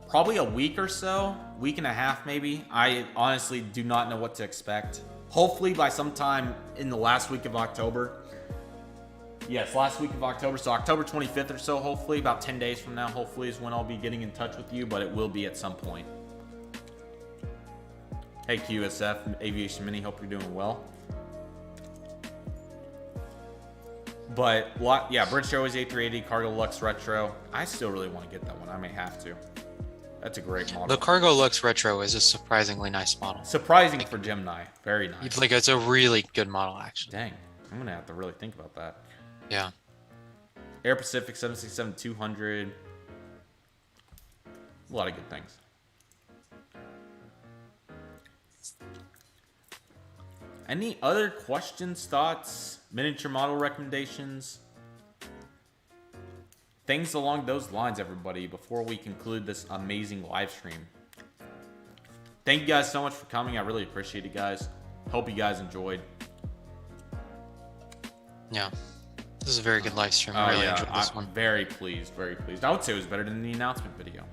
probably a week or so, week and a half maybe. I honestly do not know what to expect. Hopefully by sometime in the last week of October. Yes, last week of October. So October 25th or so, hopefully. About 10 days from now, hopefully, is when I'll be getting in touch with you, but it will be at some point. Hey, QSF, Aviation Mini, hope you're doing well. But, yeah, British Airways A380, Cargo Lux Retro. I still really want to get that one. I may have to. That's a great model. The Cargo Lux Retro is a surprisingly nice model. Surprising for Gemini. Very nice. Like, it's a really good model, actually. Dang. I'm going to have to really think about that. Yeah. Air Pacific 767-200. A lot of good things. Any other questions, thoughts, miniature model recommendations? Things along those lines, everybody, before we conclude this amazing live stream. Thank you guys so much for coming. I really appreciate it, guys. Hope you guys enjoyed. Yeah. This is a very good live stream. I really enjoyed this one. Very pleased, very pleased. I would say it was better than the announcement video.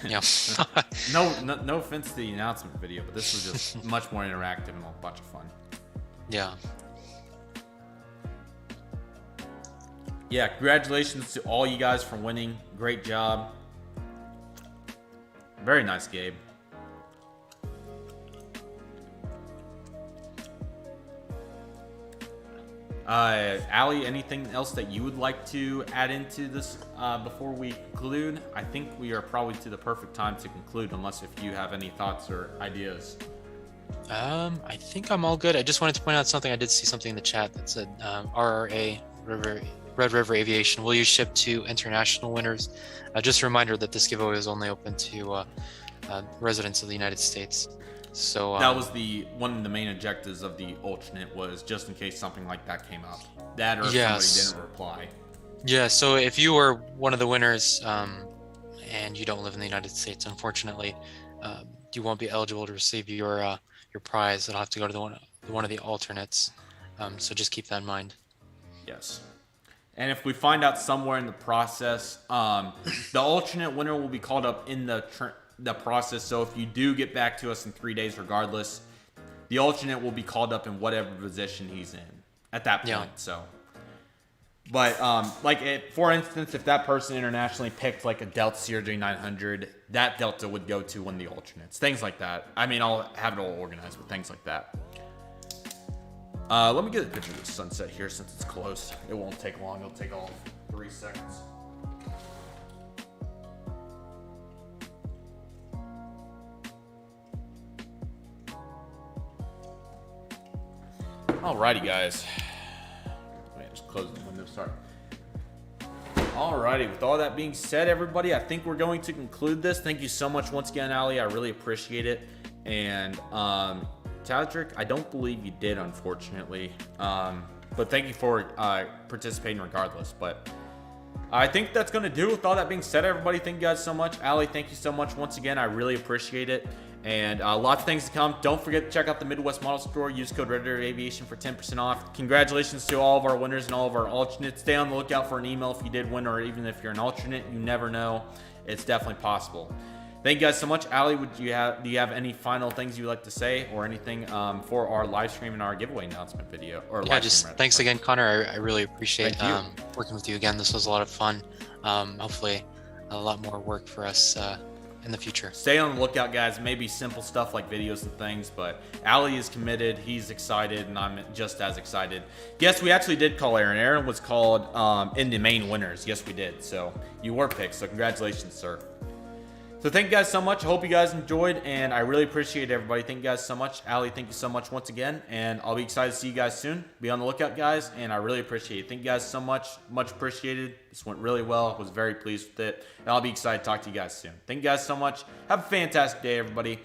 Yeah. No offense to the announcement video, but this was just much more interactive and a bunch of fun. Yeah. Yeah, congratulations to all you guys for winning. Great job. Very nice, Gabe. Allie, anything else that you would like to add into this before we conclude? I think we are probably to the perfect time to conclude, unless if you have any thoughts or ideas. I think I'm all good. I just wanted to point out something. I did see something in the chat that said RRA, Red River Aviation, will you ship to international winners? Just a reminder that this giveaway is only open to residents of the United States. So that was one of the main objectives of the alternate, was just in case something like that came up. That or yes. somebody didn't reply. Yeah, so if you were one of the winners and you don't live in the United States, unfortunately, you won't be eligible to receive your prize. It'll have to go to one of the alternates. So just keep that in mind. Yes. And if we find out somewhere in the process, the alternate winner will be called up in the process. So if you do get back to us in 3 days, regardless, the alternate will be called up in whatever position he's in at that point. Yeah. So, but for instance, if that person internationally picked like a Delta CRJ-900, that Delta would go to one of the alternates. Things like that. I mean, I'll have it all organized with things like that. Let me get a picture of the sunset here since it's close. It won't take long. It'll take all 3 seconds. Alrighty, guys. Wait, just close the window. Sorry. Alrighty, with all that being said, everybody, I think we're going to conclude this. Thank you so much once again, Ali. I really appreciate it. And Tadrick, I don't believe you did, unfortunately. But thank you for participating regardless. But I think that's going to do. With all that being said, everybody, thank you guys so much. Ali, thank you so much once again. I really appreciate it. And lots of things to come. Don't forget to check out the Midwest Model Store. Use code Redriveraviation for 10% off. Congratulations to all of our winners and all of our alternates. Stay on the lookout for an email if you did win, or even if you're an alternate. You never know. It's definitely possible. Thank you guys so much. Ali, do you have any final things you'd like to say, or anything for our live stream and our giveaway announcement video? Or yeah, just thanks again, Connor. I really appreciate working with you again. This was a lot of fun. Hopefully a lot more work for us in the future. Stay on the lookout, guys. Maybe simple stuff like videos and things, but Ali is committed. He's excited, and I'm just as excited. Yes, we actually did call Aaron. Aaron was called in the main winners. Yes, we did. So you were picked. So congratulations, sir. So thank you guys so much. I hope you guys enjoyed, and I really appreciate everybody. Thank you guys so much. Ali, thank you so much once again, and I'll be excited to see you guys soon. Be on the lookout, guys, and I really appreciate it. Thank you guys so much. Much appreciated. This went really well. I was very pleased with it, and I'll be excited to talk to you guys soon. Thank you guys so much. Have a fantastic day, everybody.